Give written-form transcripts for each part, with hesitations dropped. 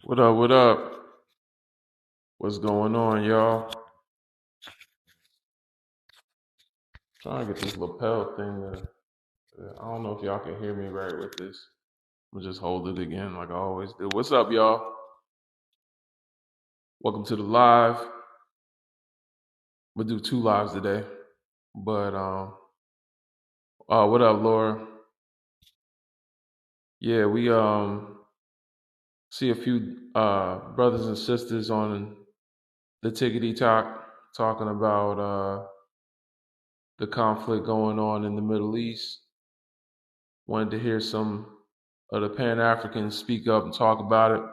What up? What up? What's going on, y'all? Trying to get this lapel thing. I don't know if y'all can hear me right with this. I'm gonna just hold it again like I always do. What's up, y'all? Welcome to the live. I'm gonna do two lives today. But what up, Laura? Yeah, we see a few brothers and sisters on the Tickety Talk talking about the conflict going on in the Middle East. Wanted to hear some of the Pan Africans speak up and talk about it.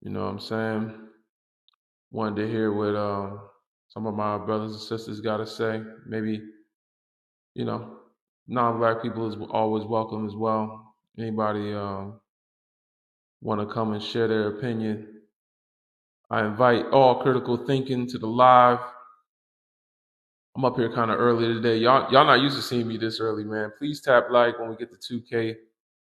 You know what I'm saying? Wanted to hear what some of my brothers and sisters got to say. Maybe, you know, non-black people is always welcome as well. Anybody want to come and share their opinion? I invite all critical thinking to the live. I'm up here kind of early today. Y'all not used to seeing me this early, man. Please tap like when we get to 2K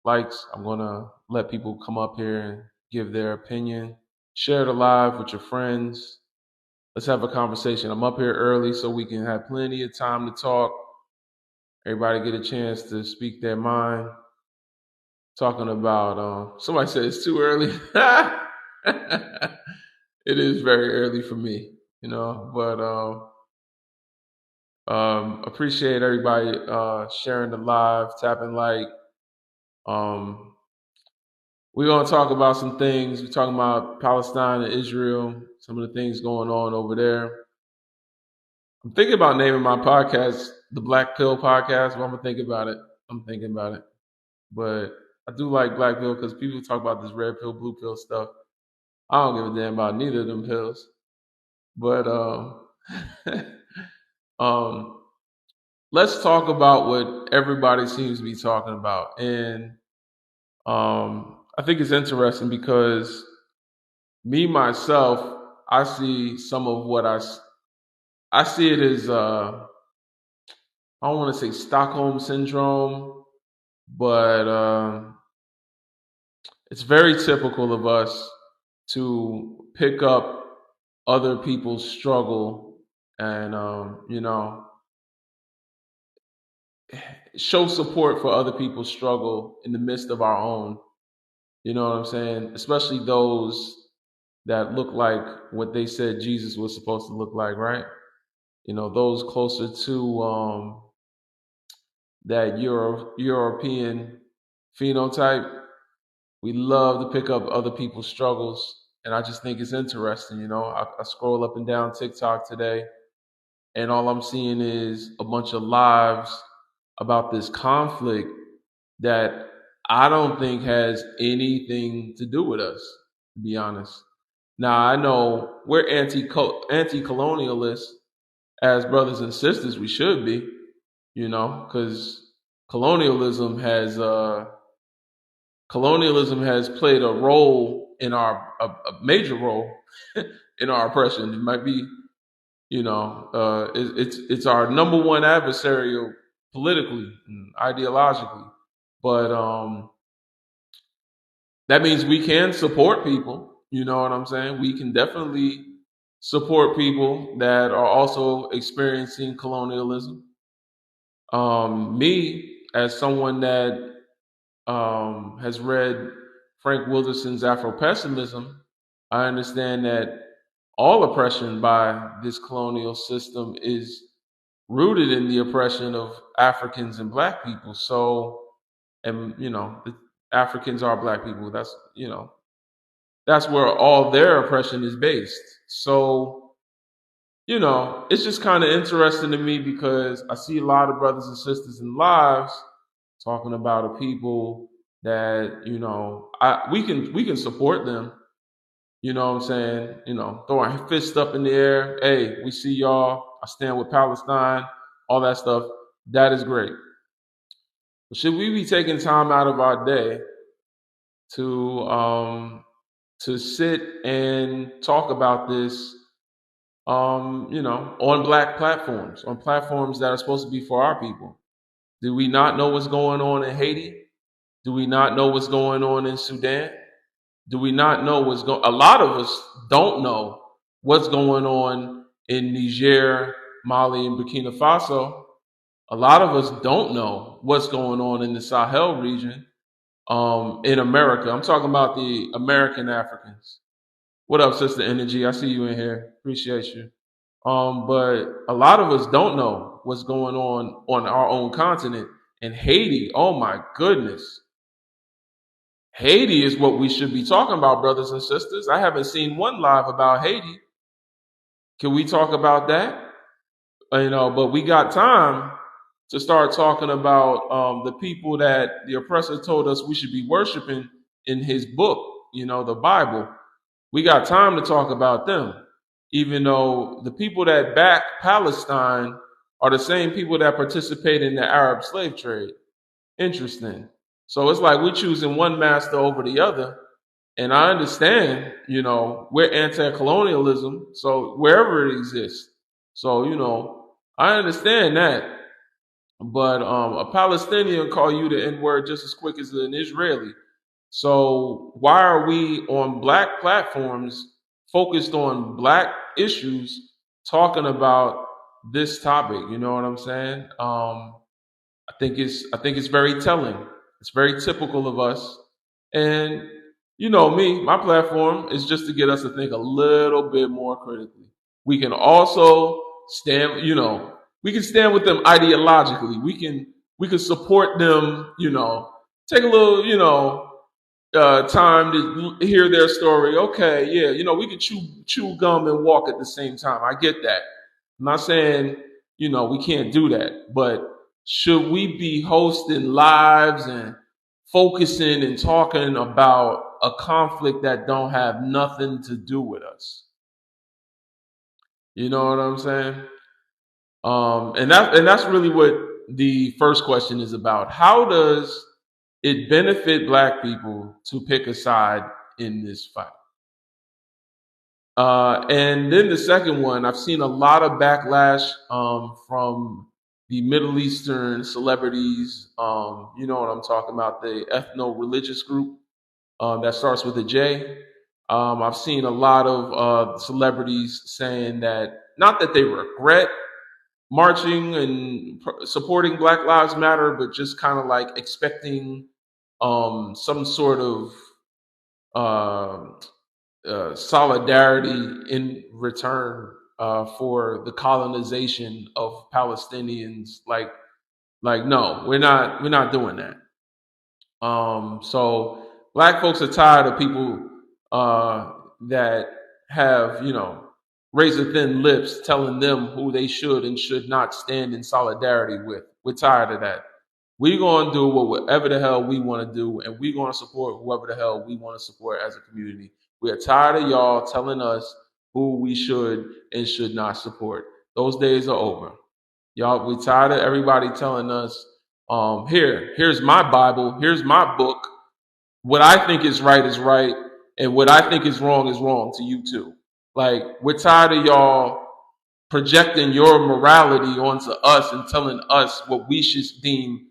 likes. I'm gonna let people come up here and give their opinion. Share the live with your friends. Let's have a conversation. I'm up here early so we can have plenty of time to talk. Everybody get a chance to speak their mind. Talking about somebody said it's too early. It is very early for me, but appreciate everybody sharing the live, tapping like. Um, we're gonna talk about some things. We're talking about Palestine and Israel, some of the things going on over there. I'm thinking about naming my podcast the Black Pill Podcast, but I'm gonna think about it. I'm thinking about it. But I do like Black Pill because people talk about this red pill, blue pill stuff. I don't give a damn about neither of them pills. But um, let's talk about what everybody seems to be talking about. And I think it's interesting because me myself, I see some of what I see it as I don't want to say Stockholm syndrome, but it's very typical of us to pick up other people's struggle and show support for other people's struggle in the midst of our own. You know what I'm saying? Especially those that look like what they said Jesus was supposed to look like, right? Those closer to that European phenotype. We love to pick up other people's struggles, and I just think it's interesting. I scroll up and down TikTok today, and all I'm seeing is a bunch of lives about this conflict that I don't think has anything to do with us, to be honest. Now I know we're anti-colonialists as brothers and sisters. We should be, because colonialism has played a role in a major role in our oppression. It might be, it's our number one adversary politically and ideologically, but that means we can support people. You know what I'm saying? We can definitely support people that are also experiencing colonialism. Me, as someone that has read Frank Wilderson's Afro-Pessimism, I understand that all oppression by this colonial system is rooted in the oppression of Africans and Black people. So, and the Africans are Black people. That's where all their oppression is based. So, it's just kind of interesting to me because I see a lot of brothers and sisters in lives talking about a people that we can support them. You know what I'm saying? Throw our fist up in the air. Hey, we see y'all. I stand with Palestine. All that stuff. That is great. But should we be taking time out of our day to sit and talk about this? On black platforms, on platforms that are supposed to be for our people. Do we not know what's going on in Haiti? Do we not know what's going on in Sudan? Do we not know what's going? A lot of us don't know what's going on in Niger, Mali, and Burkina Faso. A lot of us don't know what's going on in the Sahel region, in America. I'm talking about the American Africans. What up, Sister Energy? I see you in here. Appreciate you. But a lot of us don't know what's going on our own continent. And Haiti, oh my goodness. Haiti is what we should be talking about, brothers and sisters. I haven't seen one live about Haiti. Can we talk about that? But we got time to start talking about the people that the oppressor told us we should be worshiping in his book, the Bible. We got time to talk about them, even though the people that back Palestine are the same people that participate in the Arab slave trade. Interesting. So it's like we're choosing one master over the other. And I understand, we're anti-colonialism, so wherever it exists. So, I understand that. But a Palestinian call you the N-word just as quick as an Israeli. So why are we on black platforms focused on black issues talking about this topic? You know what I'm saying? I think it's very telling. It's very typical of us. And me, my platform is just to get us to think a little bit more critically. We can also stand, we can stand with them ideologically. We can support them, take a little, time to hear their story. Okay, yeah, we can chew gum and walk at the same time. I get that. I'm not saying we can't do that, but should we be hosting lives and focusing and talking about a conflict that don't have nothing to do with us? You know what I'm saying? And that's really what the first question is about. How does it benefit black people to pick a side in this fight? And then the second one, I've seen a lot of backlash from the Middle Eastern celebrities. You know what I'm talking about, the ethno-religious group that starts with a J. I've seen a lot of celebrities saying that, not that they regret marching and supporting Black Lives Matter, but just kind of like expecting some sort of uh, solidarity in return for the colonization of Palestinians. Like no, we're not doing that. So black folks are tired of people that have razor thin lips telling them who they should and should not stand in solidarity with. We're tired of that. We're going to do whatever the hell we want to do, and we're going to support whoever the hell we want to support as a community. We are tired of y'all telling us who we should and should not support. Those days are over. Y'all, we tired of everybody telling us, here's my Bible, here's my book. What I think is right, and what I think is wrong to you too. Like, we're tired of y'all projecting your morality onto us and telling us what we should deem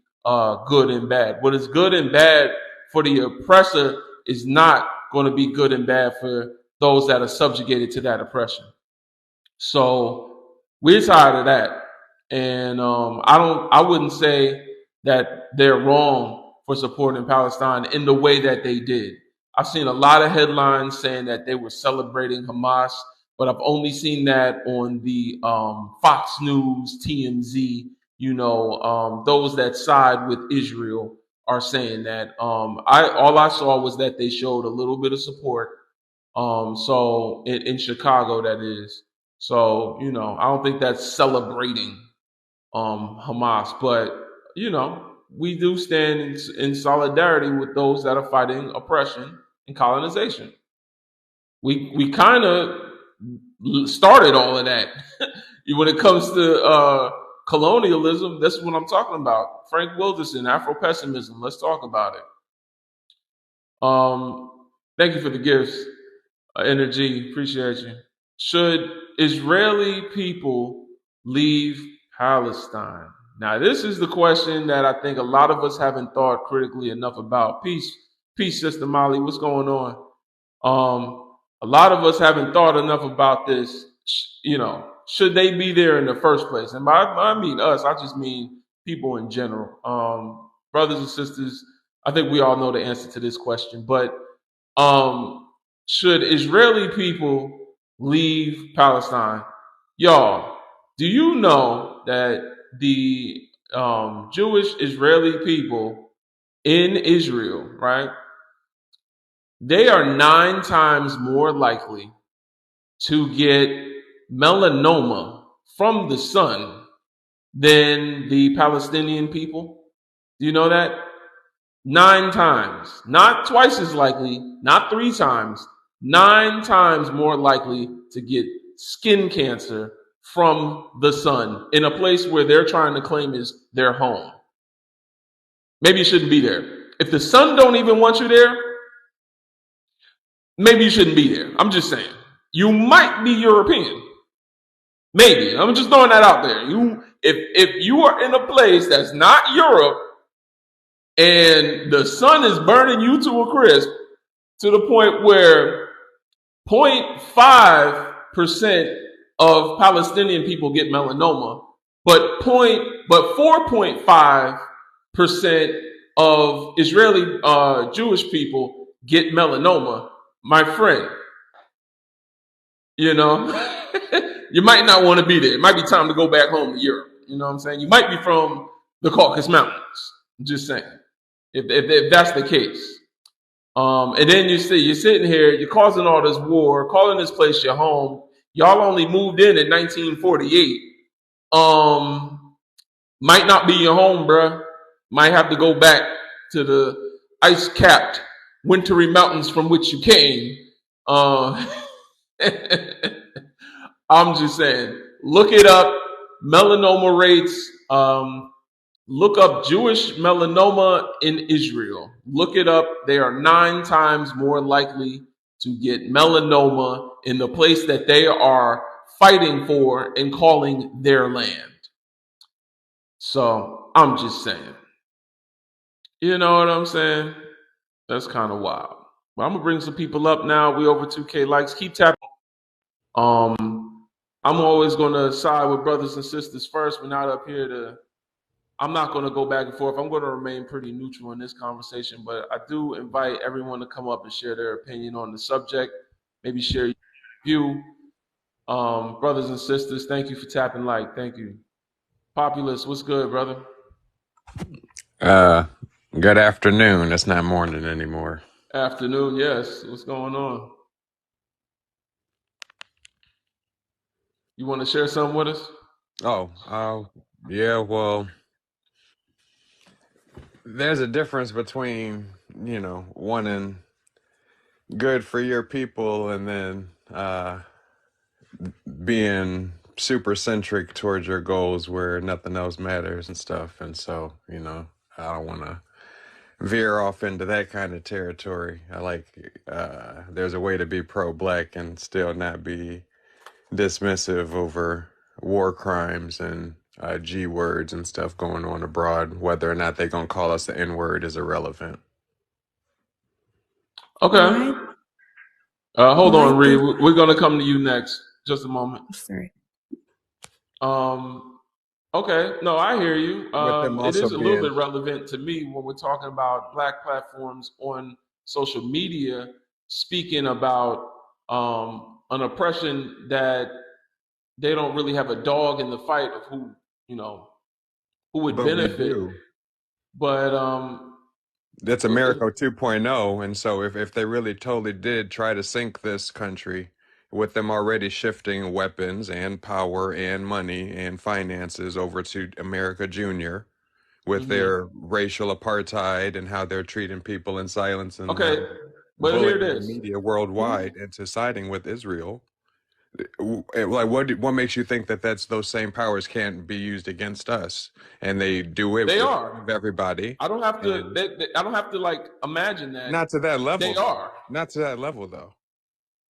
good and bad. What is good and bad for the oppressor is not going to be good and bad for those that are subjugated to that oppression. So we're tired of that, and I wouldn't say that they're wrong for supporting Palestine in the way that they did. I've seen a lot of headlines saying that they were celebrating Hamas, but I've only seen that on the Fox News, TMZ. Those that side with Israel are saying that. All I saw was that they showed a little bit of support. So in Chicago, that is. So I don't think that's celebrating Hamas, but we do stand in solidarity with those that are fighting oppression and colonization. We kind of started all of that. When it comes to colonialism, that's what I'm talking about. Frank Wilderson, Afro-pessimism. Let's talk about it. Thank you for the gifts, energy. Appreciate you. Should Israeli people leave Palestine? Now, this is the question that I think a lot of us haven't thought critically enough about. Peace, Sister Molly. What's going on? A lot of us haven't thought enough about this. Should they be there in the first place? And by I mean us, I just mean people in general. Brothers and sisters, I think we all know the answer to this question. But um, should Israeli people leave Palestine? Y'all, do you know that the Jewish Israeli people in Israel, right? They are 9 times more likely to get melanoma from the sun than the Palestinian people. Do you know that? 9 times. Not twice as likely, not 3 times, 9 times more likely to get skin cancer from the sun in a place where they're trying to claim is their home. Maybe you shouldn't be there. If the sun don't even want you there, maybe you shouldn't be there. I'm just saying. You might be European. Maybe. I'm just throwing that out there. If you are in a place that's not Europe and the sun is burning you to a crisp to the point where 0.5% of Palestinian people get melanoma, but 4.5% of Israeli Jewish people get melanoma, my friend, you might not want to be there. It might be time to go back home to Europe. You know what I'm saying? You might be from the Caucasus Mountains. I'm just saying, if that's the case. And then you're sitting here, you're causing all this war, calling this place your home. Y'all only moved in 1948. Might not be your home, bruh. Might have to go back to the ice-capped, wintry mountains from which you came. I'm just saying, look it up. Melanoma rates. Look up Jewish melanoma in Israel. Look it up. They are 9 times more likely to get melanoma in the place that they are fighting for and calling their land. So I'm just saying. You know what I'm saying? That's kind of wild. But I'm gonna bring some people up now. We over 2K likes. Keep tapping. I'm always gonna side with brothers and sisters first. We're not up here to. I'm not gonna go back and forth. I'm gonna remain pretty neutral in this conversation, but I do invite everyone to come up and share their opinion on the subject. Maybe share your view. Brothers and sisters, thank you for tapping like. Thank you. Populous, what's good, brother? Good afternoon. It's not morning anymore. Afternoon, yes. What's going on? You want to share something with us? Yeah, well, there's a difference between, wanting good for your people and then being super centric towards your goals where nothing else matters and stuff. And so, I don't want to veer off into that kind of territory. There's a way to be pro-black and still not be dismissive over war crimes and G words and stuff going on abroad. Whether or not they're going to call us the N word is irrelevant. Okay. Hold on, Reed. We're going to come to you next. Just a moment. Sorry. Okay. No, I hear you. It is a being... little bit relevant to me when we're talking about black platforms on social media, speaking about an oppression that they don't really have a dog in the fight of who would benefit. But that's America 2.0. And so if they really totally did try to sink this country with them already shifting weapons and power and money and finances over to America Junior with their racial apartheid and how they're treating people and silencing them, but here it bullying the is. media worldwide into siding with Israel. Like, what makes you think that those same powers can't be used against us? And they do it. They in are. front of everybody. I don't have to. I don't have to like imagine that. Not to that level. They are. Not to that level, though.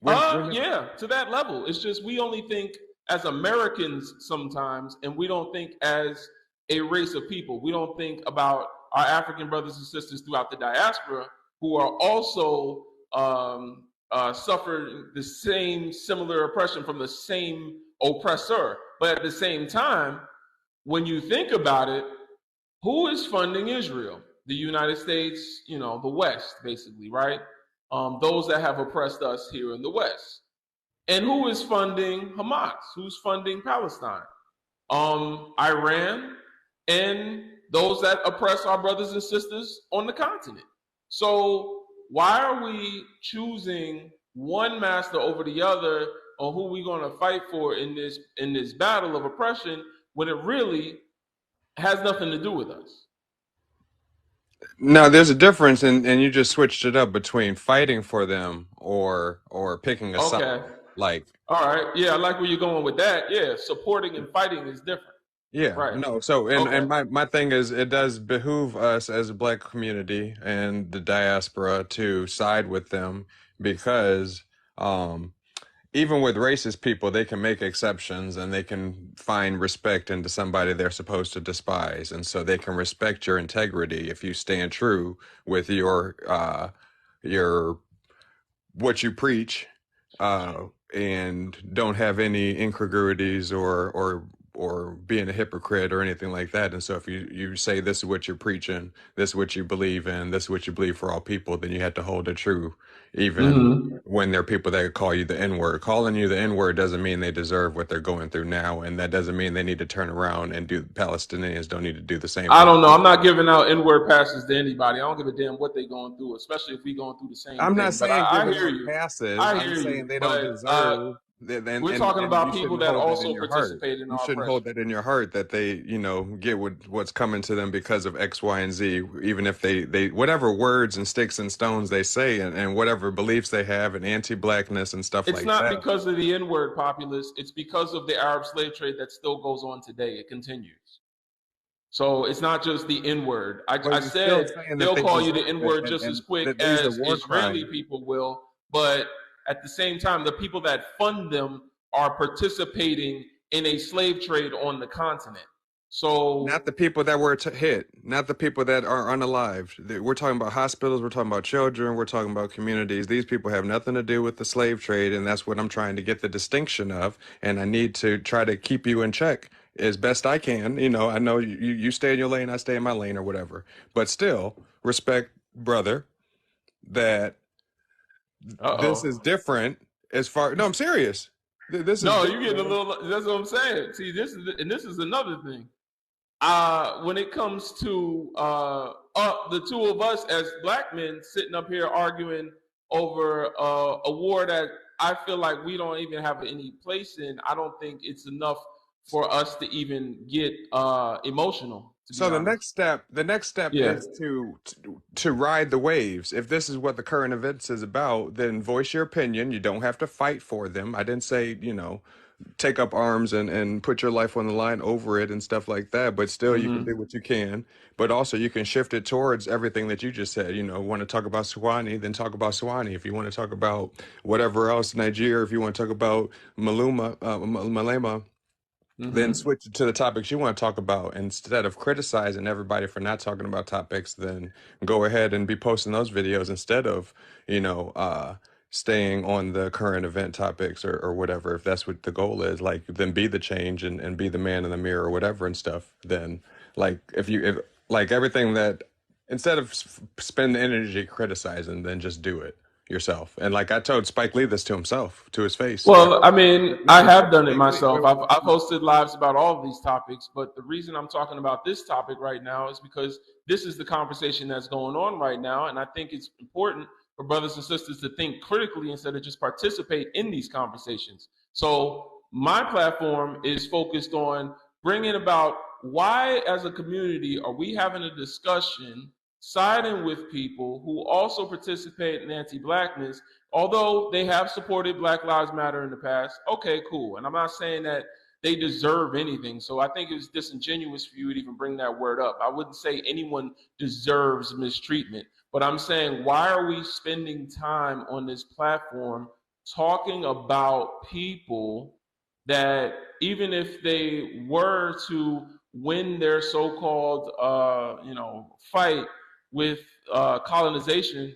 Yeah, to that level. It's just we only think as Americans sometimes, and we don't think as a race of people. We don't think about our African brothers and sisters throughout the diaspora who are also suffered the same similar oppression from the same oppressor. But at the same time, when you think about it, who is funding Israel? The United States, the West, basically, right? Those that have oppressed us here in the West. And who is funding Hamas? Who's funding Palestine? Iran and those that oppress our brothers and sisters on the continent. So why are we choosing one master over the other, or who we going to fight for in this battle of oppression when it really has nothing to do with us? No, there's a difference, and you just switched it up between fighting for them or picking a side. Okay. Like, All right. Yeah, I like where you're going with that. Yeah, supporting and fighting is different. yeah, Right. no. So, and Okay. and my thing is, it does behoove us as a black community and the diaspora to side with them because, um, even with racist people, they can make exceptions and they can find respect into somebody they're supposed to despise, and so they can respect your integrity if you stand true with your what you preach, uh, and don't have any incongruities or being a hypocrite or anything like that. And so if you say this is what you're preaching, this is what you believe in, this is what you believe for all people, then you have to hold it true, even Mm-hmm. when there are people that call you the N-word. Calling you the N-word doesn't mean they deserve what they're going through now, and that doesn't mean they need to turn around and do Palestinians don't need to do the same I thing. don't know. I'm not giving out N-word passes to anybody. I don't give a damn what they're going through, especially if we going through the same I'm not thing. But saying I giving hear out you. passes. I I'm hear saying you. they don't But deserve that, we're talking and you about people shouldn't that hold that in also your heart. participate in You our shouldn't hold oppression. that in your heart that they, get what's coming to them because of X, Y, and Z, even if they whatever words and sticks and stones they say and whatever beliefs they have and anti-blackness and stuff It's like not that. because of the N-word populace. It's because of the Arab slave trade that still goes on today. It continues. So it's not just the N-word. But I you're still said saying that they'll they call you the deserve it N-word just as and quick that these are as war Israeli crimes. people will, but at the same time, the people that fund them are participating in a slave trade on the continent. Not So the people that were hit, not the people that are unalived. We're talking about hospitals, we're talking about children, we're talking about communities. These people have nothing to do with the slave trade, and that's what I'm trying to get the distinction of. And I need to try to keep you in check as best I can. I know you stay in your lane, I stay in my lane, or whatever. But still, respect, brother, that this is uh-oh. different as far. No, I'm serious. This is No, you're getting a different. little, that's what I'm saying. See, this is another thing. When it comes to the two of us as black men sitting up here arguing over a war that I feel like we don't even have any place in, I don't think it's enough for us to even get emotional, to be So the honest. next step Yeah. is to ride the waves. If this is what the current events is about, then voice your opinion. You don't have to fight for them. I didn't say, take up arms and put your life on the line over it and stuff like that, but still you can Mm-hmm. do what you can. But also you can shift it towards everything that you just said. Want to talk about Swanee, then talk about Swanee. If you want to talk about whatever else, Nigeria, if you want to talk about Malema, then Mm-hmm. switch to the topics you want to talk about instead of criticizing everybody for not talking about topics. Then go ahead and be posting those videos instead of staying on the current event topics or whatever. If that's what the goal is, like, then be the change and be the man in the mirror or whatever and stuff. Then, like, if like everything that, instead of spend energy criticizing, then just do it yourself. And like I told Spike Lee this to himself, to his face. Well, I mean, I No, have done it Spike Lee. myself. I've hosted lives about all of these topics, but the reason I'm talking about this topic right now is because this is the conversation that's going on right now, and I think it's important for brothers and sisters to think critically instead of just participate in these conversations. So my platform is focused on bringing about why, as a community, are we having a discussion siding with people who also participate in anti-blackness, although they have supported Black Lives Matter in the past. Okay, cool. And I'm not saying that they deserve anything. So I think it was disingenuous for you to even bring that word up. I wouldn't say anyone deserves mistreatment, but I'm saying, why are we spending time on this platform talking about people that, even if they were to win their so-called fight with colonization,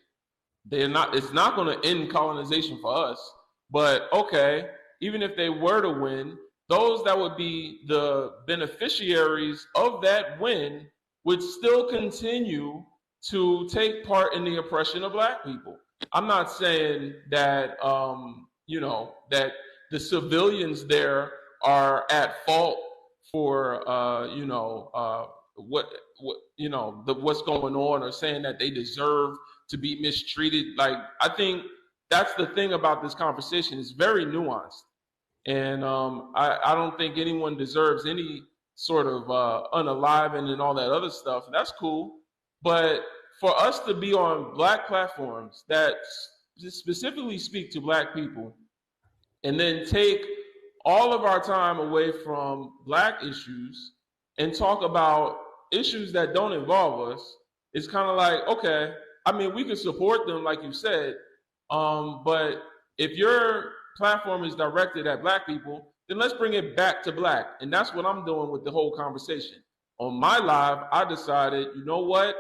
they're not. It's not going to end colonization for us. But okay, even if they were to win, those that would be the beneficiaries of that win would still continue to take part in the oppression of black people. I'm not saying that that the civilians there are at fault for what's going on, or saying that they deserve to be mistreated. Like, I think that's the thing about this conversation. It's very nuanced, and I don't think anyone deserves any sort of unaliving and all that other stuff. That's cool, but for us to be on black platforms that specifically speak to black people, and then take all of our time away from black issues and talk about issues that don't involve us, it's kind of like, okay, I mean, we can support them, like you said, but if your platform is directed at black people, then let's bring it back to black. And that's what I'm doing with the whole conversation. On my live, I decided, you know what?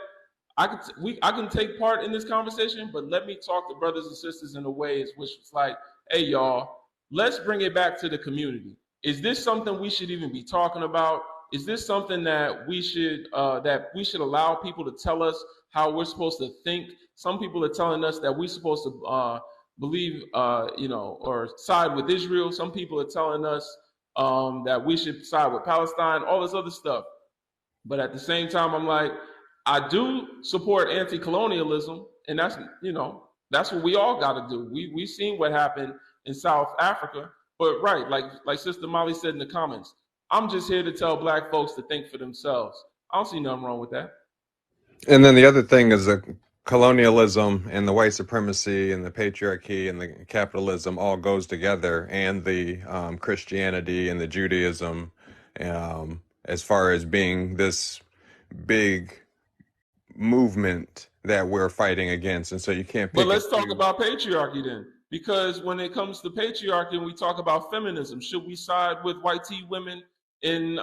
I can take part in this conversation, but let me talk to brothers and sisters in a way which is like, hey y'all, let's bring it back to the community. Is this something we should even be talking about? Is this something that we should allow people to tell us how we're supposed to think? Some people are telling us that we're supposed to believe, or side with Israel. Some people are telling us that we should side with Palestine. All this other stuff. But at the same time, I'm like, I do support anti-colonialism, and that's what we all got to do. We seen what happened in South Africa, but right, like Sister Molly said in the comments, I'm just here to tell black folks to think for themselves. I don't see nothing wrong with that. And then the other thing is that colonialism and the white supremacy and the patriarchy and the capitalism all goes together, and the Christianity and the Judaism, as far as being this big movement that we're fighting against. And so you can't But pick and let's talk choose. about patriarchy then. Because when it comes to patriarchy and we talk about feminism, should we side with white tea women in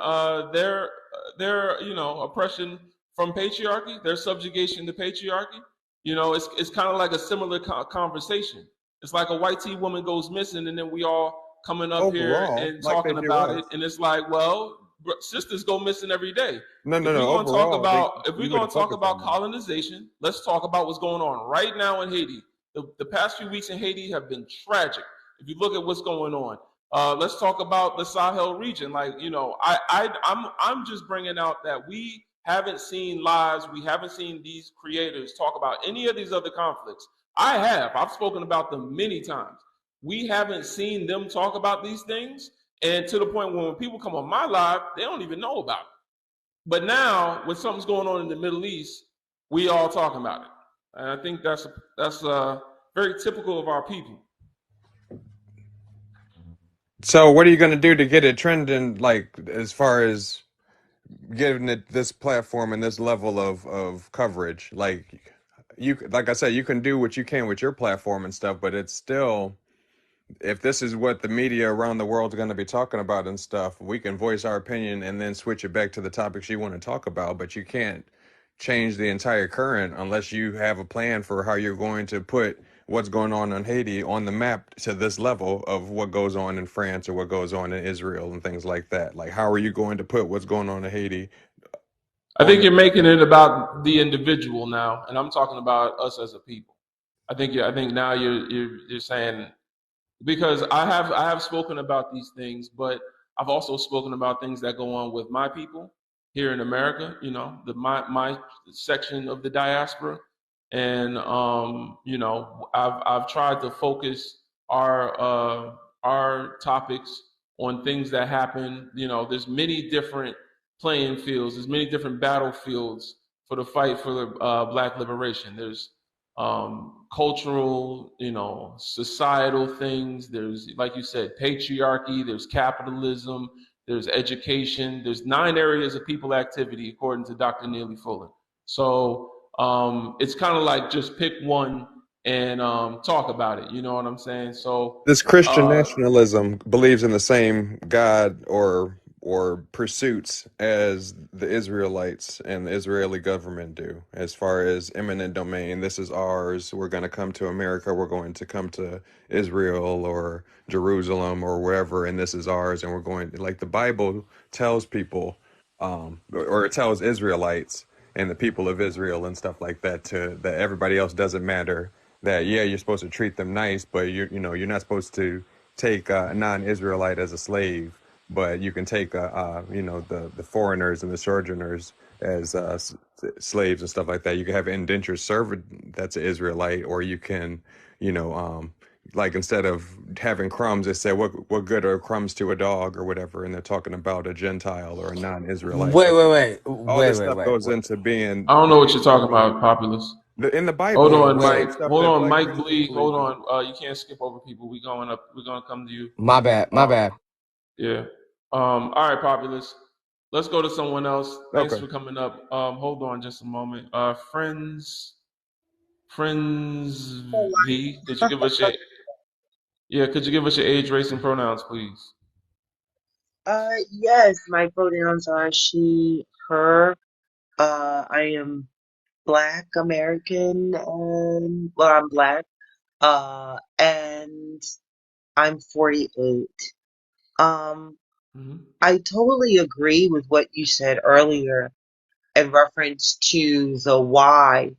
their oppression from patriarchy, their subjugation to patriarchy? It's kind of like a similar conversation. It's like a white tea woman goes missing, and then we all coming up here Overall, and like they talking do about it, us. and it's like, well, sisters go missing every day. No, If no, we're no. going to talk Overall, about if we we're going wouldn't to talk focus about on that. colonization, let's talk about what's going on right now in Haiti. The past few weeks in Haiti have been tragic. If you look at what's going on, let's talk about the Sahel region. Like, I'm just bringing out that we haven't seen lives, we haven't seen these creators talk about any of these other conflicts. I've spoken about them many times. We haven't seen them talk about these things, and to the point where when people come on my live, they don't even know about it. But now, when something's going on in the Middle East, we all talking about it, and I think that's very typical of our people. So what are you going to do to get it trending, like as far as giving it this platform and this level of coverage? Like I said, you can do what you can with your platform and stuff, but it's still, if this is what the media around the world are going to be talking about and stuff, we can voice our opinion and then switch it back to the topics you want to talk about. But you can't change the entire current unless you have a plan for how you're going to put what's going on in Haiti on the map to this level of what goes on in France or what goes on in Israel and things like that. Like, how are you going to put what's going on in Haiti I on think the you're making it about the individual now, and I'm talking about us as a people. I think now you're saying, because I have spoken about these things, but I've also spoken about things that go on with my people here in America. My section of the diaspora, and I've tried to focus our topics on things that happen. There's many different playing fields. There's many different battlefields for the fight for the black liberation. There's cultural, societal things. There's, like you said, patriarchy. There's capitalism. There's education. There's 9 areas of people activity, according to Dr. Neely Fuller. So it's kind of like just pick one and talk about it. You know what I'm saying? So this Christian uh, nationalism believes in the same God or or pursuits as the Israelites and the Israeli government do, as far as eminent domain. This is ours. We're going to come to America. We're going to come to Israel or Jerusalem or wherever, and this is ours. And we're going, like the Bible tells people, or it tells Israelites and the people of Israel and stuff like that, to that everybody else doesn't matter. That yeah, you're supposed to treat them nice, but you're not supposed to take a non-Israelite as a slave, but you can take the foreigners and the sojourners as slaves and stuff like that. You can have an indentured servant that's an Israelite, or you can, you know, like instead of having crumbs, they say what good are crumbs to a dog or whatever, and they're talking about a Gentile or a non-Israelite. Wait, But wait, wait, all wait, this wait, stuff wait, goes wait. into being I don't know what you're talking about, Populous. in the Hold Bible, on, the Wait, same Mike. stuff Hold that on, black Mike men Bleak. Hold believe in. on. You can't skip over people. We going up. We're gonna come to you. my bad, my Um, bad. yeah. All right, Populous. Let's go to someone else. Thanks Okay. for coming up. Hold on just a moment. Friends V. Could you give us your Could you give us your age, race, and pronouns, please? Yes, my pronouns are she, her. I am Black American, and well, I'm Black. And I'm 48. Um, Hmm. I totally agree with what you said earlier in reference to the why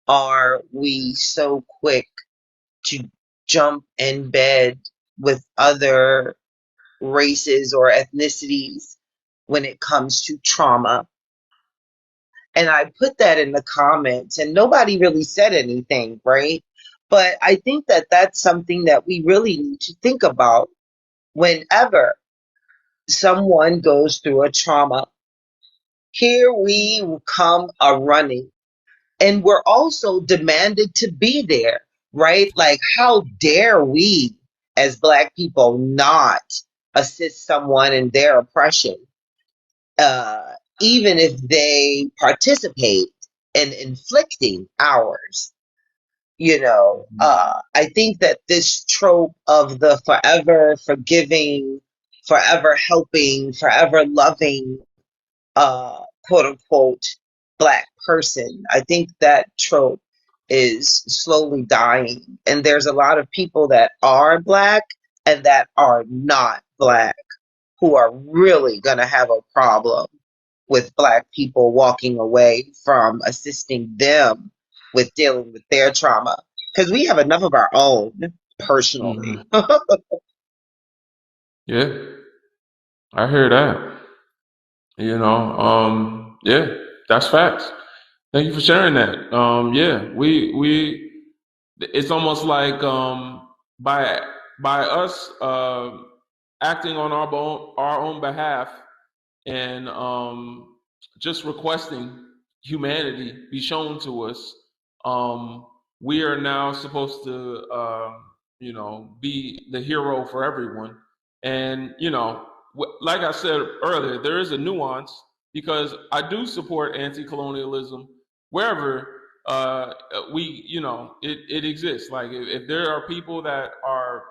are we so quick to jump in bed with other races or ethnicities when it comes to trauma. And I put that in the comments, and nobody really said anything, right? But I think that that's something that we really need to think about whenever someone goes through a trauma. Here we come a running, and we're also demanded to be there, right? Like, how dare we as Black people not assist someone in their oppression? uh, Even if they participate in inflicting ours. I think that this trope of the forever forgiving, forever helping, forever loving, quote unquote, Black person, I think that trope is slowly dying. And there's a lot of people that are Black and that are not Black who are really going to have a problem with Black people walking away from assisting them with dealing with their trauma. Because we have enough of our own, personally. Hmm. Yeah, I hear that. Yeah, that's facts. Thank you for sharing that. Yeah, we it's almost like by us acting on our own behalf and just requesting humanity be shown to us. We are now supposed to, be the hero for everyone. And like I said earlier, there is a nuance because I do support anti-colonialism wherever it exists. Like if there are people that are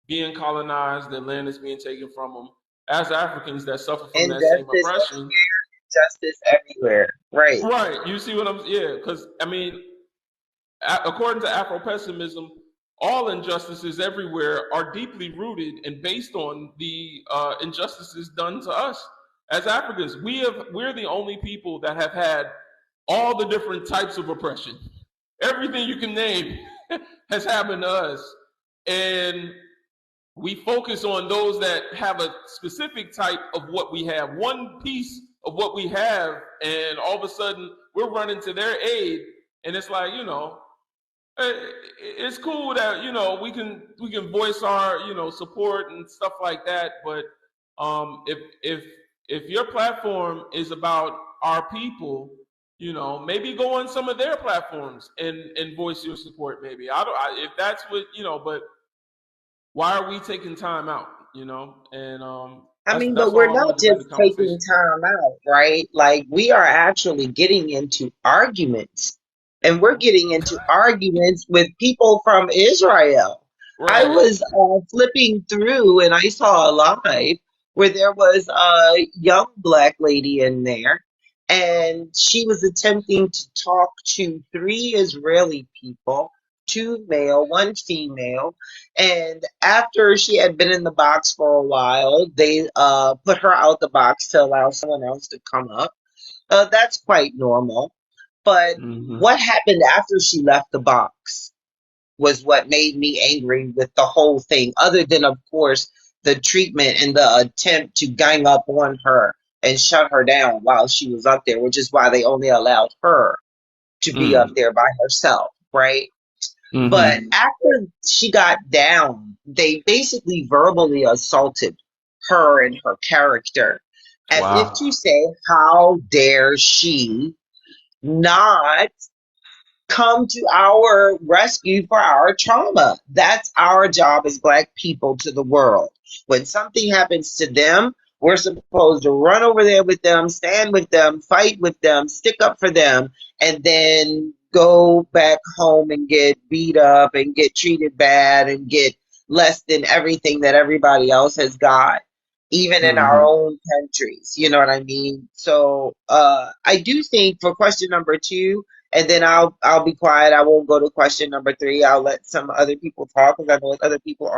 being colonized, their land is being taken from them as Africans that suffer from that same Injustice oppression. everywhere, justice everywhere. Right. Right. You see what I'm yeah, because I mean, according to Afro pessimism, all injustices everywhere are deeply rooted and based on the injustices done to us as Africans. We're the only people that have had all the different types of oppression. Everything you can name has happened to us. And we focus on those that have a specific type of what we have, one piece of what we have, and all of a sudden we're running to their aid. And it's like, it's cool that we can voice our support and stuff like that. But if your platform is about our people, maybe go on some of their platforms and voice your support. Maybe if that's what but why are we taking time out? And I that's mean, that's but we're all I not wanted to bring the just taking conversation to. time out, right? Like, we are actually getting into arguments, and we're getting into arguments with people from Israel. I Right. was flipping through and I saw a live. where there was a young black lady in there, and she was attempting to talk to three Israeli people, two male, one female. And after she had been in the box for a while, they put her out the box to allow someone else to come up. That's quite normal. But Mm-hmm. what happened after she left the box was what made me angry with the whole thing, other than, of course, the treatment and the attempt to gang up on her and shut her down while she was up there, which is why they only allowed her to be up there by herself, right? But Mm-hmm. after she got down, they basically verbally assaulted her and her character, as if Wow. to say, how dare she not come to our rescue for our trauma. That's our job as Black people to the world. When something happens to them, we're supposed to run over there with them, stand with them, fight with them, stick up for them, and then go back home and get beat up and get treated bad and get less than everything that everybody else has got, even in our Mm-hmm. own countries. You know what I mean? So I do think for question number two, and then I'll be quiet. I won't go to question number three. I'll let some other people talk because I know there's other people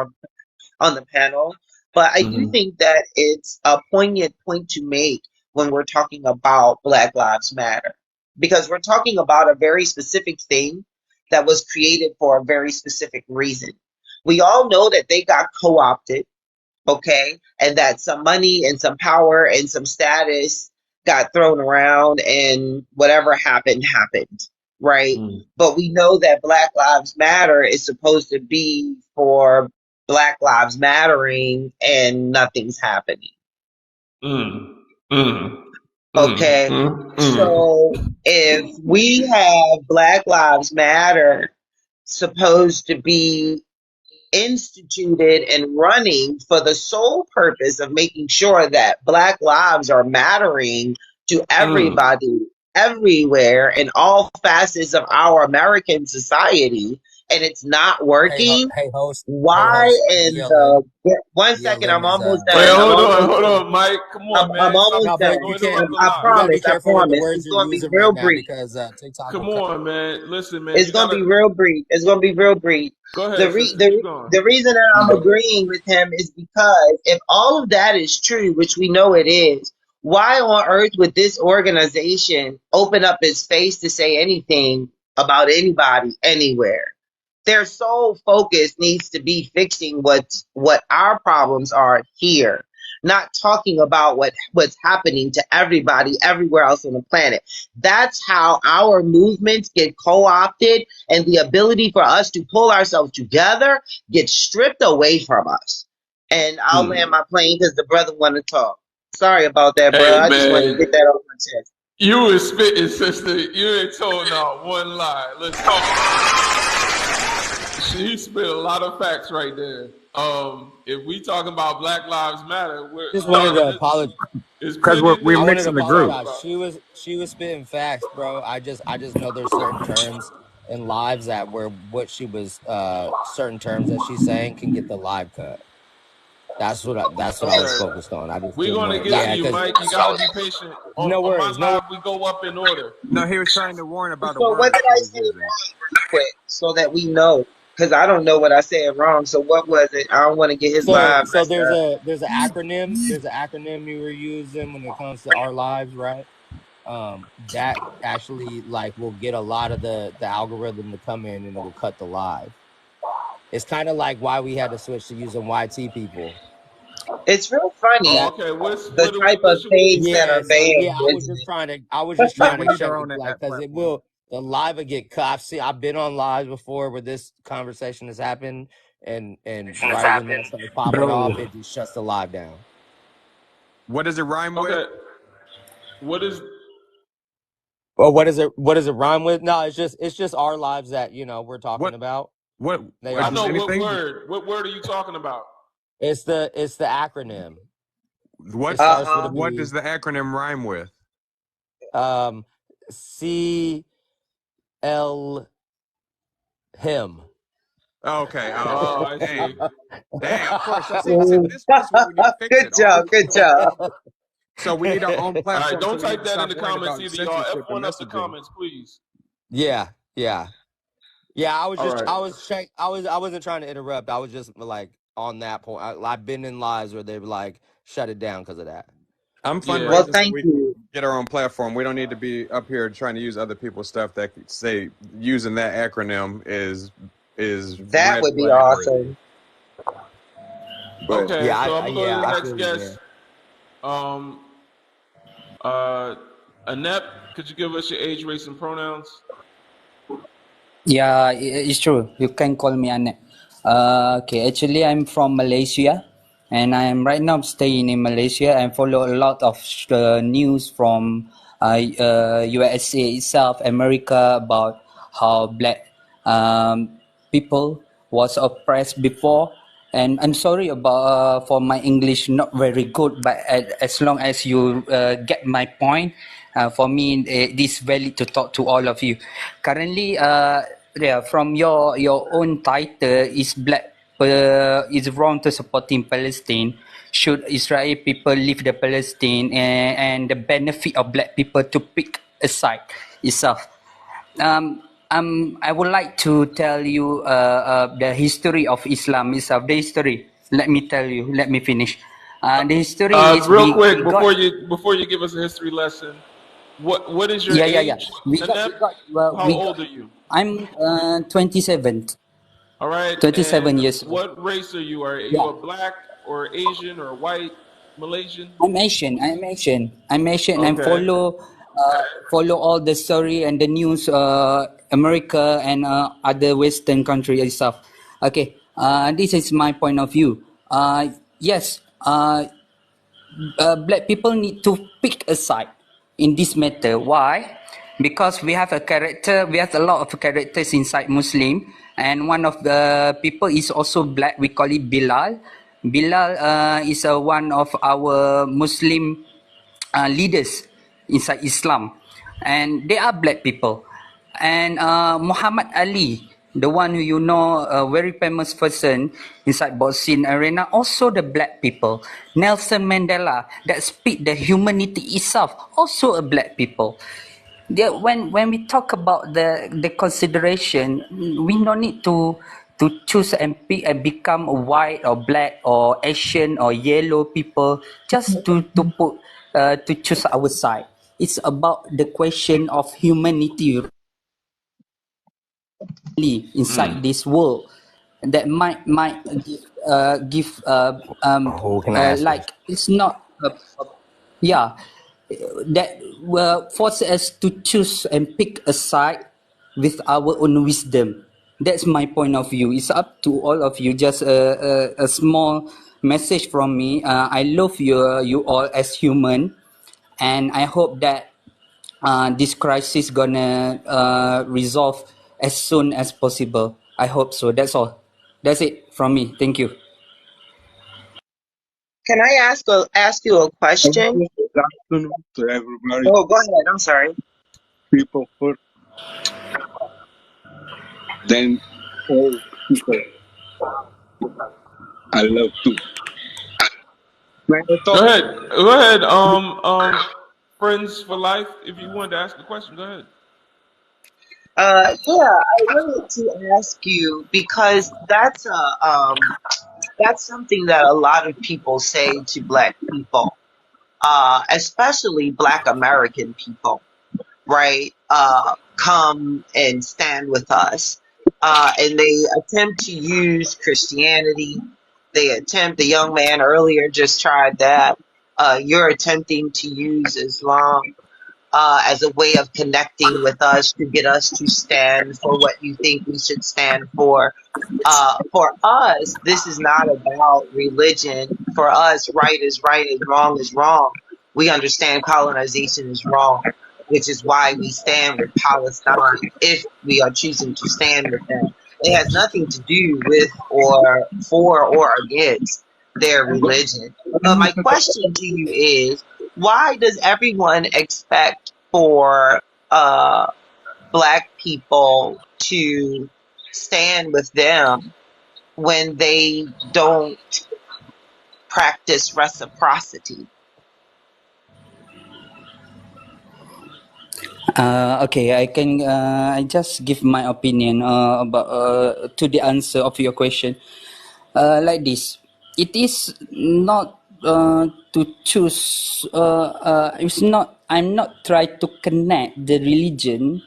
on the panel. But I do Mm-hmm. think that it's a poignant point to make when we're talking about Black Lives Matter, because we're talking about a very specific thing that was created for a very specific reason. We all know that they got co-opted, okay, and that some money and some power and some status got thrown around, and whatever happened happened, right? But we know that Black Lives Matter is supposed to be for Black Lives Mattering, and nothing's happening. Mm-hmm. Mm-hmm. Okay, Mm-hmm. so if we have Black Lives Matter supposed to be instituted and running for the sole purpose of making sure that Black lives are mattering to Mm-hmm. everybody, everywhere, in all facets of our American society, and it's not working. Hey host, Why in yelling, the 1 second? I'm is almost Wait, done. I'm almost hold done. on, Mike. Come on, I'm man. Stop. almost no, done. but Don't you can't. interrupt the I line. You got to be promise. I careful with the promise. words It's you're going to be using right real now brief. because TikTok will Come cut. on, man. Listen, man. It's You gonna gotta be real brief. It's gonna be real brief. go The ahead, re- sister. the Keep going. the reason that I'm agreeing with him is because if all of that is true, which we know it is, why on earth would this organization open up its face to say anything about anybody anywhere? Their sole focus needs to be fixing what our problems are here, not talking about what's happening to everybody everywhere else on the planet. That's how our movements get co-opted, and the ability for us to pull ourselves together gets stripped away from us. And I'll land Mm. my plane because the brother want to talk. Sorry about that, bro. Hey, I just wanted to get man. that off my chest. You was spitting, sister. You ain't told not one lie. Listen, she spit a lot of facts right there. If we talking about Black Lives Matter, Just wanted to apologize. there's because plenty of we're I things wanted we to mixing the can talk group. apologize. about. She was spitting facts, bro. I just know there's certain terms in lives that where what she was certain terms that she's saying can get the live cut. That's what I was Okay, focused on. I just we're didn't gonna want to. get to Yeah, you, because Mike. You gotta be patient. no On my worries, no worries. live, we go up in order. No, he was trying to warn about the So what words did she I was say using. wrong, really quick, so that we know? Because I don't know what I said wrong. So what was it? I don't want to get his live So messed up. there's an acronym you were using when it comes to our lives, right? That actually like will get a lot of the algorithm to come in and it will cut the live. It's kind of like why we had to switch to using YT people. It's real Oh, funny That okay. the type of What should we be things that saying? yeah. are So yeah, banned, isn't it? I was just Yeah, trying we to need check her on it like that because it platform. will the live will get cut. I've been on lives before where this conversation has happened and right when that started popping off, Bro. it just shuts the live down. What does it rhyme with? Okay. What is Well, what does it rhyme with? No, it's just our lives that, we're talking What? about. What? They I are Just know what anything? word. What word are you talking about? it's the acronym. It What? starts with a Uh-huh. What B. does the acronym rhyme with? C L him. Okay. Oh, I Dang. see. Dang. Of course. So see, this is where we need to fix Good it. job. Good job. So we need our own All right, platform. So don't we need type to that in stop the worrying comments about either, y'all. censorship and F1 up the messaging. comments, please. Yeah, yeah. Yeah, I was All just, right. I wasn't trying to interrupt. I was just like on that point. I've been in lives where they've like shut it down because of that. I'm Yeah. Well, fundraising so thank we can you. get our own platform. We don't need to be up here trying to use other people's stuff that say using that acronym is That red would be flag worthy. awesome. But Okay, Yeah, so I'm gonna go to the I next feel you, man. guest. Um, uh, Annette, could you give us your age, race, and pronouns? Yeah, it's true. You can call me Anet. Okay, actually, I'm from Malaysia, and I'm right now staying in Malaysia and follow a lot of news from USA itself, America, about how black people was oppressed before. And I'm sorry about for my English not very good, but as long as you get my point, for me it is valid to talk to all of you. Currently, yeah, from your own title is black. Is wrong to supporting Palestine. Should Israeli people leave the Palestine and the benefit of black people to pick a side itself? I would like to tell you the history of Islam itself. The history. Let me tell you. Let me finish. The history is Real quick, we got. before you give us a history lesson, what is your Yeah. age, We Annette? got. Well, How old are you? I'm 27. All right, 27 and years old. what race are you? Are you Yeah. a black or Asian or white Malaysian? I'm Asian. I'm Asian and Okay. follow all the story and the news. America and other Western countries and stuff. Okay. This is my point of view. Yes. Black people need to pick a side in this matter. Why? Because we have a character. We have a lot of characters inside Muslim, and one of the people is also black. We call it Bilal. Bilal is one of our Muslim leaders inside Islam, and they are black people. And Muhammad Ali, the one who you know, a very famous person inside boxing arena, also the black people. Nelson Mandela, that speak the humanity itself, also a black people. When we talk about the consideration, we no need to choose and pick and become a white or black or Asian or yellow people just to put to choose our side. It's about the question of humanity really inside Mm. this world that might give Who can answer? like it's not yeah, that will force us to choose and pick a side with our own wisdom. That's my point of view. It's up to all of you. Just a small message from me. I love you all as human, and I hope that this crisis gonna resolve as soon as possible. I hope so. That's all. That's it from me. Thank you. Can I ask you a question? Good afternoon to everybody. Oh, go ahead. I'm sorry. People first, then all people I love too. When I Go talk, ahead. Go ahead. Friends for life. If you wanted to ask a question, go ahead. Yeah, I wanted to ask you because that's something that a lot of people say to Black people, especially Black American people, right? Come and stand with us, and they attempt to use Christianity. They attempt. The young man earlier just tried that. You're attempting to use Islam as a way of connecting with us to get us to stand for what you think we should stand for. For us, this is not about religion. For us, right is right and wrong is wrong. We understand colonization is wrong, which is why we stand with Palestine if we are choosing to stand with them. It has nothing to do with or for or against their religion. But my question to you is, why does everyone expect for Black people to stand with them when they don't practice reciprocity. Okay, I can. I just give my opinion about to the answer of your question. Like this, it is not to choose. It's not. I'm not trying to connect the religion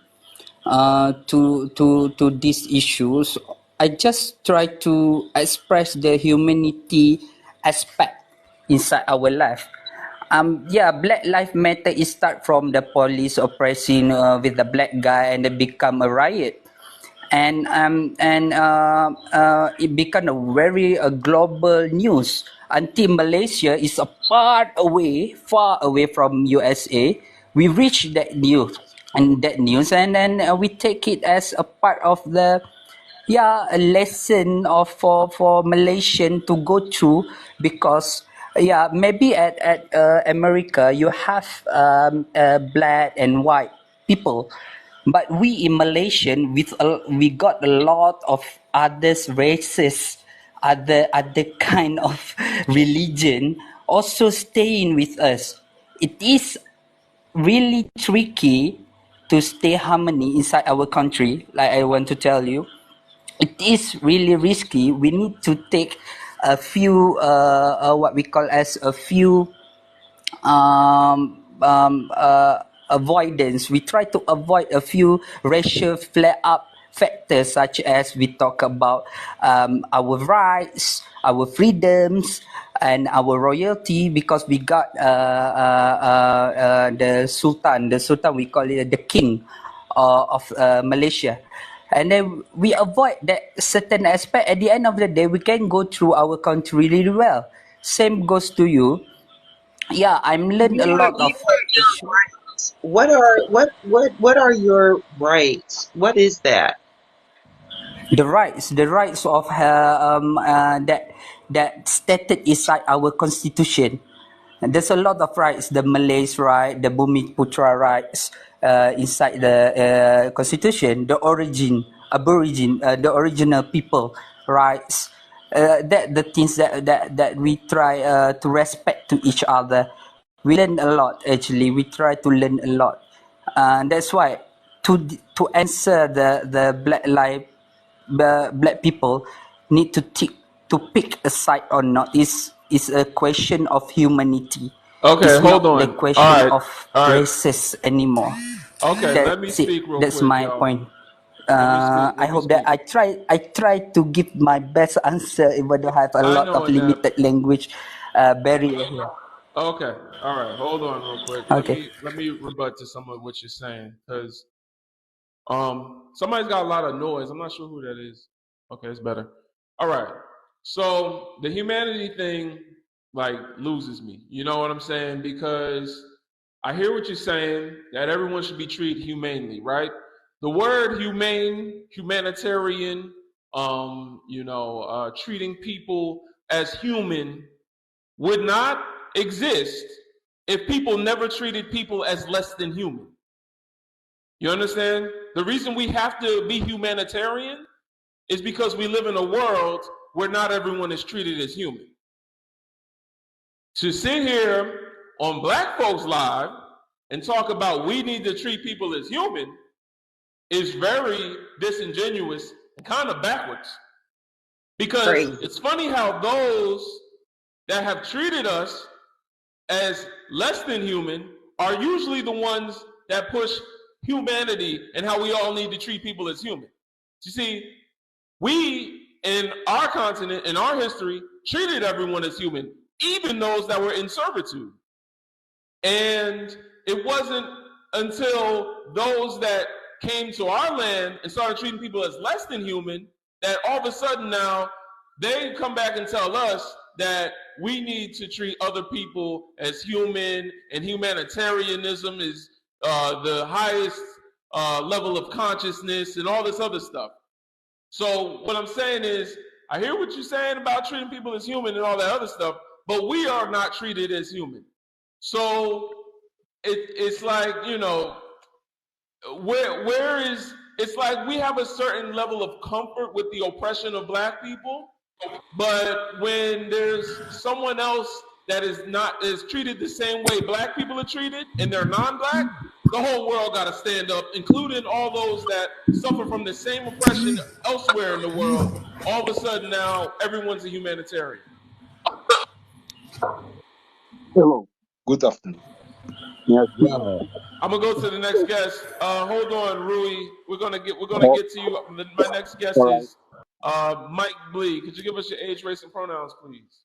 to these issues. I just try to express the humanity aspect inside our life. Yeah, Black Lives Matter is start from the police oppressing with the black guy and it become a riot. And it become a very global news until Malaysia is a far away from USA. We reach that news, and then we take it as a part of the, yeah, a lesson of for Malaysian to go through, because yeah, maybe at America you have black and white people, but we in Malaysian we got a lot of others races, other kind of religion also staying with us. It is really tricky to stay harmony inside our country. Like I want to tell you, it is really risky. We need to take a few what we call as a few avoidance. We try to avoid a few racial flare-up factors, such as we talk about our rights, our freedoms, and our royalty, because we got the Sultan. The Sultan, we call it the King of Malaysia. And then we avoid that certain aspect. At the end of the day, we can go through our country really well. Same goes to you. Yeah, I'm learned a lot You of are your issue. rights. What are your rights? What is that? The rights of that stated inside our constitution. And there's a lot of rights, the Malays right, the Bumi Putra rights inside the constitution, the the original people rights. That the things that we try to respect to each other. We learn a lot actually. We try to learn a lot. That's why to answer the black people need to pick a side or not is a question of humanity. Okay, It's hold not the on. All question right, of all right. races anymore. Okay, let me That's it. speak real That's quick, my y'all. point. Let me speak. I Let me hope that speak. I try to give my best answer, even though I have a I lot know of it, Nap. limited language barrier here. Okay, all right. Hold on, real quick. Okay. Let me rebut to some of what you're saying, because somebody's got a lot of noise. I'm not sure who that is. Okay, it's better. All right. So the humanity thing like loses me. You know what I'm saying? Because I hear what you're saying, that everyone should be treated humanely, right? The word humane, humanitarian, treating people as human would not exist if people never treated people as less than human. You understand? The reason we have to be humanitarian is because we live in a world where not everyone is treated as human. To sit here on Black Folks Live and talk about we need to treat people as human is very disingenuous and kind of backwards. Because Crazy. it's funny how those that have treated us as less than human are usually the ones that push humanity and how we all need to treat people as human. You see, we in our continent, in our history, treated everyone as human, even those that were in servitude. And it wasn't until those that came to our land and started treating people as less than human that all of a sudden now they come back and tell us that we need to treat other people as human, and humanitarianism is the highest level of consciousness and all this other stuff. So what I'm saying is, I hear what you're saying about treating people as human and all that other stuff, but we are not treated as human. So it's like, where is it's like we have a certain level of comfort with the oppression of black people, but when there's someone else that is treated the same way black people are treated and they're non-black, the whole world got to stand up, including all those that suffer from the same oppression elsewhere in the world. All of a sudden now everyone's a humanitarian. Hello. Good afternoon. Yes. Yo, I'm gonna go to the next guest. Hold on, Rui. We're gonna get Oh, to you. My next guest all right. is Mike Blee. Could you give us your age, race, and pronouns, please?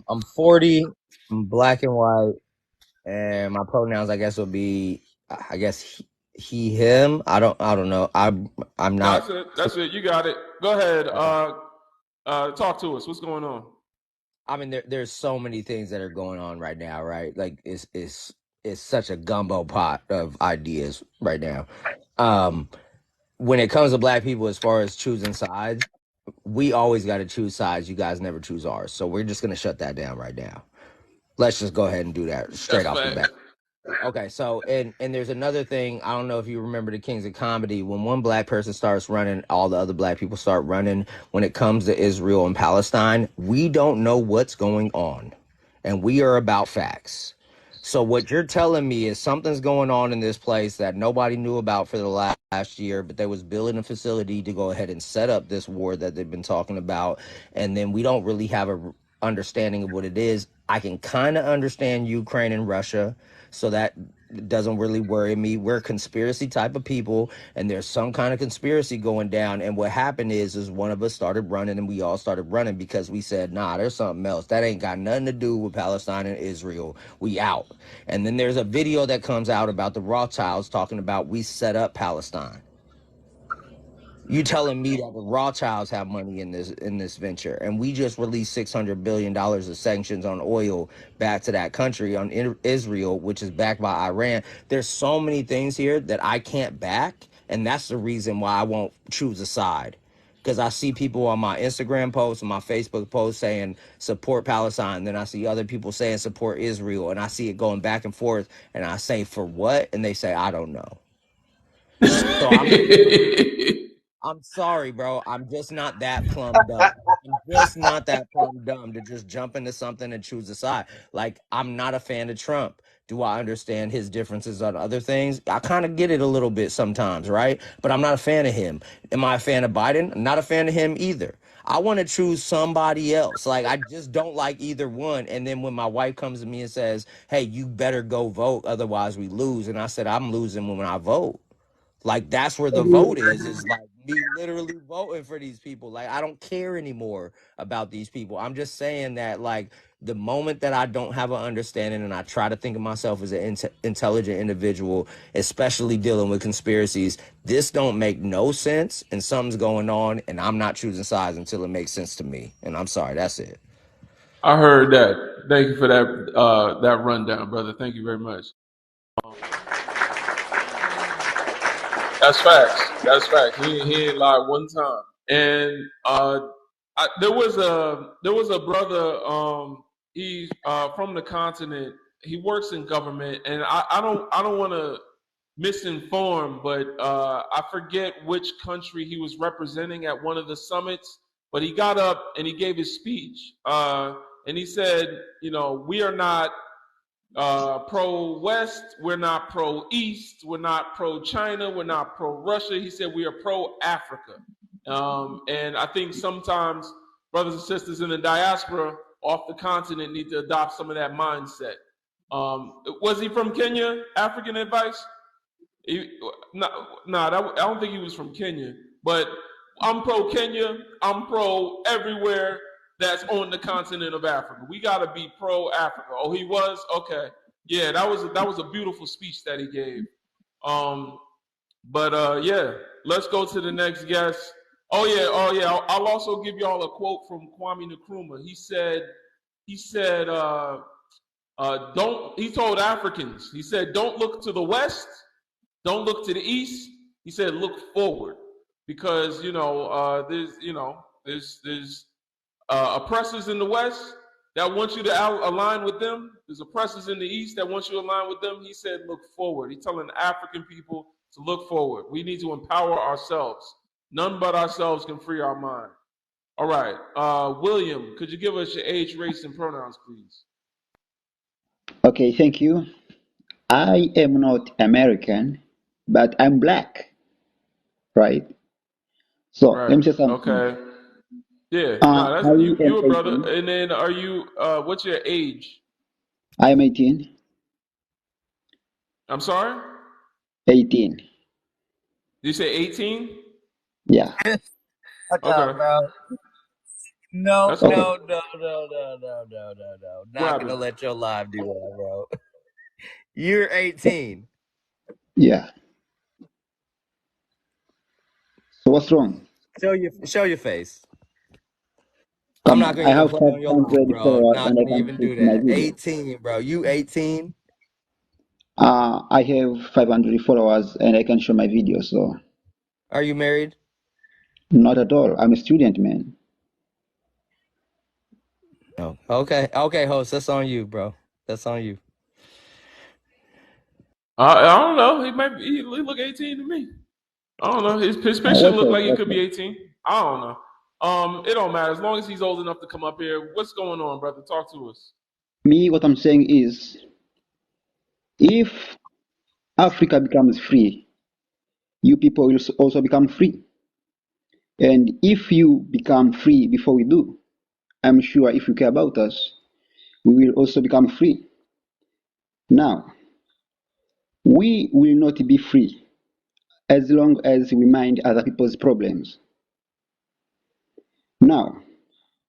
I'm 40. I'm black and white, and my pronouns, I guess, would be, I guess, he him. I don't know. I'm not. That's it. You got it. Go ahead. Talk to us. What's going on? I mean, there's so many things that are going on right now, right? Like it's such a gumbo pot of ideas right now. When it comes to black people, as far as choosing sides, we always got to choose sides. You guys never choose ours, so we're just gonna shut that down right now. Let's just go ahead and do that straight off the bat. Okay, so and there's another thing. I don't know if you remember the Kings of Comedy. When one black person starts running, all the other black people start running. When it comes to Israel and Palestine, we don't know what's going on, and we are about facts. So what you're telling me is something's going on in this place that nobody knew about for the last year, but they was building a facility to go ahead and set up this war that they've been talking about, and then we don't really have a understanding of what it is. I can kind of understand Ukraine and Russia, so that doesn't really worry me. We're a conspiracy type of people, and there's some kind of conspiracy going down. And what happened is one of us started running, and we all started running because we said, nah, there's something else. That ain't got nothing to do with Palestine and Israel. We out. And then there's a video that comes out about the Rothschilds talking about we set up Palestine. You telling me that the Rothschilds have money in this venture, and we just released $600 billion of sanctions on oil back to that country, on Israel, which is backed by Iran. There's so many things here that I can't back, and that's the reason why I won't choose a side. Because I see people on my Instagram posts and my Facebook posts saying support Palestine, and then I see other people saying support Israel, and I see it going back and forth, and I say for what, and they say I don't know. So I'm sorry, bro. I'm just not that plumb dumb. I'm just not that plumb dumb to just jump into something and choose a side. Like, I'm not a fan of Trump. Do I understand his differences on other things? I kind of get it a little bit sometimes, right? But I'm not a fan of him. Am I a fan of Biden? I'm not a fan of him either. I want to choose somebody else. Like, I just don't like either one. And then when my wife comes to me and says, hey, you better go vote, otherwise we lose. And I said, I'm losing when I vote. Like, that's where the vote is like me literally voting for these people. Like, I don't care anymore about these people. I'm just saying that, like, the moment that I don't have an understanding and I try to think of myself as an intelligent individual, especially dealing with conspiracies, this don't make no sense and something's going on, and I'm not choosing sides until it makes sense to me. And I'm sorry, that's it. I heard that. Thank you for that rundown, brother. Thank you very much. That's facts. That's facts. He ain't lied one time. And there was a brother. He's from the continent. He works in government, and I don't want to misinform, but I forget which country he was representing at one of the summits. But he got up and he gave his speech, and he said, we are not pro-West, we're not pro-East, we're not pro-China, we're not pro-Russia. He said we are pro-Africa. And I think sometimes brothers and sisters in the diaspora off the continent need to adopt some of that mindset. Was he from Kenya? African advice? I don't think he was from Kenya. But I'm pro-Kenya. I'm pro-everywhere that's on the continent of Africa. We got to be pro-Africa. Oh, he was? Okay. Yeah, that was a beautiful speech that he gave. Yeah, let's go to the next guest. Oh yeah. I'll also give y'all a quote from Kwame Nkrumah. He said, he told Africans, he said, don't look to the West, don't look to the East. He said, look forward, because there's oppressors in the West that want you to align with them. There's oppressors in the East that want you to align with them. He said, look forward. He's telling the African people to look forward. We need to empower ourselves. None but ourselves can free our mind. All right. William, could you give us your age, race, and pronouns, please? Okay, thank you. I am not American, but I'm black, right? So let Right. me say something. Okay. Yeah. I No, that's am you a brother. 18. And then are you what's your age? I am 18. I'm sorry? 18. Did you say 18? Yeah. Shut up, Okay. bro. No, That's Okay. cool. no, no, no, no, no, no, no, no. What Not gonna happened? let your live do that, bro. You're 18. Yeah. So what's wrong? Show your face. I'm Come not on. gonna I even have play on your live, 500 bro. followers Not and I gonna can even show do my that. video. 18, bro. You 18? I have 500 followers and I can show my video. So Are you married? not at all. I'm a student, man. No. Okay, host. That's on you, bro. That's on you. I don't know. He look 18 to me. I don't know. His picture What's looked up? like he What's could be up? 18. I don't know. It don't matter as long as he's old enough to come up here. What's going on, brother? Talk to us. Me, what I'm saying is, if Africa becomes free, you people will also become free. And if you become free before we do, I'm sure if you care about us, we will also become free. Now, we will not be free as long as we mind other people's problems. Now,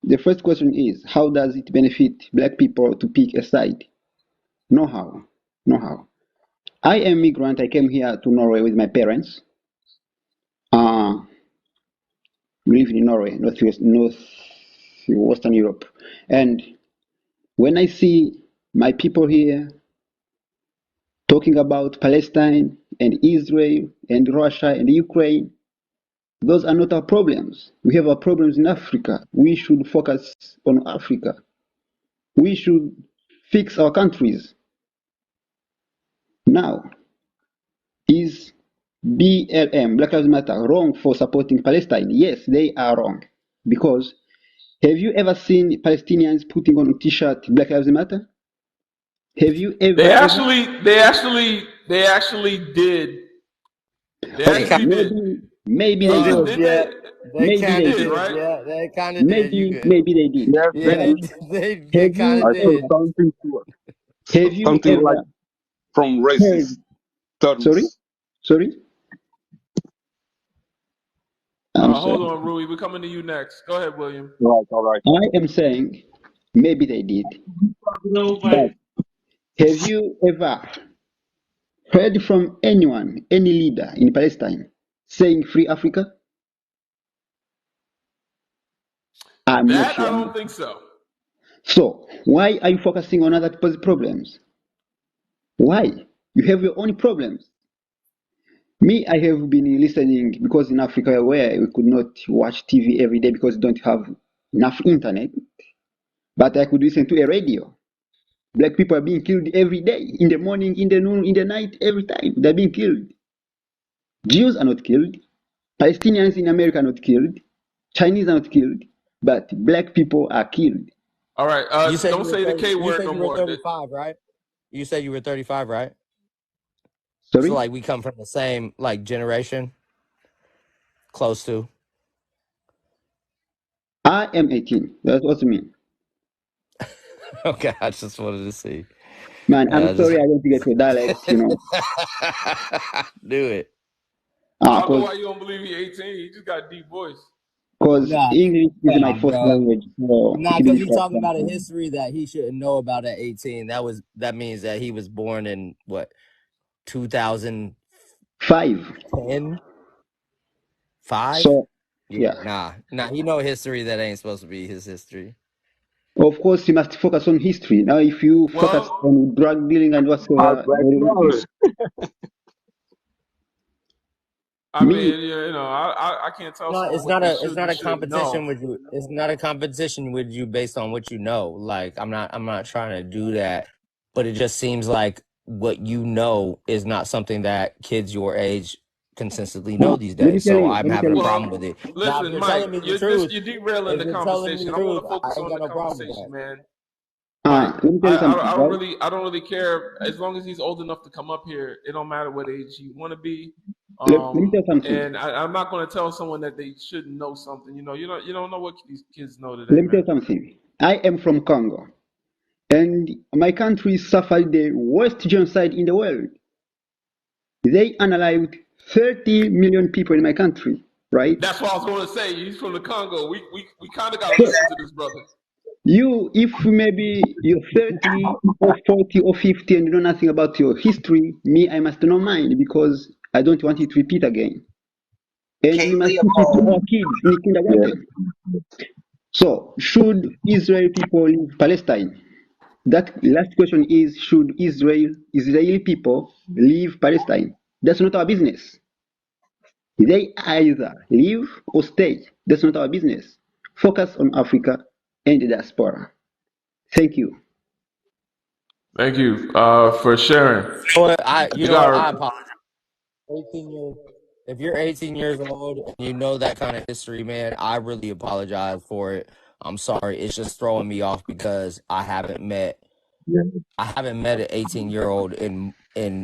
the first question is, how does it benefit black people to pick a side? No how. No how. I am migrant. I came here to Norway with my parents. We live in Norway, northwestern Europe. And when I see my people here talking about Palestine and Israel and Russia and Ukraine, those are not our problems. We have our problems in Africa. We should focus on Africa. We should fix our countries. Now, is BLM, Black Lives Matter, wrong for supporting Palestine? Yes, they are wrong. Because have you ever seen Palestinians putting on a t-shirt Black Lives Matter? Have you They ever? actually, they actually, they actually did. They They Okay, kind actually did. maybe they of did. Didn't yeah. they? They Maybe They kind they of did, did. did. right? Yeah, they kind of did. You Maybe good? maybe they did. Yes, Yeah, they Now, did. they have kind you of I saw did. something have you something like ever from heard? racist Sorry, terms. sorry. I'm Hold sorry. on, Rui. We're coming to you next. Go ahead, William. Right, all right. I am saying maybe they did. No But way. have you ever heard from anyone, any leader in Palestine, saying free Africa? I'm not That I sure. don't think so. So why are you focusing on other people's problems? Why? You have your own problems. Me, I have been listening because in Africa where we could not watch TV every day because we don't have enough internet, but I could listen to a radio. Black people are being killed every day, in the morning, in the noon, in the night, every time. They're being killed. Jews are not killed. Palestinians in America are not killed. Chinese are not killed. But black people are killed. All right. You said Don't you were say the 30. K You word said no you were more. 35, right? You said you were 35, right? So Sorry? like we come from the same like generation, close to. I am 18. That's what I mean. Okay, I just wanted to see. Man, I'm I just sorry I don't get your dialect, do it. I don't know because why you don't believe he's 18. He just got a deep voice. Nah, English is my nah, first bro. language, so Nah, it because means he's talking about a history that he shouldn't know about at 18. That means that he was born in what 2010, 5. 5? So, Yeah, yeah. nah. He know history that ain't supposed to be his history. Of course, you must focus on history. Now, if you focus Well, on drug dealing and whatsoever, Alberto. I me, mean, yeah, I can't tell No, someone it's what not they a it's should not and a shouldn't know. competition with you. It's not a competition with you based on what you know. Like I'm not trying to do that, but it just seems like what you know is not something that kids your age consistently know these days. So I'm Let me tell having a you. problem with Well, it. Now, if listen, you're Mike, telling me the truth, you're derailing if the you're telling me conversation. the I want truth, to I focus ain't on got the no problem with conversation, that. man. Mike, Let me tell you something, right? I don't really care as long as he's old enough to come up here. It don't matter what age you want to be. Let me tell you something. And I'm not going to tell someone that they shouldn't know something. You don't know what these kids know today, Let me tell man. you something. I am from Congo, and my country suffered the worst genocide in the world. They unalived 30 million people in my country, right? That's what I was going to say. He's from the Congo. We kind of got to So listen to this brother. you, if maybe you're 30 or 40 or 50 and you know nothing about your history, me, I must know mine because I don't want it to repeat again. And we King must teach it to Leopold. our kids in Yeah. kindergarten. So, should Israeli people leave Palestine? That last question is: should Israeli people leave Palestine? That's not our business. They either leave or stay. That's not our business. Focus on Africa and the diaspora. Thank you. Thank you for sharing. You You know what? got I apologize. 18 years. If you're 18 years old and you know that kind of history, man, I really apologize for it. I'm sorry. It's just throwing me off because Yeah. I haven't met an 18-year-old in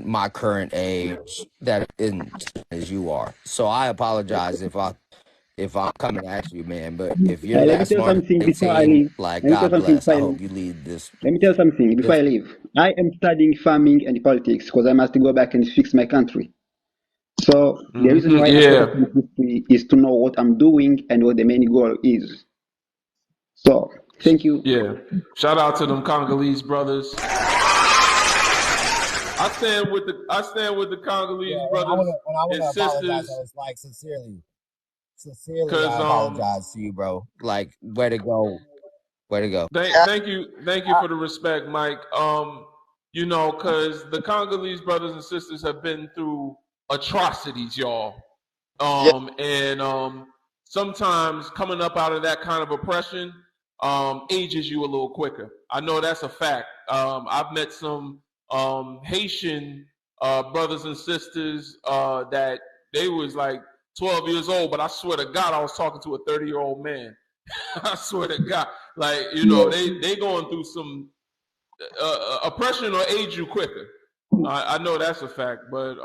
my current age that in as you are. So I apologize if I'm coming at you, man. But if you're Let me that tell you smart at something before I 18, leave. like Let me tell you God something bless. before I I hope leave. you lead this. Let me tell you something before I leave. I am studying farming and politics because I must go back and fix my country. So the reason why I focus yeah. on history is to know what I'm doing and what the main goal is. So thank you. Yeah. Shout out to them Congolese brothers. I stand with the Yeah, Congolese and brothers I and wanna apologize. I sisters was like sincerely, because I apologize to you, bro. Like, way to go. thank you for the respect, Mike. Because the Congolese brothers and sisters have been through atrocities, y'all. Yeah. And sometimes coming up out of that kind of oppression ages you a little quicker. I know that's a fact. I've met some Haitian brothers and sisters that they was like 12 years old, but I swear to God, I was talking to a 30-year-old man. I swear to God, like they going through some oppression or age you quicker. I know that's a fact, but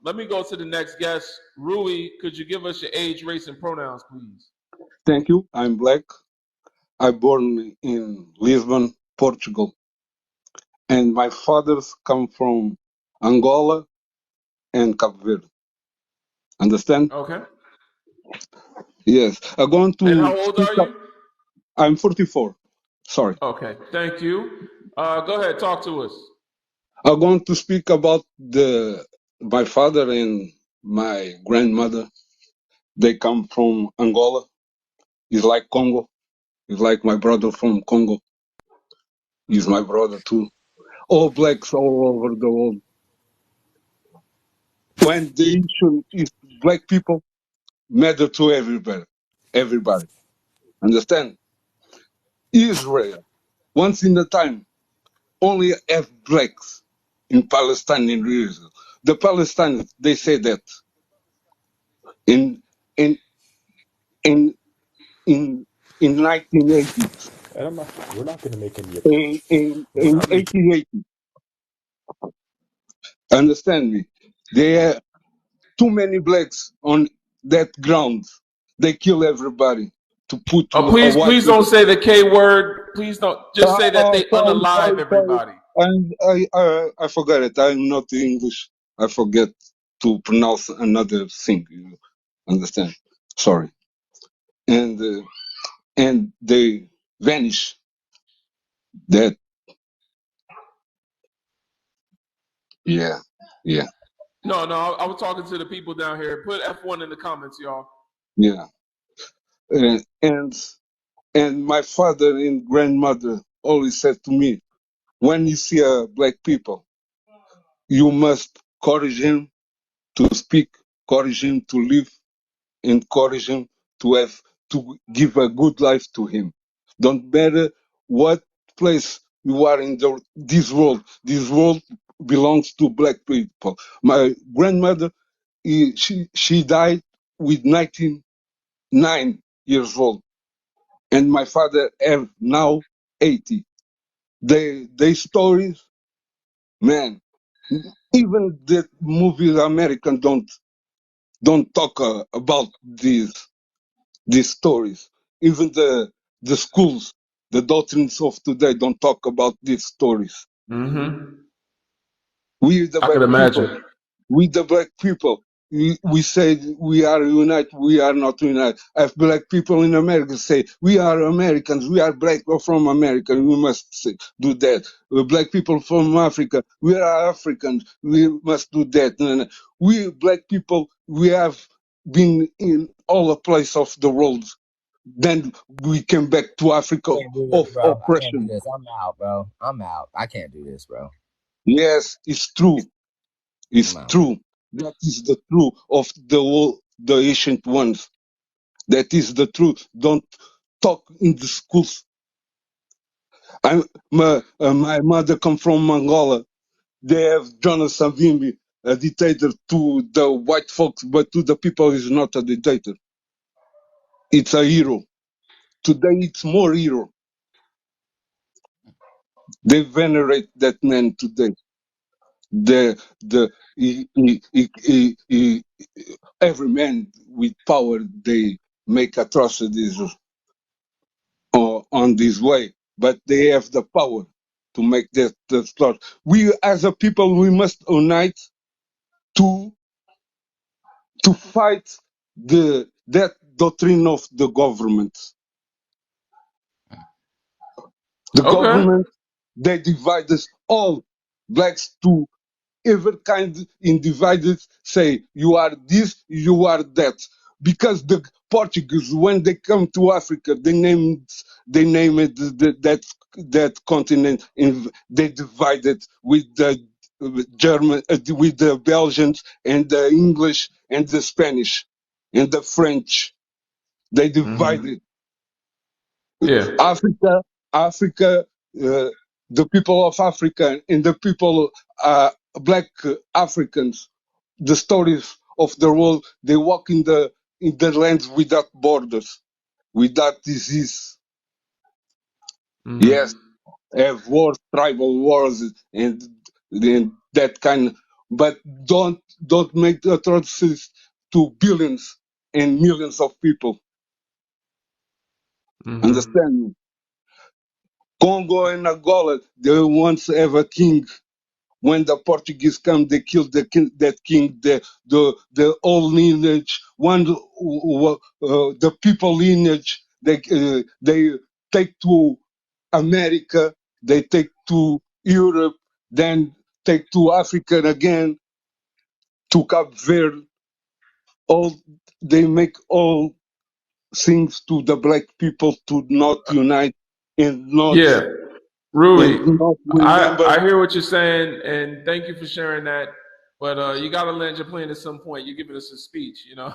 let me go to the next guest. Rui, could you give us your age, race, and pronouns, please? Thank you. I'm black. I born in Lisbon, Portugal, and my fathers come from Angola and Cape Verde. Understand? Okay. Yes. I'm going And to how old speak are up. you? I'm 44. Sorry. Okay, thank you. Go ahead, talk to us. I'm going to speak about the my father and my grandmother. They come from Angola. It's like Congo. It's like my brother from Congo. He's my brother too. All blacks all over the world. When the issue is black people matter to everybody. Everybody. Understand? Israel, once in a time, only have blacks in Palestine and Israel. The Palestinians, they say that in in in in in 1980, And we're not going to make any. We're in not making. 1880. Understand me? There are too many blacks on that ground. They kill everybody to put a white Please don't people. say the K word. Please don't. Just say that they unalive Sorry. everybody. I forgot it. I'm not English. I forget to pronounce another thing. You understand? Sorry. And they vanish. That yeah, yeah, No, I was talking to the people down here. Put F1 in the comments, y'all. yeah. Uh, and and my father and grandmother always said to me, when you see a black people, you must encourage him to speak, encourage him to live, encourage him to give a good life to him. Don't matter what place you are in this world. This world belongs to black people. My grandmother, she died with 99 years old, and my father have now 80. They stories, man. Even the movies American don't talk about these stories. Even the schools, the doctrines of today don't talk about these stories. Mm-hmm. We the I could black people, imagine. we the black people, we say we are united, we are not united. If black people in America say we are Americans, we are black or from America, we must do that. Black people from Africa, we are Africans, we must do that. And we black people, we have been in all the places of the world. Then we came back to Africa Can't do this, of bro. I can't do oppression. this. I'm out, bro. I'm out. I can't do this, bro. Yes, it's true. I'm It's out. true. That is the truth of the ancient ones. That is the truth. Don't talk in the schools. My mother come from Angola. They have Jonas Savimbi, a dictator to the white folks, but to the people is not a dictator. It's a hero. Today it's more hero. They venerate that man today. The every man with power, they make atrocities on this way, but they have the power to make that start. We as a people, we must unite to fight that doctrine of the government. The Okay. government, they divide us all, blacks to every kind in divided, say you are this, you are that. Because the Portuguese, when they come to Africa, they name it that continent, and they divide it with the German, with the Belgians and the English and the Spanish and the French. They divide Mm-hmm. it. Yeah. Africa, Africa, the people of Africa and the people, black Africans, the stories of the world, they walk in the lands without borders, without disease. Yes, Mm-hmm. have wars, tribal wars, and that kind. But don't make atrocities to billions and millions of people. Mm-hmm. Understand me? Congo and Angola, they once have a king. When the Portuguese come, they killed that king, the old lineage, the people lineage. They take to America, they take to Europe, then take to Africa again, to Cape Verde. All they make all things to the black people to not unite and not Yeah. Rui, remember. I hear what you're saying, and thank you for sharing that. But you got to land your plane at some point. You're giving us a speech, you know.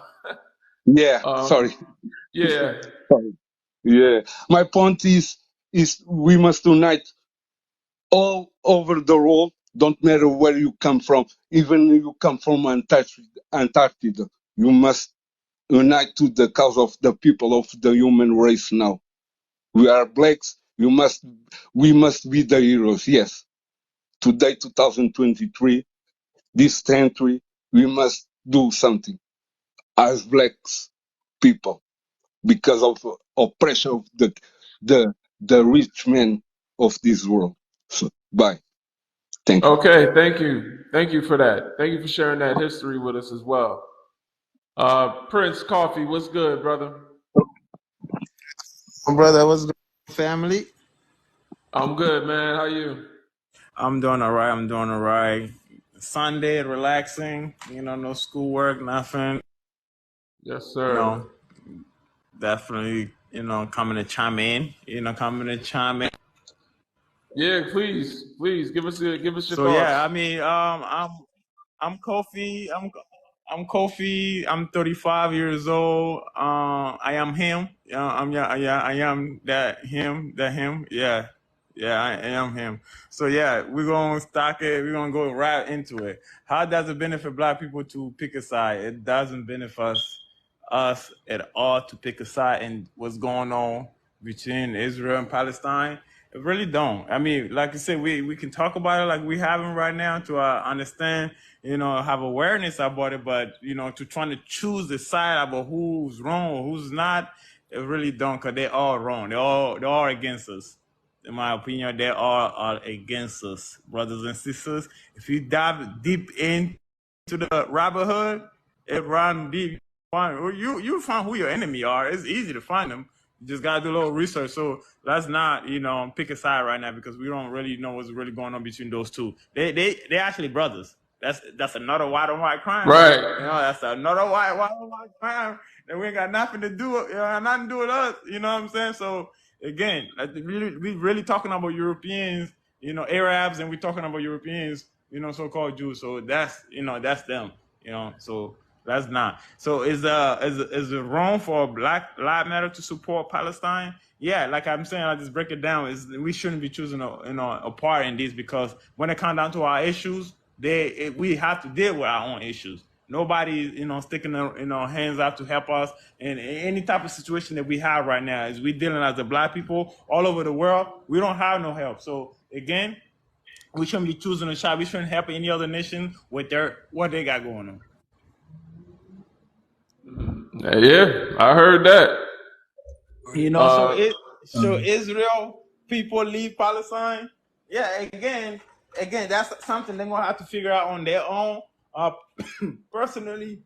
Yeah, sorry. um, yeah. Sorry. Yeah, my point is we must unite all over the world. Don't matter where you come from, even if you come from Antarctica, you must unite to the cause of the people of the human race. Now we are blacks. We must be the heroes. Yes, today, 2023, this century, we must do something as blacks people, because of oppression of the the rich men of this world. So, bye. Thank you. Okay. Thank you for that. Thank you for sharing that history with us as well. Prince Coffee, what's good, brother? Brother, what's good, family? I'm good, man. How you? I'm doing all right. I'm doing all right. Sunday, relaxing. No schoolwork, nothing. Yes, You know, sir. definitely. Coming to chime in. Yeah, please give us your So yeah, thoughts. I mean, I'm Kofi. I'm Kofi. I'm 35 years old. I am him. Yeah, I am that him. Yeah. Yeah, I am him. So yeah, we're gonna stock it. We're gonna go right into it. How does it benefit Black people to pick a side? It doesn't benefit us at all to pick a side in what's going on between Israel and Palestine. It really don't. I mean, like I said, we can talk about it like we having right now to understand, have awareness about it. But to trying to choose the side about who's wrong or who's not, it really don't, because they're all wrong. They're all against us. In my opinion, they are against us, brothers and sisters. If you dive deep into the rabbit hole, it run deep. You find who your enemy are. It's easy to find them. You just gotta do a little research. So let's not, pick a side right now, because we don't really know what's really going on between those two. They actually brothers. That's another white on white crime. Right. That's another white on white crime. And we ain't got nothing to do with, nothing to do with us. You know what I'm saying? So again, we really talking about Europeans, Arabs, and we're talking about Europeans, so-called Jews. So that's them, So that's not. So is it wrong for Black Lives Matter to support Palestine? Yeah, like I'm saying, I just break it down. Is we shouldn't be choosing a part in this, because when it comes down to our issues, we have to deal with our own issues. Nobody, sticking their hands out to help us in any type of situation that we have right now. As we dealing as the Black people all over the world, we don't have no help. So again, we shouldn't be choosing a side. We shouldn't help any other nation with what they got going on. Yeah, I heard that. So Israel people leave Palestine. Yeah, again, that's something they're gonna have to figure out on their own. Personally,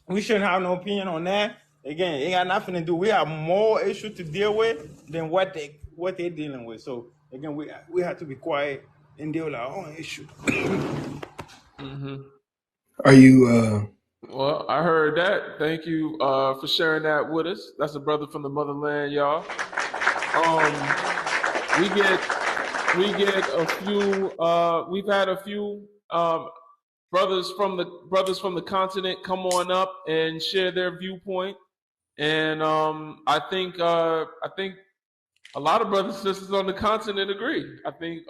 we shouldn't have no opinion on that. Again, it ain't got nothing to do. We have more issues to deal with than what they're dealing with. So again, we have to be quiet and deal with our own issue. Are you Well, I heard that. Thank you for sharing that with us. That's a brother from the motherland, y'all. We get a few. We've had a few brothers from the continent come on up and share their viewpoint, and I think a lot of brothers and sisters on the continent agree. I think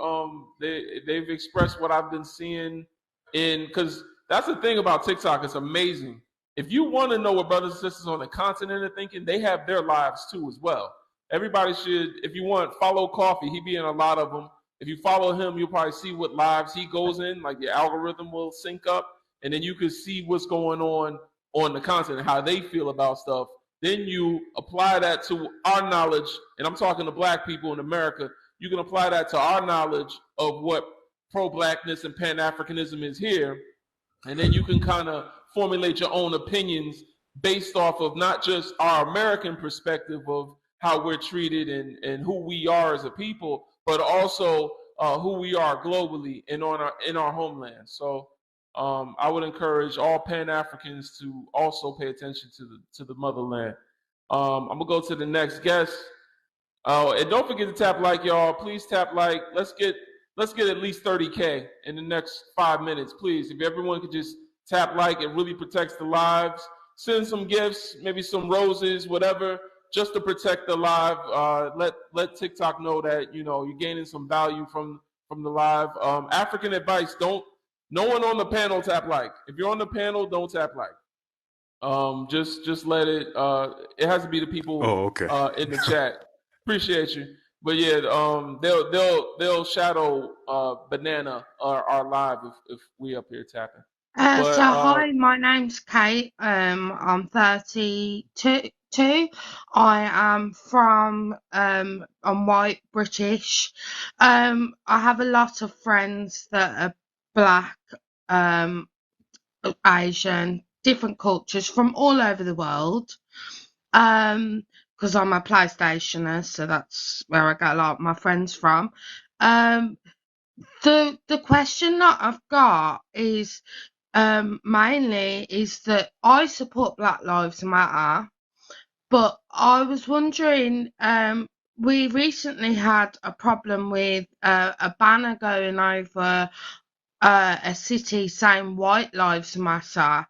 they've expressed what I've been seeing because that's the thing about TikTok. It's amazing. If you want to know what brothers and sisters on the continent are thinking, they have their lives too as well. Everybody should, if you want, follow Coffee. He be in a lot of them. If you follow him, you'll probably see what lives he goes in. Like the algorithm will sync up, and then you can see what's going on the continent, how they feel about stuff. Then you apply that to our knowledge, and I'm talking to Black people in America. You can apply that to our knowledge of what pro-Blackness and Pan-Africanism is here, and then you can kind of formulate your own opinions based off of not just our American perspective of how we're treated and who we are as a people, but also who we are globally and in our homeland. So I would encourage all Pan-Africans to also pay attention to the motherland. I'm gonna go to the next guest. And don't forget to tap like, y'all. Please tap like. Let's get at least 30K in the next 5 minutes, please. If everyone could just tap like, it really protects the lives. Send some gifts, maybe some roses, whatever, just to protect the live. Let TikTok know that you're gaining some value from the live. African advice: no one on the panel tap like. If you're on the panel, don't tap like. Just let it. It has to be the people in the chat. Appreciate you. But yeah, they'll shadow Banana our live if we up here tapping. Hi, my name's Kate. I'm 32. I am from I'm white British. I have a lot of friends that are Black, Asian, different cultures from all over the world. Because I'm a PlayStationer, so that's where I get a lot of my friends from. The question that I've got is mainly is that I support Black Lives Matter, but I was wondering, we recently had a problem with a banner going over a city saying White Lives Matter.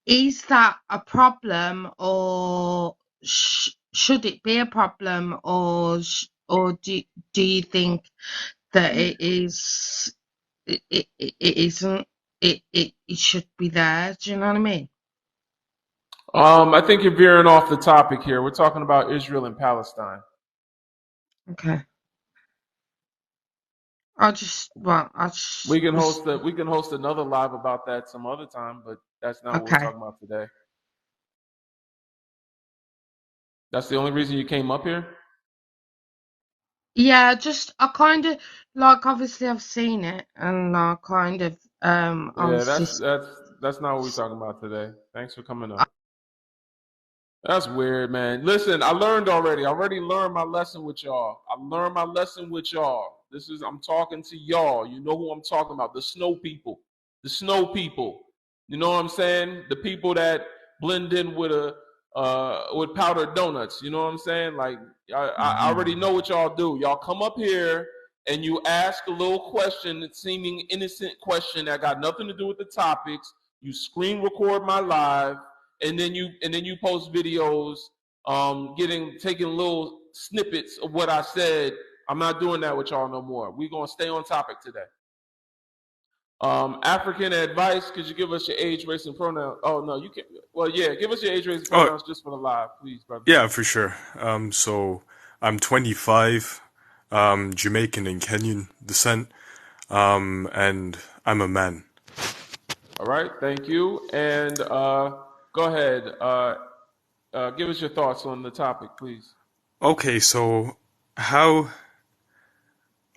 Is that a problem, or should it be a problem, or or do you think that it is it isn't it should be there? Do you know what I mean? I think you're veering off the topic here. We're talking about Israel and Palestine. Okay. I just We can was host another live about that some other time, but that's not what we're okay. talking about today. That's the only reason you came up here? Yeah, just I kind of like obviously I've seen it and I kind of I Yeah, was just that's not what we're talking about today. Thanks for coming up. That's weird, man. Listen, I learned already. I already learned my lesson with y'all. I learned my lesson with y'all. I'm talking to y'all. You know who I'm talking about. The snow people. The snow people. You know what I'm saying? The people that blend in with powdered donuts. You know what I'm saying? Like I already know what y'all do. Y'all come up here and you ask a little question, seeming innocent question that got nothing to do with the topics. You screen record my live, and then you post videos taking little snippets of what I said. I'm not doing that with y'all no more. We're gonna stay on topic today. African advice, could you give us your age, race, and pronoun? Oh no, you can't. Well, yeah, give us your age, race, and Oh, pronouns just for the live, please, brother. yeah, for sure. So I'm 25, Jamaican and Kenyan descent, and I'm a man. All right, thank you. And go ahead. Give us your thoughts on the topic, please. Okay, so how?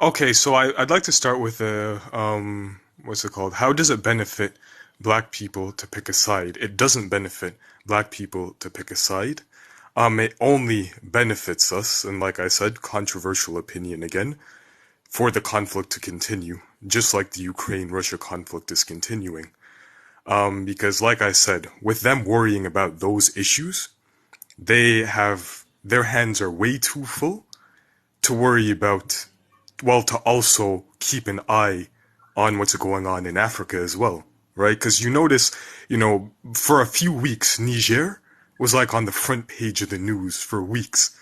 Okay, so I'd like to start with what's it called? How does it benefit black people to pick a side? It doesn't benefit black people to pick a side. It only benefits us, and like I said, controversial opinion again, for the conflict to continue, just like the Ukraine-Russia conflict is continuing. Because like I said, with them worrying about those issues, their hands are way too full to worry about, well, to also keep an eye on what's going on in Africa as well, right? Because you notice, for a few weeks, Niger was like on the front page of the news for weeks.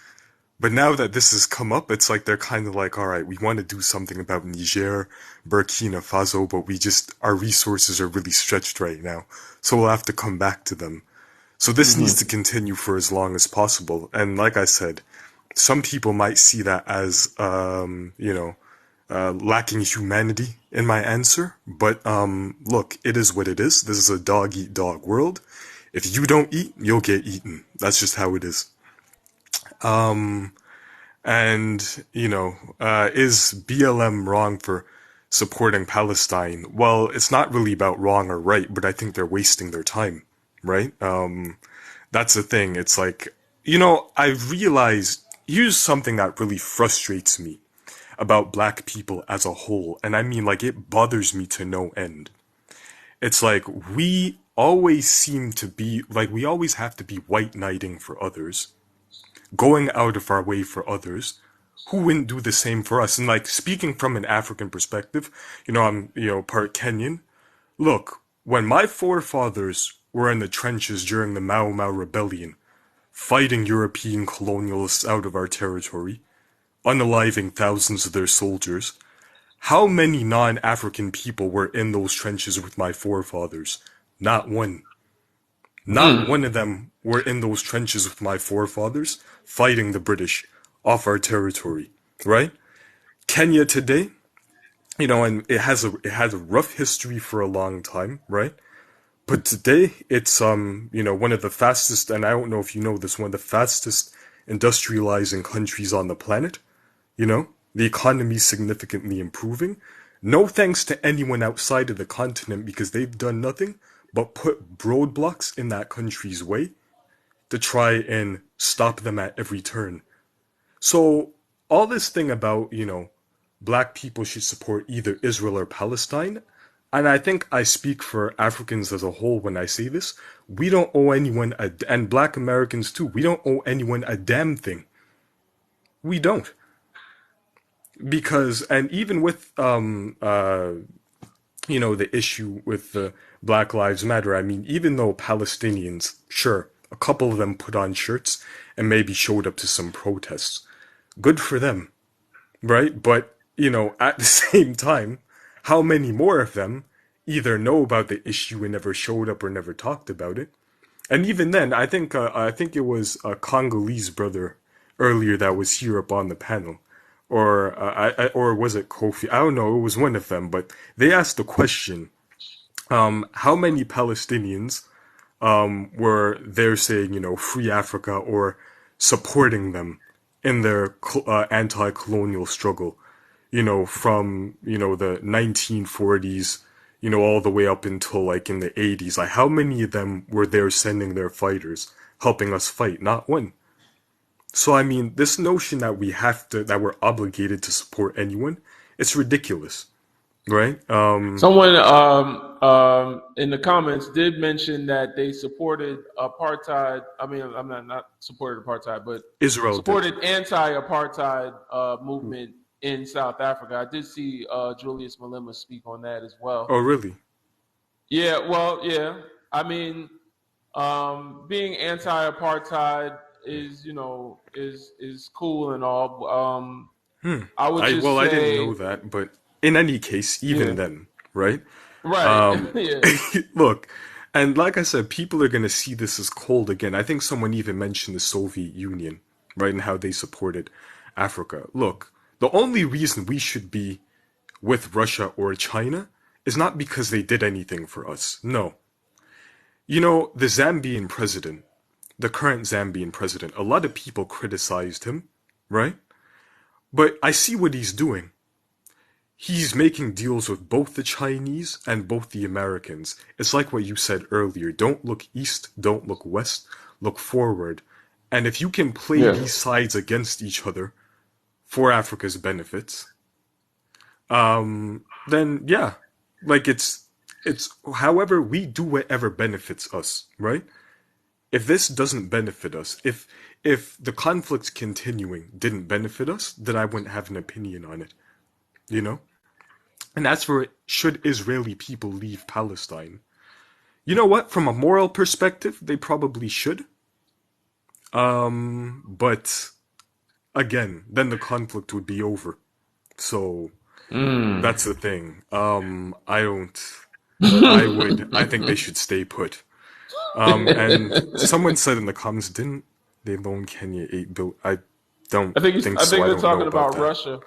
But now that this has come up, it's like they're kind of like, all right, we want to do something about Niger, Burkina Faso, but our resources are really stretched right now. So we'll have to come back to them. So this needs to continue for as long as possible. And like I said, some people might see that as, lacking humanity in my answer. But look, it is what it is. This is a dog-eat-dog world. If you don't eat, you'll get eaten. That's just how it is. And, is BLM wrong for supporting Palestine? Well, it's not really about wrong or right, but I think they're wasting their time, right? That's the thing. It's like, I've realized here's something that really frustrates me about black people as a whole. And I mean, like, it bothers me to no end. It's like we always seem to be, like, we always have to be white knighting for others, going out of our way for others. Who wouldn't do the same for us? And like, speaking from an African perspective, I'm, part Kenyan. Look, when my forefathers were in the trenches during the Mau Mau Rebellion, fighting European colonialists out of our territory, unaliving thousands of their soldiers, how many non-African people were in those trenches with my forefathers? Not one. Not one of them were in those trenches with my forefathers, fighting the British off our territory, right? Kenya today, and it has a rough history for a long time, right? But today it's one of the fastest, and I don't know if you know this, one of the fastest industrializing countries on the planet. The economy's significantly improving. No thanks to anyone outside of the continent, because they've done nothing but put roadblocks in that country's way to try and stop them at every turn. So all this thing about, black people should support either Israel or Palestine, and I think I speak for Africans as a whole when I say this, we don't owe anyone, and black Americans too, we don't owe anyone a damn thing. We don't. Because, and even with, the issue with the Black Lives Matter, I mean, even though Palestinians, sure, a couple of them put on shirts and maybe showed up to some protests, good for them. right? But, at the same time, how many more of them either know about the issue and never showed up or never talked about it? And even then, I think it was a Congolese brother earlier that was here up on the panel, or was it Kofi? I don't know. It was one of them, but they asked the question: how many Palestinians were there saying, free Africa or supporting them in their anti-colonial struggle, from, the 1940s, all the way up until like in the 80s. Like, how many of them were there sending their fighters, helping us fight? Not one. So, I mean, this notion that that we're obligated to support anyone, it's ridiculous, right? Someone in the comments did mention that they supported apartheid. I mean, I'm not supported apartheid, but Israel did. supported anti-apartheid movement in South Africa. I did see Julius Malema speak on that as well. Oh, really? Yeah, well, yeah. I mean, being anti-apartheid is, is cool and all. I would just I didn't say, know that, but in any case, even yeah, then, right? right, yeah. Look, and like I said, people are going to see this as cold again. I think someone even mentioned the Soviet Union, right, and how they supported Africa. Look, the only reason we should be with Russia or China is not because they did anything for us. No. The Zambian president, the current Zambian president, a lot of people criticized him, right? But I see what he's doing. He's making deals with both the Chinese and both the Americans. It's like what you said earlier. Don't look east, don't look west, look forward. And if you can play these sides against each other for Africa's benefits, then yeah, like it's however we do whatever benefits us, right? If this doesn't benefit us, if the conflict continuing didn't benefit us, then I wouldn't have an opinion on it, you know? And as for should Israeli people leave Palestine, you know what? From a moral perspective, they probably should. But again, then the conflict would be over. So that's the thing. I think they should stay put. And someone said in the comments, didn't they loan Kenya $8 billion? I don't think so. I think they're don't talking know about that. Russia.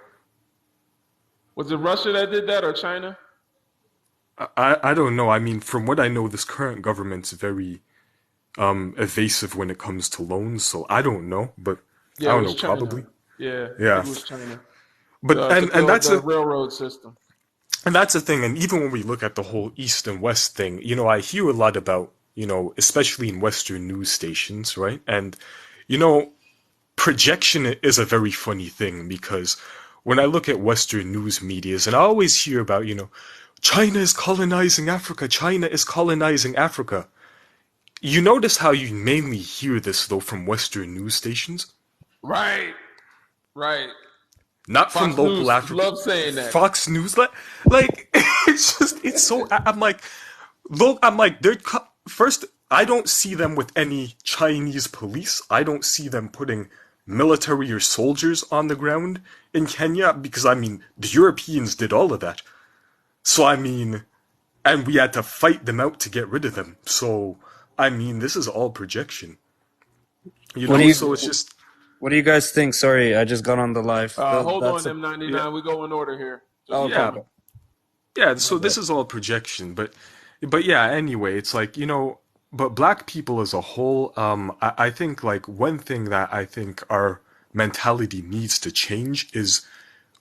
Was it Russia that did that or China? I don't know. I mean, from what I know, this current government's very evasive when it comes to loans, so I don't know, but Yeah, I it don't was know, China. probably. Yeah, Yeah. it was China. But To and build the railroad system. And that's the thing, and even when we look at the whole East and West thing, I hear a lot about, especially in Western news stations, right? And, projection is a very funny thing because when I look at Western news medias, and I always hear about, China is colonizing Africa, China is colonizing Africa. You notice how you mainly hear this, though, from Western news stations? Right. Not from Fox local News African. love saying that. Fox News, like it's so. I'm like, look, first. I don't see them with any Chinese police. I don't see them putting military or soldiers on the ground in Kenya because the Europeans did all of that. So and we had to fight them out to get rid of them. So this is all projection. So it's just. What do you guys think? Sorry, I just got on the live. Hold on, M99. Yeah. We go in order here. Yeah. So this is all projection, but yeah. Anyway, it's like but Black people as a whole, I think like one thing that I think our mentality needs to change is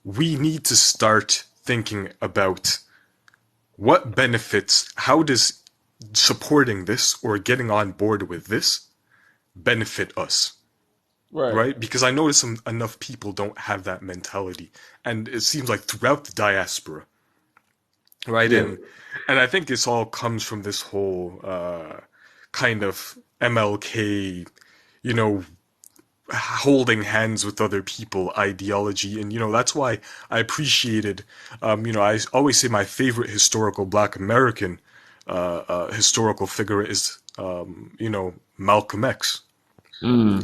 we need to start thinking about what benefits. How does supporting this or getting on board with this benefit us? Right? Because I notice enough people don't have that mentality. And it seems like throughout the diaspora. Right? Yeah. And I think this all comes from this whole kind of MLK, holding hands with other people ideology. And, that's why I appreciated, I always say my favorite historical Black American historical figure is, Malcolm X.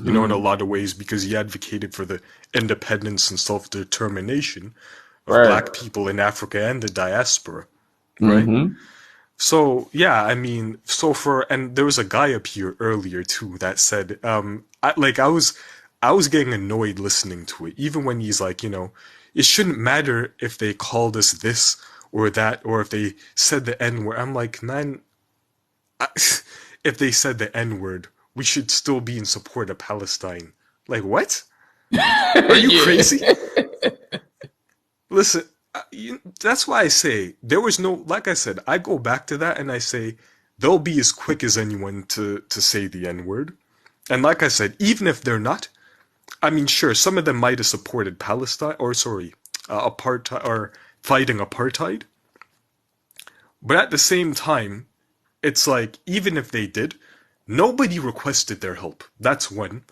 you know, in a Mm-hmm. lot of ways, because he advocated for the independence and self-determination of Right. black people in Africa and the diaspora, right? Mm-hmm. So yeah, I mean, and there was a guy up here earlier too that said, I was getting annoyed listening to it, even when he's like, you know, it shouldn't matter if they called us this or that, or if they said the N word. I'm like, man, if they said the N word, we should still be in support of Palestine. Like, what? Are you Yeah. crazy? Listen, that's why I say there was no, like I said, I go back to that and I say they'll be as quick as anyone to say the N word. And like I said, even if they're not, I mean, sure, some of them might have supported Palestine, or sorry, apartheid, or fighting apartheid. But at the same time, it's like, even if they did, nobody requested their help. That's one.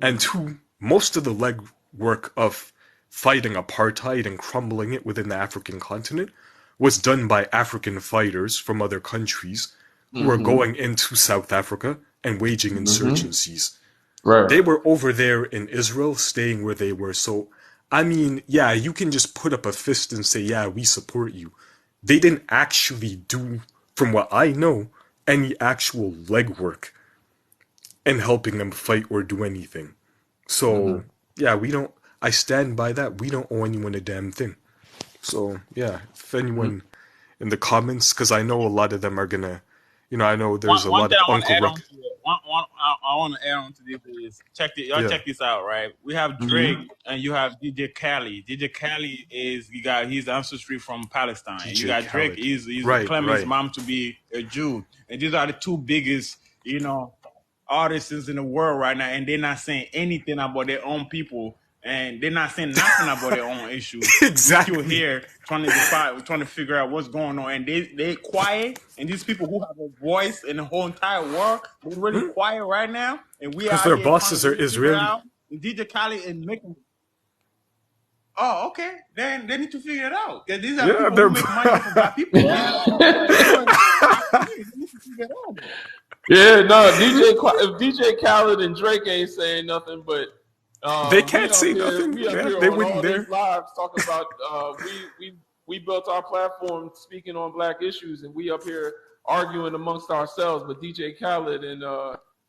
And two, most of the legwork of fighting apartheid and crumbling it within the African continent was done by African fighters from other countries who were Mm-hmm. going into South Africa and waging Mm-hmm. insurgencies. Right. They were over there in Israel, staying where they were. So, I mean, yeah, you can just put up a fist and say, yeah, we support you. They didn't actually do, from what I know, any actual legwork in helping them fight or do anything. Mm-hmm. So, yeah, we don't, I stand by that. We don't owe anyone a damn thing. So, yeah, if anyone in the comments, because I know a lot of them are gonna, you know, I know there's a One lot thing of I want to Uncle add Ruck. on to it. I want to add on to this is y'all Yeah. check this out, right? We have Drake Mm-hmm. and you have DJ Khaled. DJ Khaled is he's ancestry from Palestine. And you DJ got Drake, Khaled. he's Right, claiming his right. mom to be a Jew. And these are the two biggest, you know, artists in the world right now, and they're not saying anything about their own people, and they're not saying nothing about their own issues. We still Exactly. here trying to figure out what's going on, and they quiet. And these people who have a voice in the whole entire world, they're really quiet right now, and we Because out their here trying to bosses are really figure it Israeli. out. And DJ Khaled is making. Oh, okay. Then they need to figure it out, because these are Yeah, people who they're. make money off of black people, man. They need to figure it out. Yeah, no, if DJ Khaled and Drake ain't saying nothing, but They can't say we nothing. up Yeah, here they on wouldn't all these dare. lives talking about we built our platform speaking on black issues, and we up here arguing amongst ourselves, but DJ Khaled and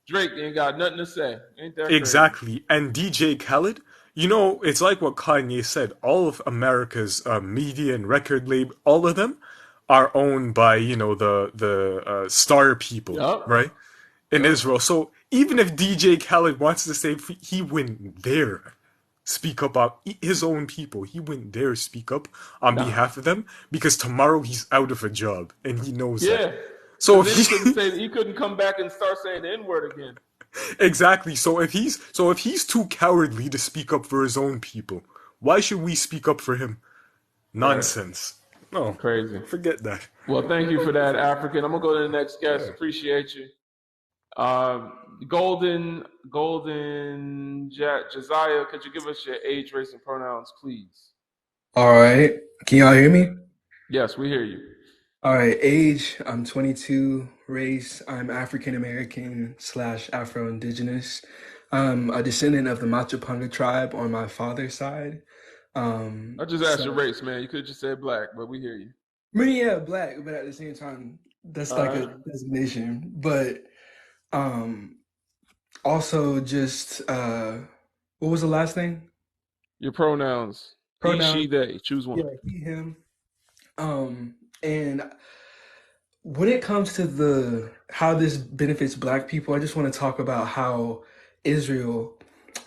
Drake ain't got nothing to say. Ain't that crazy? Exactly. And DJ Khaled, you know, it's like what Kanye said. All of America's media and record label, all of them are owned by, you know, the star people, Yup. right? In Yep. Israel. So even if DJ Khaled wants to say he wouldn't dare speak up on his own people, he wouldn't dare speak up on Nah. behalf of them because tomorrow he's out of a job and he knows that. Yeah. So Because if then he couldn't come back and start saying the N word again. exactly. So if he's too cowardly to speak up for his own people, why should we speak up for him? Right. Nonsense. No, Crazy. forget that. Well, thank you for that, African. I'm gonna go to the next guest. Yeah. Appreciate you. Golden Josiah, could you give us your age, race, and pronouns, please? All right. Can y'all hear me? Yes, we hear you. All right. Age, I'm 22. Race, I'm African American slash Afro Indigenous. I'm a descendant of the Machapanga tribe on my father's side. I just asked your race, man. You could just say black, but we hear you. I mean, yeah, black, but at the same time, that's All like right. a designation. But also just what was the last thing? Your pronouns. He, she, Pronoun. they. Choose one. Yeah, he, him. And when it comes to the how this benefits Black people, I just want to talk about how Israel,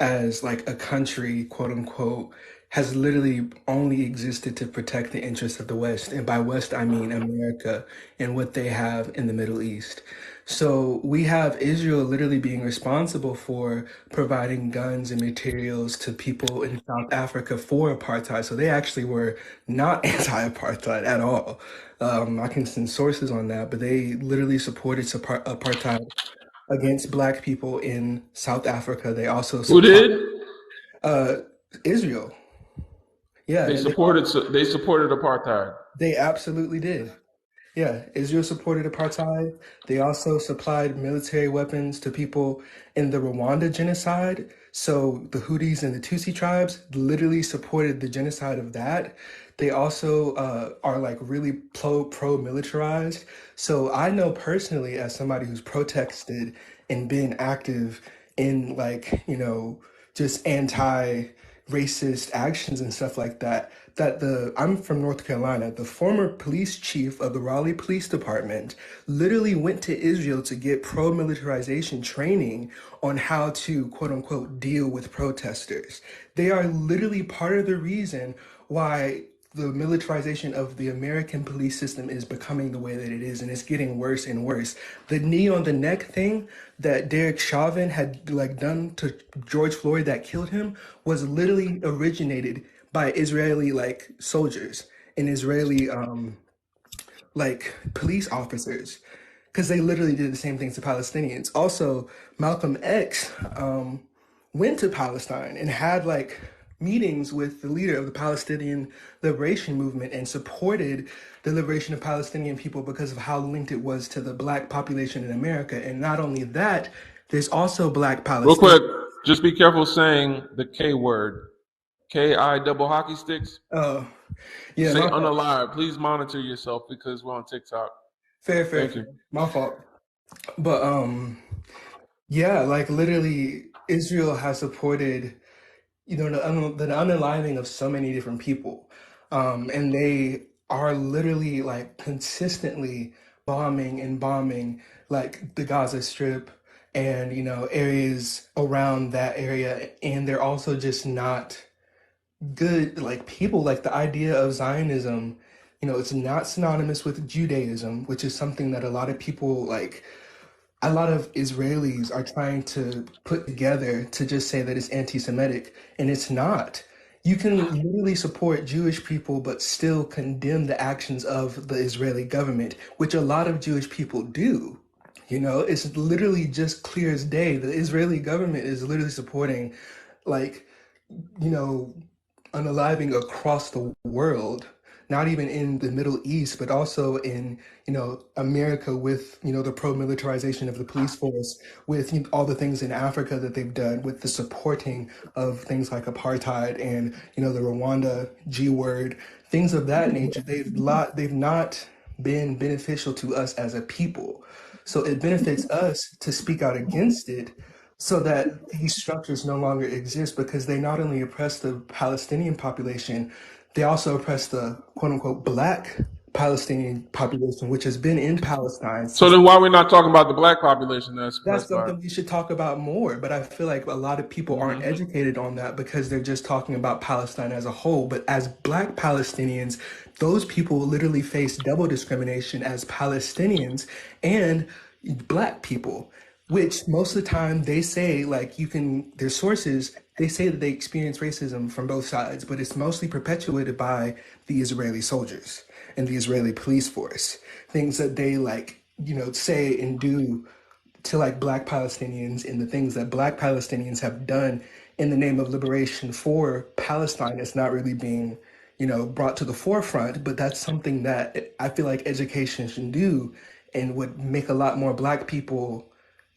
as like a country, quote unquote, has literally only existed to protect the interests of the West. And by West, I mean America and what they have in the Middle East. So we have Israel literally being responsible for providing guns and materials to people in South Africa for apartheid. So they actually were not anti-apartheid at all. I can send sources on that, but they literally supported apartheid against Black people in South Africa. They also Who supplied did? Israel. Yeah, They supported apartheid. they absolutely did. Yeah, Israel supported apartheid. They also supplied military weapons to people in the Rwanda genocide. So the Houthis and the Tutsi tribes literally supported the genocide of that. They also are like really pro militarized. So I know personally, as somebody who's protested and been active in like, just anti-racist actions and stuff like that, I'm from North Carolina. The former police chief of the Raleigh Police Department literally went to Israel to get pro-militarization training on how to quote unquote deal with protesters. They are literally part of the reason why the militarization of the American police system is becoming the way that it is, and it's getting worse and worse. The knee on the neck thing that Derek Chauvin had like done to George Floyd that killed him was literally originated by Israeli like soldiers and Israeli like police officers, because they literally did the same things to Palestinians. Also, Malcolm X went to Palestine and had like meetings with the leader of the Palestinian liberation movement and supported the liberation of Palestinian people because of how linked it was to the black population in America. And not only that, there's also black Real Palestinians. quick, just be careful saying the K word. K-I double hockey sticks. Oh, yeah, Say my fault. unalive. Please monitor yourself because we're on TikTok. Fair, Thank you. my fault. But yeah, like literally, Israel has supported, the unaliving of so many different people, and they are literally like consistently bombing like the Gaza Strip and areas around that area, and they're also just not good like people. Like the idea of Zionism, it's not synonymous with Judaism, which is something that a lot of people like a lot of Israelis are trying to put together to just say that it's anti-Semitic, and it's not. You can literally support Jewish people, but still condemn the actions of the Israeli government, which a lot of Jewish people do. It's literally just clear as day. The Israeli government is literally supporting, like, you know, unaliving across the world, not even in the Middle East, but also in, America with, the pro-militarization of the police force, with all the things in Africa that they've done, with the supporting of things like apartheid and, the Rwanda G word, things of that nature. They've not been beneficial to us as a people. So it benefits us to speak out against it so that these structures no longer exist, because they not only oppress the Palestinian population, they also oppress the quote unquote black Palestinian population, which has been in Palestine So since. then why are we not talking about the black population that's That's oppressed by it? something we should talk about more, but I feel like a lot of people aren't educated on that because they're just talking about Palestine as a whole. But as black Palestinians, those people literally face double discrimination as Palestinians and black people, which most of the time they say, like, their sources, they say that they experience racism from both sides, but it's mostly perpetuated by the Israeli soldiers and the Israeli police force. Things that they like, say and do to like black Palestinians, and the things that black Palestinians have done in the name of liberation for Palestine is not really being, brought to the forefront. But that's something that I feel like education should do and would make a lot more black people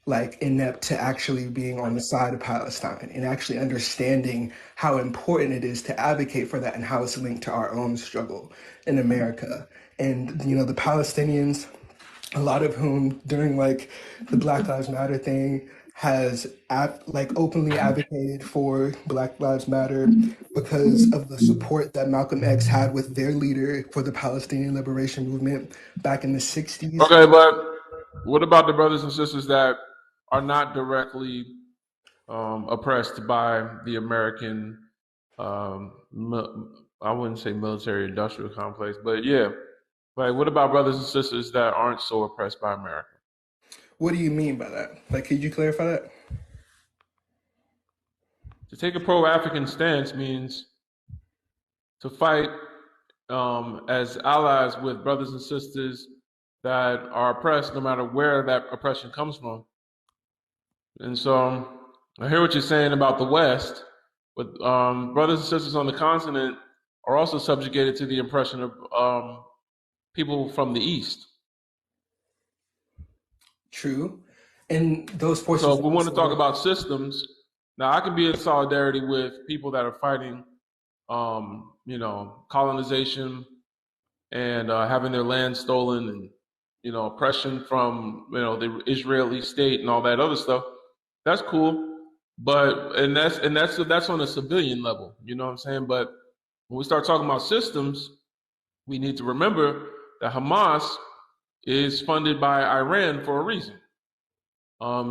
like inept to actually being on the side of Palestine and actually understanding how important it is to advocate for that and how it's linked to our own struggle in America. And the Palestinians, a lot of whom during like the Black Lives Matter thing has like openly advocated for Black Lives Matter because of the support that Malcolm X had with their leader for the Palestinian liberation movement back in the 60s. Okay, but what about the brothers and sisters that are not directly oppressed by the American, I wouldn't say military industrial complex, but yeah. Like, what about brothers and sisters that aren't so oppressed by America? What do you mean by that? Like, could you clarify that? To take a pro-African stance means to fight as allies with brothers and sisters that are oppressed, no matter where that oppression comes from. And so I hear what you're saying about the West, but brothers and sisters on the continent are also subjugated to the oppression of people from the East. True. And those So forces if we want to talk also, about systems, now I can be in solidarity with people that are fighting, colonization and having their land stolen and, oppression from, the Israeli state and all that other stuff. That's cool. But, and that's on a civilian level, you know what I'm saying? But when we start talking about systems, we need to remember that Hamas is funded by Iran for a reason.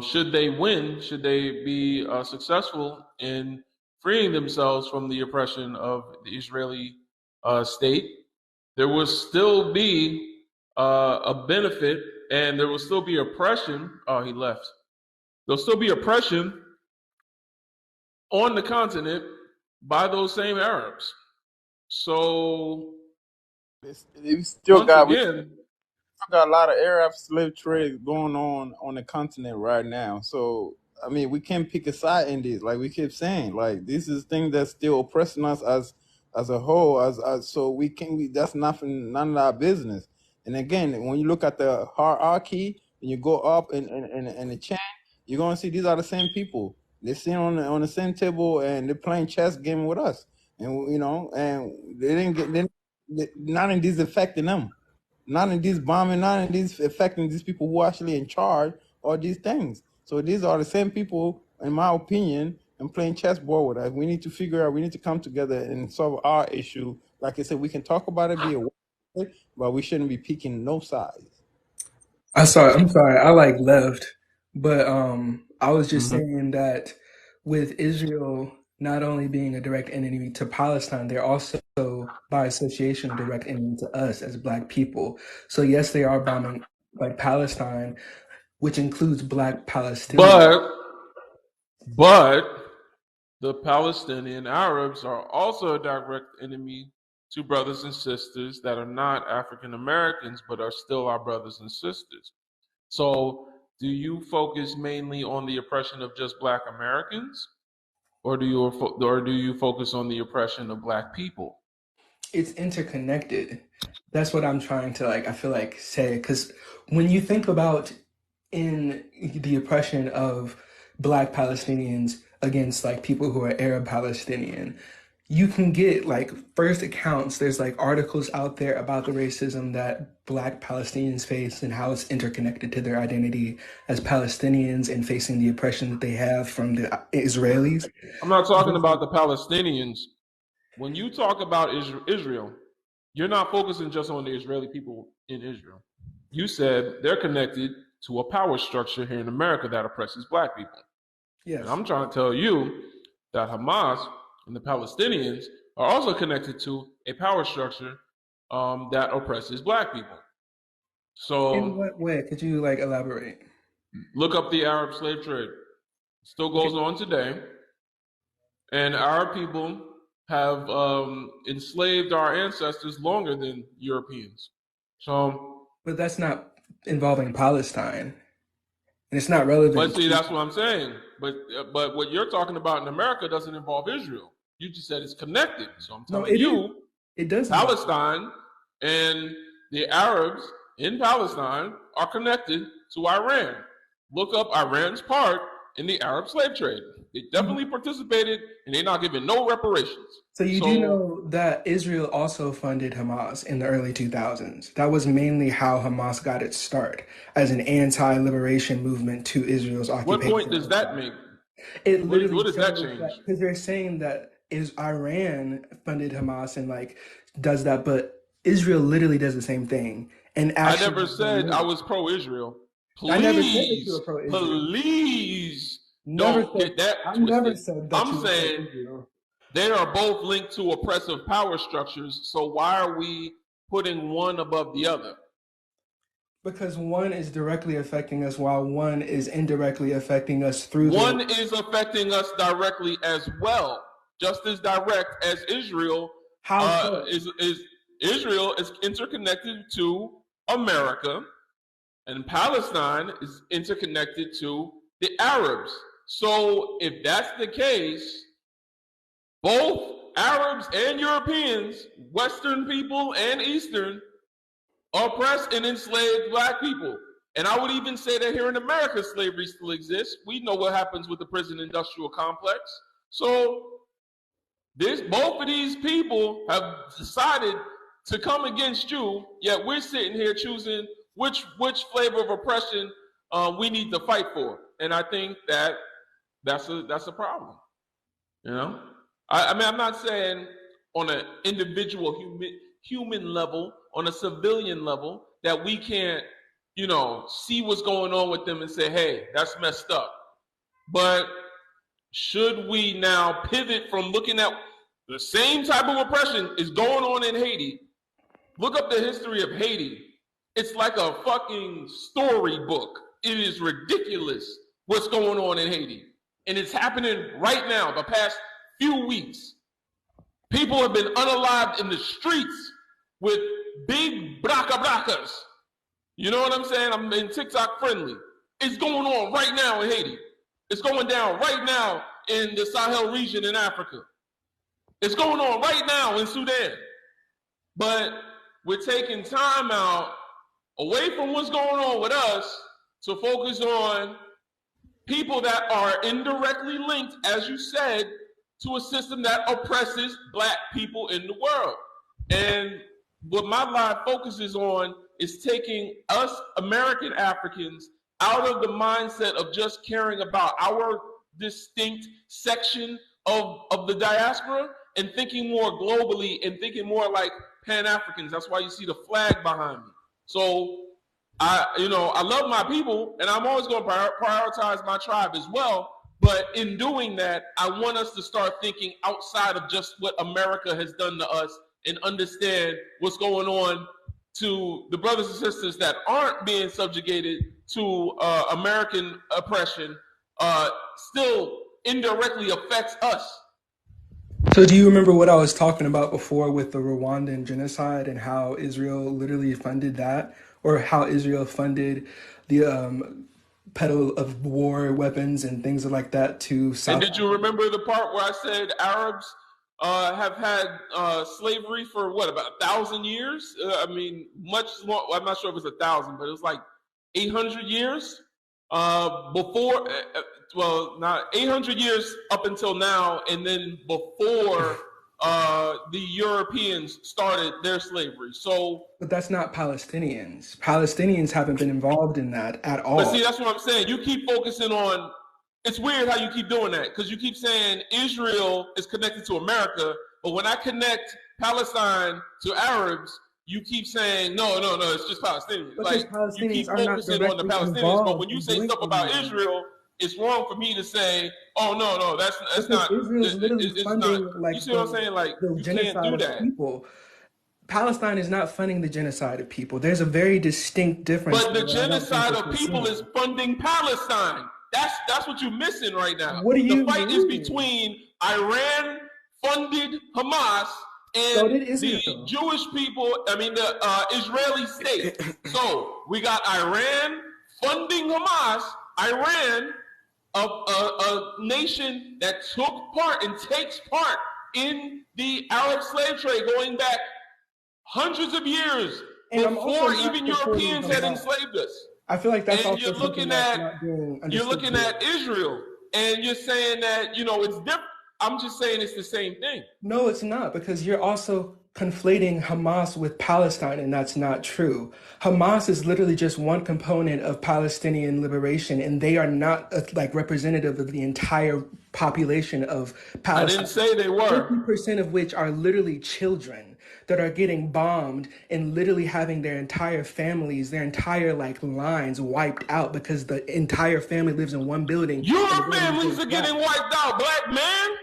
Should they win, should they be successful in freeing themselves from the oppression of the Israeli state, there will still be a benefit and there will still be oppression. Oh, he left. There'll still be oppression on the continent by those same Arabs. So We still once got again, a lot of Arab slave trade going on the continent right now. So I mean, we can't pick a side in this. Like we keep saying, like this is thing that's still oppressing us as a whole. As so we can that's nothing, none of our business. And again, when you look at the hierarchy and you go up in the chain, you're gonna see these are the same people. They're sitting on the same table and they're playing chess game with us. And and they didn't get none of these affecting them. None of these bombing, none of these affecting these people who are actually in charge of these things. So these are the same people, in my opinion, and playing chessboard with us. We need to figure out, we need to come together and solve our issue. Like I said, we can talk about it, be aware of it, but we shouldn't be picking no sides. I'm sorry, I like left, but I was just mhm. saying that with Israel not only being a direct enemy to Palestine, they're also by association a direct enemy to us as Black people. So yes, they are bombing like Palestine, which includes Black Palestinians. but the Palestinian Arabs are also a direct enemy to brothers and sisters that are not African Americans, but are still our brothers and sisters. So, do you focus mainly on the oppression of just Black Americans, or do you focus on the oppression of Black people? It's interconnected. That's what I'm trying to I feel like say, because when you think about in the oppression of Black Palestinians against like people who are Arab Palestinian, you can get like first accounts. There's like articles out there about the racism that Black Palestinians face and how it's interconnected to their identity as Palestinians and facing the oppression that they have from the Israelis. I'm not talking about the Palestinians. When you talk about Israel, you're not focusing just on the Israeli people in Israel. You said they're connected to a power structure here in America that oppresses Black people. And Yes. I'm trying to tell you that Hamas and the Palestinians are also connected to a power structure that oppresses Black people. In So what way? Could you like elaborate? look up the Arab slave trade. It still goes on today. And our people have enslaved our ancestors longer than Europeans. So, But that's not involving Palestine, and it's not relevant but see, to. that's what I'm saying. But what you're talking about in America doesn't involve Israel. You just said it's connected. So I'm No, telling it is. you, It does involve. Palestine and the Arabs in Palestine are connected to Iran. Look up Iran's part in the Arab slave trade. They definitely participated, and they're not giving no reparations. So you do So know that Israel also funded Hamas in the early 2000s. That was mainly how Hamas got its start as an anti-liberation movement to Israel's what point occupation does of that Gaza. make? It What literally does that shows change? that because they're saying that is Iran funded Hamas and like does that, but Israel literally does the same thing and I actually never they said I win. was pro-Israel. I never said that you were Please, pro-Israel. please Never don't said. get that I never twisted. said that I'm you were saying pro-Israel. they are both linked to oppressive power structures. So why are we putting one above the other? Because one is directly affecting us while one is indirectly affecting us through their. One is affecting us directly as well, just as direct as Israel How so? is. Israel is interconnected to America, and Palestine is interconnected to the Arabs. So if that's the case, both Arabs and Europeans, Western people and Eastern, oppressed and enslaved Black people. And I would even say that here in America, slavery still exists. We know what happens with the prison industrial complex. So both of these people have decided to come against you, yet we're sitting here choosing which flavor of oppression we need to fight for. And I think that's a problem. You know, I mean, I'm not saying on an individual human level, on a civilian level, that we can't, you know, see what's going on with them and say, hey, that's messed up. But should we now pivot from looking at the same type of oppression is going on in Haiti? Look up the history of Haiti. It's like a fucking storybook. It is ridiculous what's going on in Haiti. And it's happening right now, the past few weeks. People have been unalived in the streets with big bracas. You know what I'm saying? I'm in TikTok friendly. It's going on right now in Haiti. It's going down right now in the Sahel region in Africa. It's going on right now in Sudan. But we're taking time out away from what's going on with us to focus on people that are indirectly linked, as you said, to a system that oppresses black people in the world. And what my live focuses on is taking us American Africans out of the mindset of just caring about our distinct section of the diaspora and thinking more globally and thinking more like Pan-Africans. That's why you see the flag behind me. So I love my people, and I'm always going to prioritize my tribe as well. But in doing that, I want us to start thinking outside of just what America has done to us and understand what's going on to the brothers and sisters that aren't being subjugated to American oppression, still indirectly affects us. So do you remember what I was talking about before with the Rwandan genocide and how Israel literally funded that, or how Israel funded the peddle of war weapons and things like that to South? And did you remember the part where I said Arabs have had slavery for what, about 1,000 years? I mean, much more. I'm not sure if it was 1,000, but it was like 800 years before. Well, not 800 years up until now, and then before the Europeans started their slavery. So, but that's not Palestinians. Palestinians haven't been involved in that at all. But see, that's what I'm saying. You keep focusing on. It's weird how you keep doing that, because you keep saying Israel is connected to America, but when I connect Palestine to Arabs, you keep saying no, it's just Palestinians. Because like Palestinians you keep focusing on the Palestinians, but when you say stuff about Israel, it's wrong for me to say, oh no, that's not. Israel's literally funding not, like you see what I'm saying? Like the you genocide can't do of that. people. Palestine is not funding the genocide of people. There's a very distinct difference. But the genocide of people is funding Palestine. That's what you're missing right now. What do you The fight mean? is between Iran-funded Hamas and the Jewish people. I mean, the Israeli state. So we got Iran funding Hamas. Iran, a nation that took part and takes part in the Arab slave trade going back hundreds of years before even Europeans had enslaved us. I feel like that's and also something that's not being understood. You're looking at Israel, and you're saying that, it's different. I'm just saying it's the same thing. No, it's not, because you're also conflating Hamas with Palestine, and that's not true. Hamas is literally just one component of Palestinian liberation, and they are not like representative of the entire population of Palestine. I didn't say they were. 50% of which are literally children that are getting bombed and literally having their entire families, their entire lines wiped out because the entire family lives in one building. Your families are getting wiped out, black man.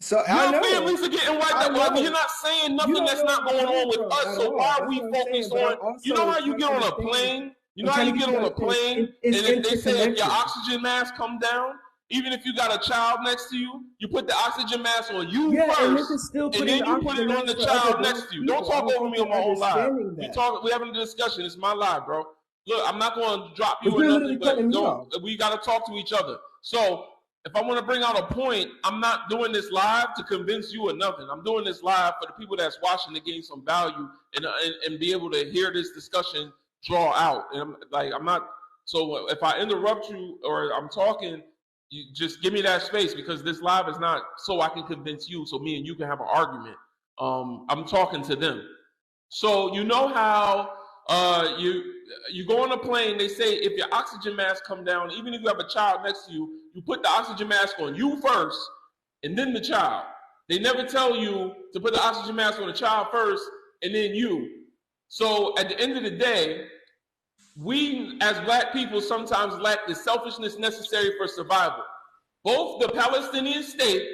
So your families are getting wiped out. Well, you're not saying nothing that's not going on with us. So why are we focused on? You know how you get on a plane? You know how you get on a plane and if they say if your oxygen mask come down, even if you got a child next to you, you put the oxygen mask on you first, and then you put it on the child next to you. Don't talk over me on my own live. We're having a discussion. It's my live, bro. Look, I'm not going to drop you or nothing, but we got to talk to each other. So if I want to bring out a point, I'm not doing this live to convince you or nothing. I'm doing this live for the people that's watching to gain some value and be able to hear this discussion draw out. And I'm not So if I interrupt you or I'm talking, you just give me that space because this live is not so I can convince you, so me and you can have an argument. I'm talking to them. So you know how you go on a plane, they say if your oxygen mask come down, even if you have a child next to you, you put the oxygen mask on you first and then the child. They never tell you to put the oxygen mask on the child first and then you. So at the end of the day, we as black people sometimes lack the selfishness necessary for survival. Both the Palestinian state,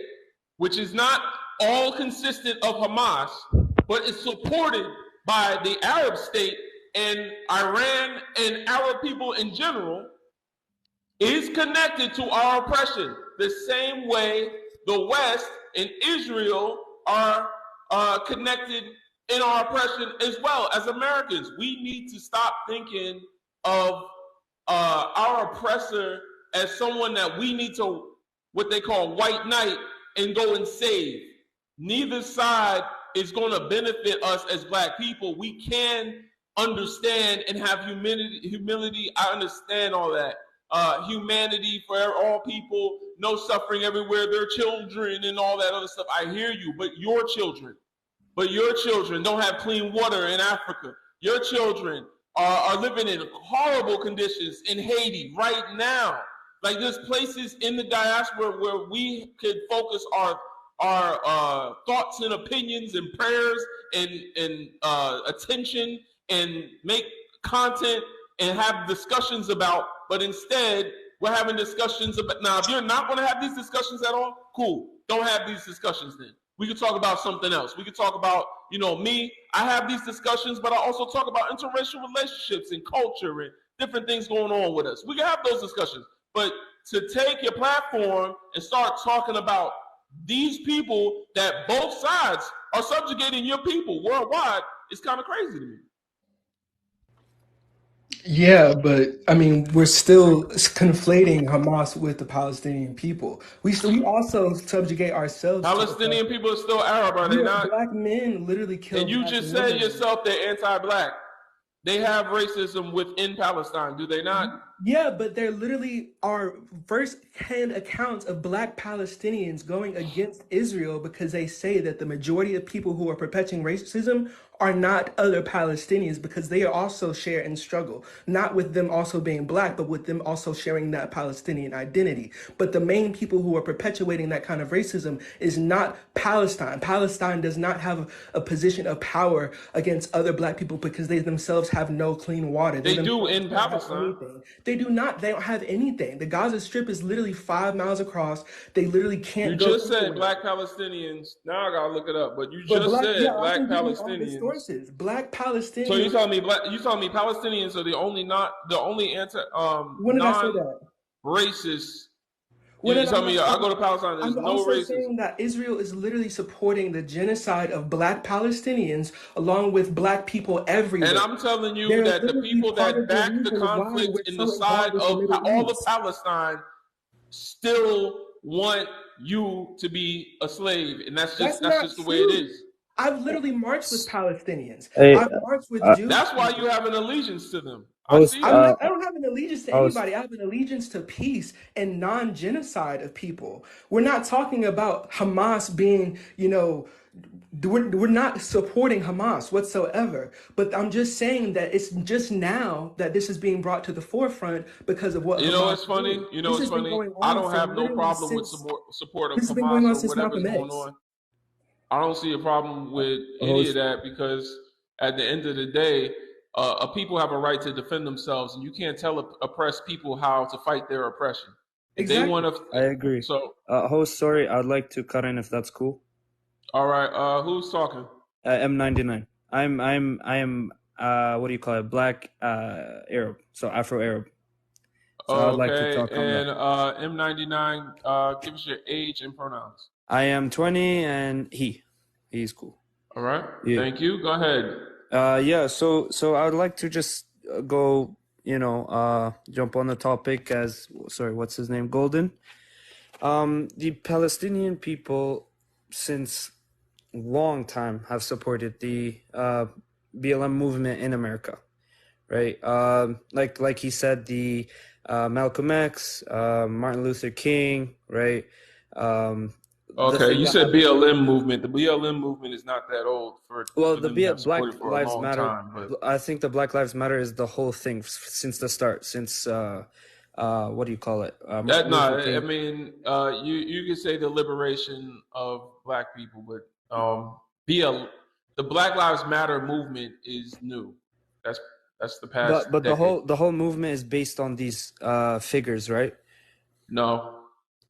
which is not all consistent of Hamas, but is supported by the Arab state and Iran and Arab people in general, is connected to our oppression the same way the West and Israel are connected in our oppression as well as Americans. We need to stop thinking of our oppressor as someone that we need to, what they call white knight, and go and save. Neither side is going to benefit us as black people. We can understand and have humility. I understand all that. Humanity for all people, no suffering everywhere, their children and all that other stuff. I hear you, but your children don't have clean water in Africa. Your children are living in horrible conditions in Haiti right now. Like there's places in the diaspora where we could focus our thoughts and opinions and prayers and attention and make content and have discussions about, but instead we're having discussions about. Now, if you're not going to have these discussions at all, cool. Don't have these discussions then. We could talk about something else. We could talk about, me. I have these discussions, but I also talk about interracial relationships and culture and different things going on with us. We can have those discussions. But to take your platform and start talking about these people that both sides are subjugating your people worldwide is kind of crazy to me. Yeah, but I mean, we're still conflating Hamas with the Palestinian people. We also subjugate ourselves to the fact Palestinian people are still Arab, are they not? black men literally kill And you black just said women. yourself they're anti-black. They have racism within Palestine, do they not? Yeah, but there literally are first-hand accounts of black Palestinians going against Israel because they say that the majority of people who are perpetuating racism are not other Palestinians because they are also share in struggle, not with them also being black, but with them also sharing that Palestinian identity. But the main people who are perpetuating that kind of racism is not Palestine. Palestine does not have a position of power against other black people because they themselves have no clean water. They do in Palestine. They do not. They don't have anything. The Gaza Strip is literally 5 miles across. They literally can't You go just said anywhere. black Palestinians. Now I gotta look it up. But you just said black Palestinians. Sources. Black Palestinians. So you telling me Palestinians are the only anti When did I say that? racist. When You tell me I go to Palestine, there's I'm no also racism. saying that Israel is literally supporting the genocide of black Palestinians along with black people everywhere. And I'm telling you that the people that back the conflict in the side of all of Palestine still want you to be a slave, and that's just the way it is. I've literally marched with Palestinians. Hey, I've marched with Jews. That's why you have an allegiance to them. I don't have an allegiance to anybody. I have an allegiance to peace and non-genocide of people. We're not talking about Hamas being, we're not supporting Hamas whatsoever. But I'm just saying that it's just now that this is being brought to the forefront because of what Hamas it's funny. did. It's funny. I don't have no problem with support of Hamas or whatever's going on. I don't see a problem with any of that because at the end of the day, people have a right to defend themselves, and you can't tell oppressed people how to fight their oppression. Exactly. They want to. I agree. So, host, sorry, I'd like to cut in if that's cool. All right. Who's talking? M99. I am. What do you call it? Black Arab. So Afro-Arab. So okay. I'd like to talk on that. And M99. Give us your age and pronouns. I am 20, and he's cool. All right. Yeah. Thank you. Go ahead. Yeah, so I would like to just go, jump on the topic what's his name? Golden. The Palestinian people since long time have supported the BLM movement in America, right? Like he said, the Malcolm X, Martin Luther King, right? The Okay, thing you that said happened. BLM movement. The BLM movement is not that old Well, for them to have Black supported for a Lives long Matter. time. But I think the Black Lives Matter is the whole thing since the start. Since what do you call it? that Martin no, Luther I King. mean, you could say the liberation of black people, but the Black Lives Matter movement is new. That's that's the past But decade. the whole movement is based on these figures, right? No,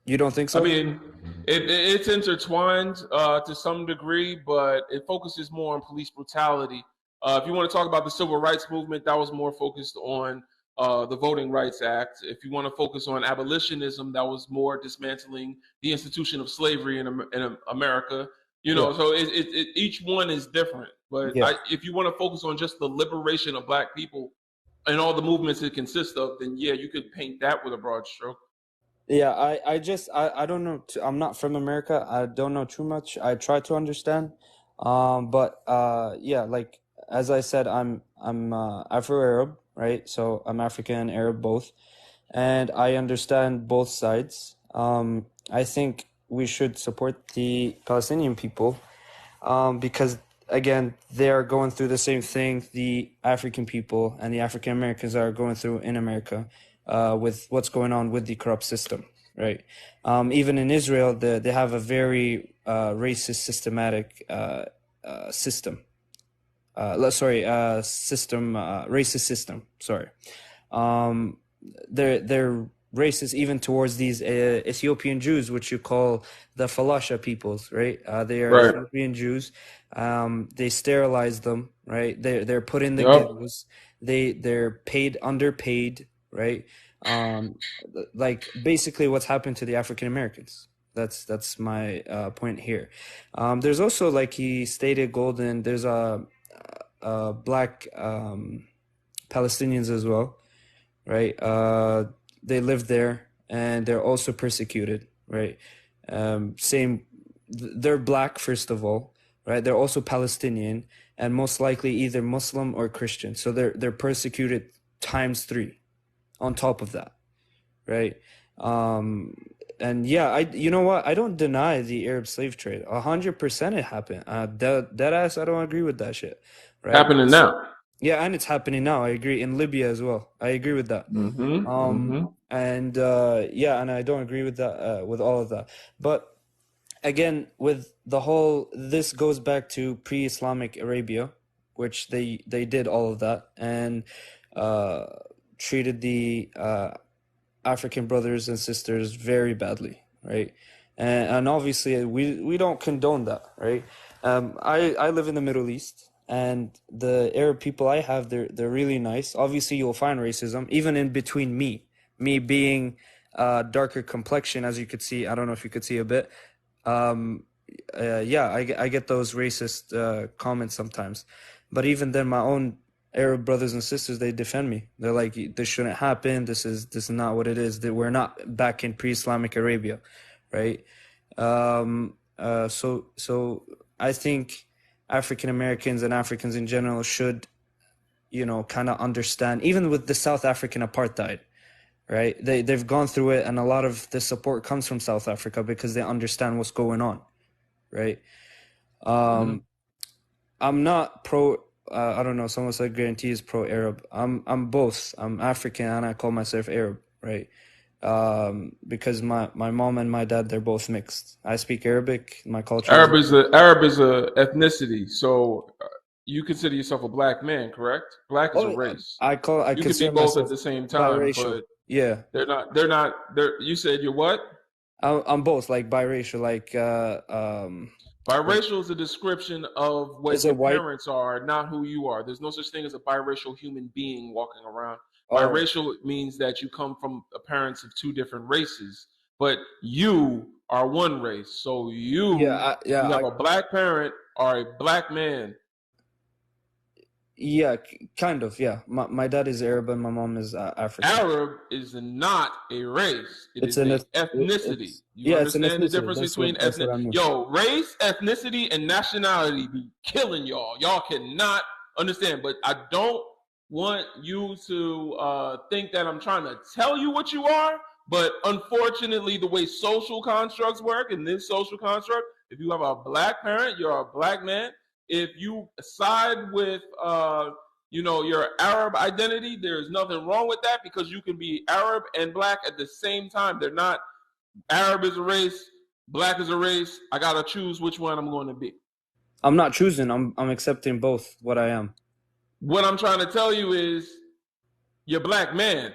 You don't think I so? mean, it's intertwined to some degree, but it focuses more on police brutality. If you want to talk about the civil rights movement, that was more focused on the Voting Rights Act. If you want to focus on abolitionism, that was more dismantling the institution of slavery in America. You Yeah. know, so each one is different. But Yeah. if you want to focus on just the liberation of black people and all the movements it consists of, then yeah, you could paint that with a broad stroke. Yeah, I don't know. I'm not from America. I don't know too much. I try to understand. But yeah, like as I said, I'm Afro-Arab, right? So I'm African and Arab both, and I understand both sides. I think we should support the Palestinian people, because again, they are going through the same thing the African people and the African Americans are going through in America, with what's going on with the corrupt system, right? Even in Israel, they have a very racist, systematic system. Racist system. Sorry. They're racist even towards these Ethiopian Jews, which you call the Falasha peoples, right? They are Right. Ethiopian Jews. They sterilize them, right? They're put in the Yep. ghettos. They're underpaid, right? Like basically what's happened to the African Americans. That's my point here. There's also, like he stated, Golden. There's black Palestinians as well, right? They live there and they're also persecuted, right? They're black, first of all, right? They're also Palestinian and most likely either Muslim or Christian. So they're persecuted times 3 on top of that, right? And yeah, you know what? I don't deny the Arab slave trade. 100% it happened. Dead ass, I don't agree with that shit, right? Happening now. Yeah, and it's happening now. I agree. In Libya as well. I agree with that. Mm-hmm. And yeah, and I don't agree with that, with all of that. But again, with the whole, this goes back to pre-Islamic Arabia, which they did all of that and treated the African brothers and sisters very badly, right? And obviously we don't condone that, right? I live in the Middle East, and the Arab people I have, they're really nice. Obviously, you'll find racism even in between me being darker complexion, as you could see. I don't know if you could see a bit. Yeah, I get those racist comments sometimes, but even then, my own Arab brothers and sisters, they defend me. They're like, this shouldn't happen. This is not what it is. That we're not back in pre-Islamic Arabia, right? So I think African Americans and Africans in general should, kind of understand, even with the South African apartheid, right? They've gone through it, and a lot of the support comes from South Africa because they understand what's going on, right? I'm not pro. I don't know. Someone said guarantee is pro Arab. I'm both. I'm African and I call myself Arab, right? Because my mom and my dad, they're both mixed. I speak Arabic. My culture Arab is a ethnicity. So you consider yourself a black man, correct? Black is a race. I You could be consider both at myself the same time, biracial. but Yeah, they're not. They're not. They're. You said you're what? I'm both, like biracial, like Biracial is a description of what is it your white? parents are, not who you are. There's no such thing as a biracial human being walking around. Oh, Biracial means that you come from parents of 2 different races, but you are one race. So you have a black parent or a black man. Yeah, kind of. Yeah, my dad is Arab and my mom is African. Arab is not a race. It's an ethnicity. You it's an understand the ethnicity. difference between ethnic? Yo, race, ethnicity, and nationality be killing y'all. Y'all cannot understand. But I don't want you to think that I'm trying to tell you what you are, but unfortunately, the way social constructs work, in this social construct, if you have a black parent, you're a black man. If you side with your Arab identity, there's nothing wrong with that, because you can be Arab and black at the same time. They're not. Arab is a race, black is a race. I gotta choose which one I'm going to be. I'm not choosing. I'm accepting both what I am. What I'm trying to tell you is, you're black man.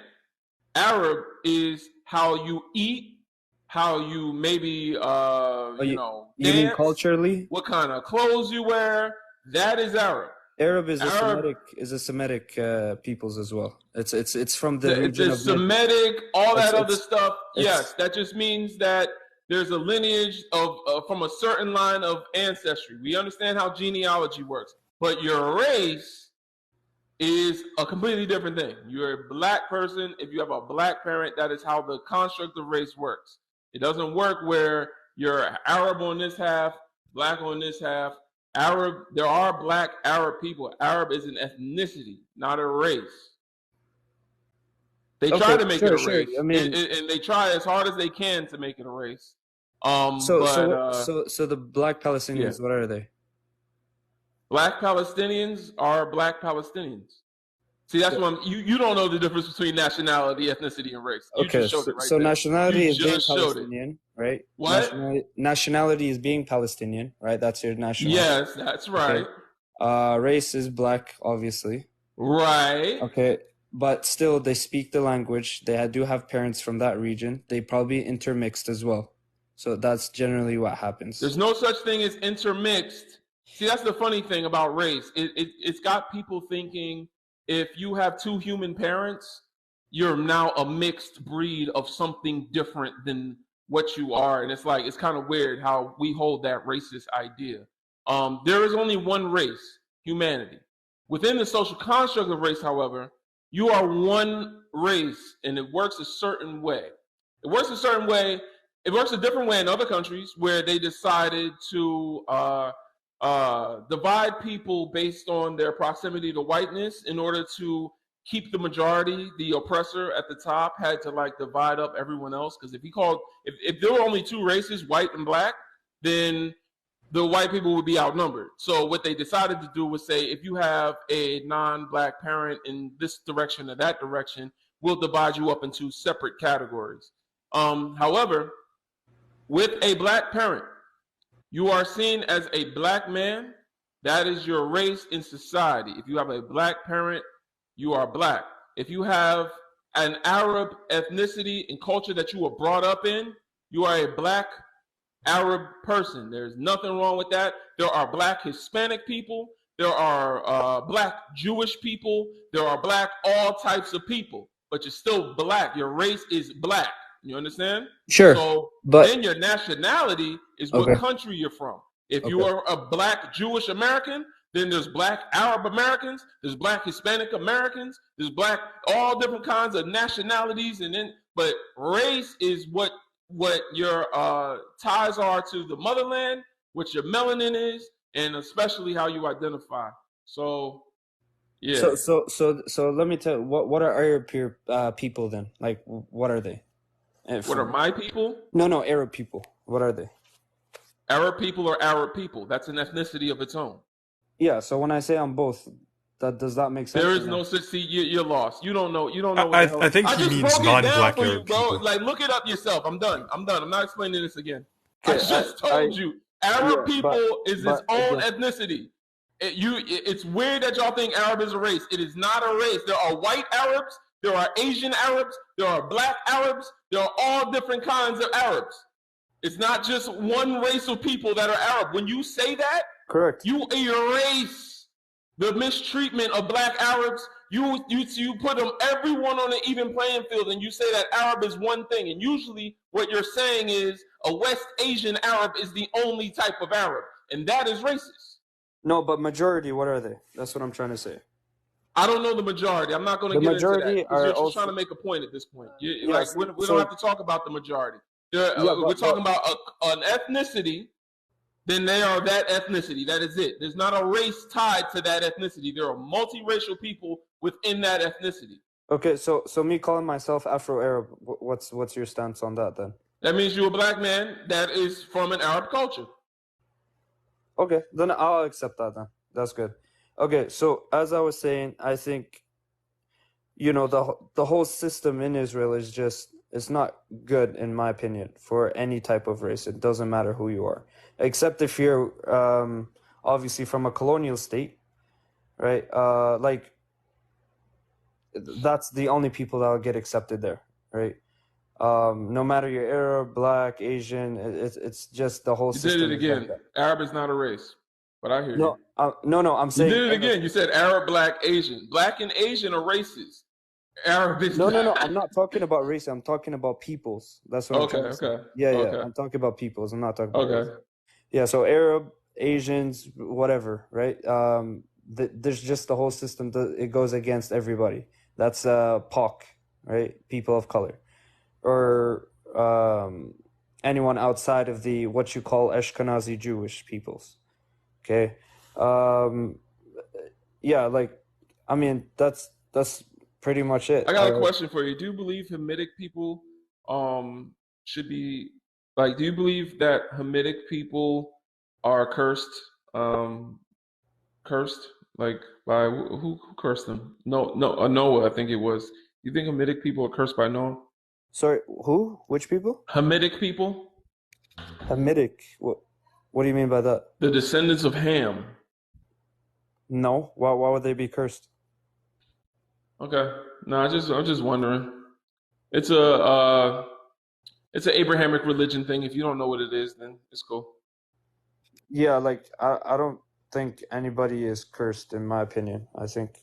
Arab is how you eat, how you maybe You dance, mean culturally? what kind of clothes you wear. That is Arab. Arab is a Semitic peoples as well. It's from the region the of Semitic, all that other stuff. it's- Yes, that just means that there's a lineage of from a certain line of ancestry. We understand how genealogy works, but your race is a completely different thing. You're a black person. If you have a black parent, that is how the construct of race works. It doesn't work where you're Arab on this half, black on this half. Arab, there are black Arab people. Arab is an ethnicity, not a race. They try to make it a race. I mean, and they try as hard as they can to make it a race. So the black Palestinians, what are they? Black Palestinians are black Palestinians. See, that's what you don't know the difference between nationality, ethnicity, and race. You Okay, so nationality is being Palestinian, right? What? Nationality is being Palestinian, right? That's your nationality. Yes, that's right. Okay. Race is black, obviously. Right. Okay, but still, they speak the language. They do have parents from that region. They probably intermixed as well. So that's generally what happens. There's no such thing as intermixed. See, that's the funny thing about race. It's got people thinking if you have two human parents, you're now a mixed breed of something different than what you are. And it's kind of weird how we hold that racist idea. There is only one race, humanity. Within the social construct of race, however, you are one race, and it works a certain way. It works a certain way. It works a different way in other countries where they decided to divide people based on their proximity to whiteness in order to keep the majority. The oppressor at the top had to divide up everyone else, because if there were only two races, white and black, then the white people would be outnumbered. So what they decided to do was say, if you have a non-black parent in this direction or that direction, we'll divide you up into separate categories. However, with a black parent, you are seen as a black man. That is your race in society. If you have a black parent, you are black. If you have an Arab ethnicity and culture that you were brought up in, you are a black Arab person. There's nothing wrong with that. There are black Hispanic people. There are black Jewish people. There are black all types of people. But you're still black. Your race is black. You understand? Sure. So then your nationality is what country you're from. If you are a black Jewish American, then there's black Arab Americans, there's black Hispanic Americans, there's black, all different kinds of nationalities. But race is what your ties are to the motherland, what your melanin is, and especially how you identify. So, yeah. So let me tell you, what are Arab people then? Like, what are they? What are my people? No, Arab people. What are they? Arab people are Arab people. That's an ethnicity of its own. Yeah. So when I say I'm both, does that make sense? There is no such. See, you're lost. You don't know. What I the hell. I think he means non-black Arab people. Look it up yourself. I'm done. I'm not explaining this again. I just told you. Arab people is its own ethnicity. It's weird that y'all think Arab is a race. It is not a race. There are white Arabs. There are Asian Arabs. There are black Arabs. There are all different kinds of Arabs. It's not just one race of people that are Arab. When you say that, correct, you erase the mistreatment of black Arabs. You put everyone on an even playing field, and you say that Arab is one thing. And usually what you're saying is a West Asian Arab is the only type of Arab, and that is racist. No, but majority, what are they? That's what I'm trying to say. I don't know the majority. I'm not going to get into that. You're just trying to make a point at this point. We don't have to talk about the majority. We're talking about an ethnicity. Then they are that ethnicity. That is it. There's not a race tied to that ethnicity. There are multiracial people within that ethnicity. Okay, so me calling myself Afro-Arab, what's your stance on that then? That means you're a black man that is from an Arab culture. Okay, then I'll accept that then. That's good. Okay, so as I was saying, I think, you know, the whole system in Israel is just, it's not good in my opinion for any type of race. It doesn't matter who you are, except if you're obviously from a colonial state, right? Like that's the only people that will get accepted there, right? No matter you're Arab, Black, Asian, it's just the whole You system. did it again. Like Arab is not a race, but I hear no, you. No, I'm saying. You did it again. You said Arab, Black, Asian. Black and Asian are races. Arab is no. I'm not talking about race. I'm talking about peoples. That's what I'm trying to say. Yeah. Okay. I'm talking about peoples. I'm not talking about race. Okay. Yeah. So Arab, Asians, whatever, right? There's just the whole system. It goes against everybody. That's POC, right? People of color, or anyone outside of the what you call Ashkenazi Jewish peoples. Okay. Yeah. Like, I mean, that's pretty much it. I got a question for you. Do you believe Hamitic people should be like? Do you believe that Hamitic people are cursed? Cursed like by who cursed them? Noah, I think it was. You think Hamitic people are cursed by Noah? Sorry, who? Which people? Hamitic people. Hamitic. What do you mean by that? The descendants of Ham. No. Why would they be cursed? Okay. No, I'm just wondering. It's an Abrahamic religion thing. If you don't know what it is, then it's cool. Yeah, like I don't think anybody is cursed in my opinion. I think,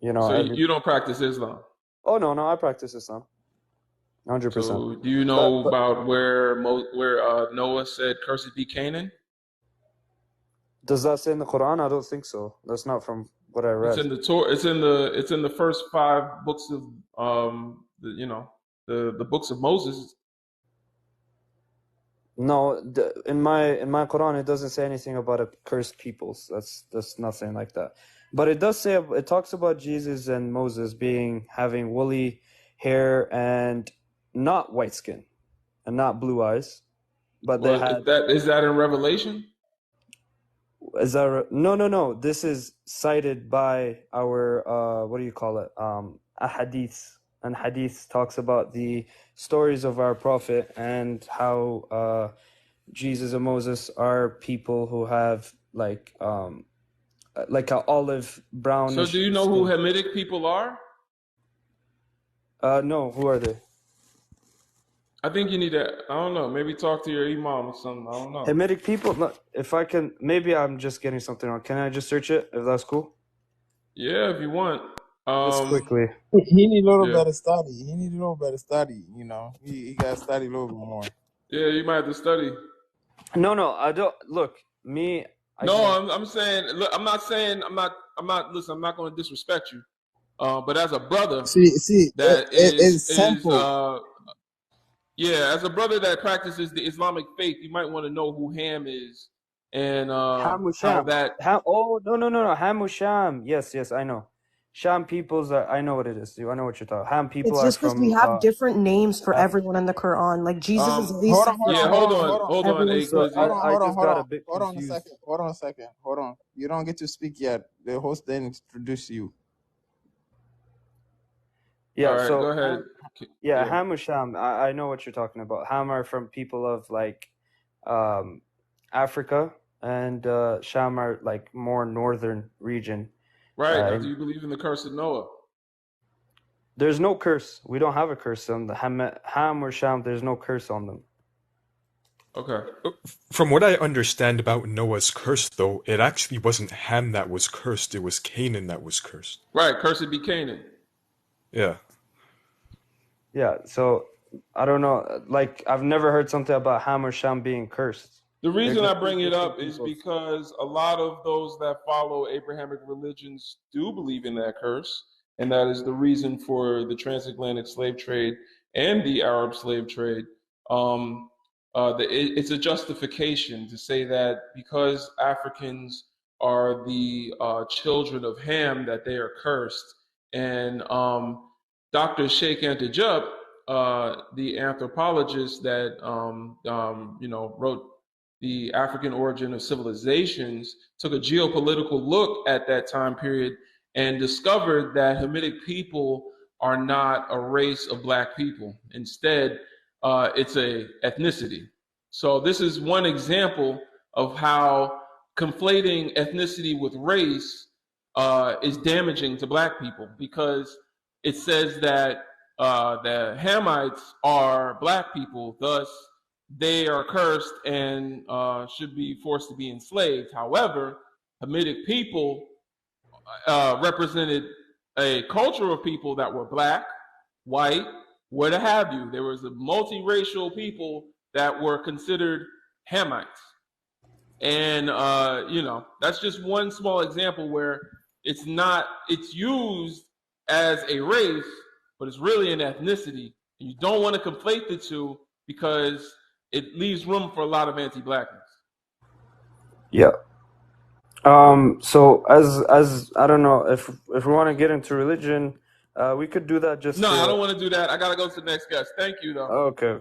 you know. So you don't practice Islam? Oh no, I practice Islam. 100%. So do you know about where Noah said, "Cursed be Canaan"? Does that say in the Quran? I don't think so. That's not from what I read. It's in the Torah. It's in the first 5 books of the books of Moses. No, in my Quran it doesn't say anything about a cursed peoples. That's nothing like that. But it does say, it talks about Jesus and Moses having woolly hair and not white skin and not blue eyes, but they had. Is that in Revelation? Is that no? This is cited by our what do you call it? A hadith. And hadith talks about the stories of our prophet and how Jesus and Moses are people who have like an olive brownish. So do you know who Hamitic people are? No, who are they? I think you need to, I don't know, maybe talk to your imam or something. I don't know. Hamitic people? Look, if I can, maybe I'm just getting something wrong. Can I just search it if that's cool? Yeah, if you want. Just quickly. He need a little better study. He need a little better study. You know, he got to study a little bit more. Yeah, you might have to study. No, I don't. Look, me. I'm saying. Look, I'm not saying. I'm not. Listen, I'm not going to disrespect you. But as a brother, it's simple. Yeah, as a brother that practices the Islamic faith, you might want to know who Ham is and how that. Oh no, Ham Sham. Yes, I know. Sham peoples are, I know what it is. I know what you're talking. Ham people it's just because we have different names for everyone in the Quran. Like Jesus is at least. Hold on. Hold on a second. Hold on. You don't get to speak yet. The host didn't introduce you. Yeah, right, so go ahead. Ham or Sham. I know what you're talking about. Ham are from people of like Africa, and Sham are like more northern region. Right. Do you believe in the curse of Noah? There's no curse. We don't have a curse on the Ham or Sham. There's no curse on them. Okay. From what I understand about Noah's curse, though, it actually wasn't Ham that was cursed. It was Canaan that was cursed. Right. Cursed be Canaan. Yeah. Yeah. So I don't know. Like I've never heard something about Ham or Sham being cursed. The reason I bring it up is because a lot of those that follow Abrahamic religions do believe in that curse, and that is the reason for the transatlantic slave trade and the Arab slave trade. It's a justification to say that because Africans are the children of Ham, that they are cursed, And Dr. Sheikh Anta Diop, the anthropologist that wrote The African Origin of Civilizations, took a geopolitical look at that time period and discovered that Hamitic people are not a race of black people. Instead, it's a ethnicity. So this is one example of how conflating ethnicity with race is damaging to black people, because it says that the Hamites are black people, thus they are cursed and should be forced to be enslaved. However, Hamitic people represented a culture of people that were black, white, what have you. There was a multiracial people that were considered Hamites. And that's just one small example where it's used as a race, but it's really an ethnicity. And you don't want to conflate the two, because it leaves room for a lot of anti-blackness. Yeah. So as I don't know if we want to get into religion, we could do that. Just no, I don't want to do that. I gotta go to the next guest. Thank you, though. Okay.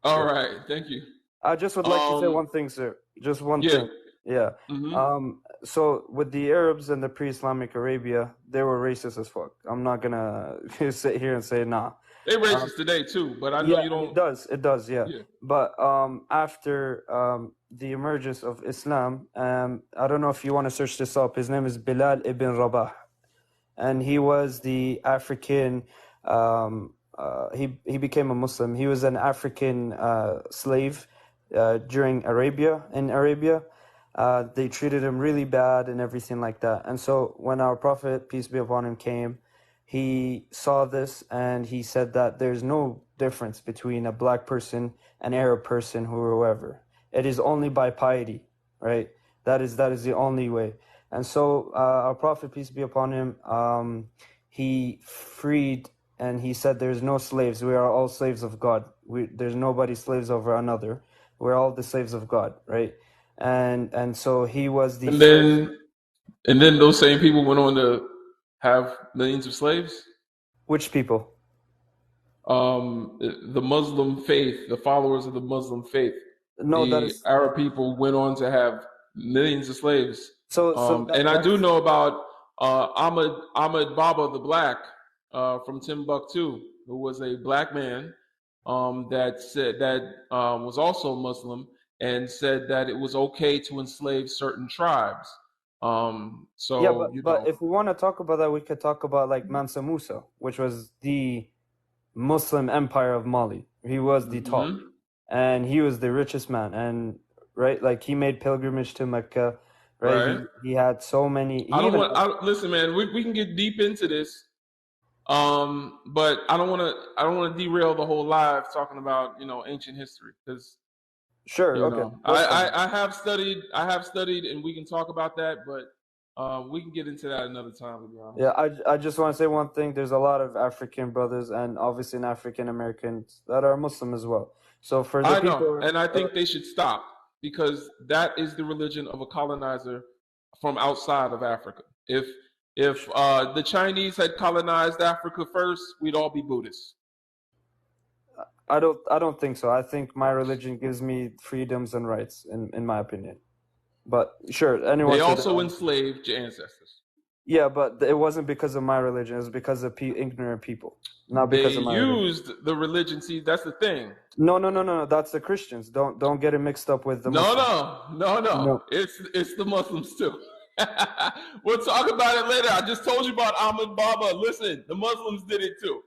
All right, thank you. I just would like to say one thing, sir. Just one thing. Yeah. Mm-hmm. So with the Arabs and the pre-Islamic Arabia, they were racist as fuck. I'm not gonna sit here and say nah. They racist today too, but I know you don't. It does, yeah. But after the emergence of Islam, I don't know if you want to search this up. His name is Bilal ibn Rabah, and he was the African. He became a Muslim. He was an African slave during in Arabia. They treated him really bad and everything like that. And so when our Prophet, peace be upon him, came, he saw this and he said that there's no difference between a black person, an Arab person, whoever. It is only by piety, right? That is the only way. And so our Prophet, peace be upon him, he freed and he said there's no slaves. We are all slaves of God. There's nobody slaves over another. We're all the slaves of God, right? And so he was the and then those same people went on to have millions of slaves. Which people? The Muslim faith, the followers of the Muslim faith. No, the Arab people went on to have millions of slaves. And I do know about Ahmed Baba the Black from Timbuktu, who was a black man that said that was also Muslim, and said that it was okay to enslave certain tribes. But if we want to talk about that, we could talk about like Mansa Musa, which was the Muslim empire of Mali. He was the top, and he was the richest man, and right, like he made pilgrimage to Mecca, right? He had so many. Listen, man, we can get deep into this, but I don't want to derail the whole live talking about ancient history, because I have studied, and we can talk about that, but we can get into that another time, to be honest. Yeah, I just want to say one thing. There's a lot of African brothers and obviously African Americans that are Muslim as well. So for the people, and I think they should stop, because that is the religion of a colonizer from outside of Africa. If the Chinese had colonized Africa first, we'd all be Buddhists. I don't think so. I think my religion gives me freedoms and rights, in my opinion. But sure, anyone. They also enslaved your ancestors. Yeah, but it wasn't because of my religion. It was because of ignorant people, not because of my religion. They used the religion. See, that's the thing. No. That's the Christians. Don't get it mixed up with the Muslims. No. It's the Muslims too. We'll talk about it later. I just told you about Ahmed Baba. Listen, the Muslims did it too.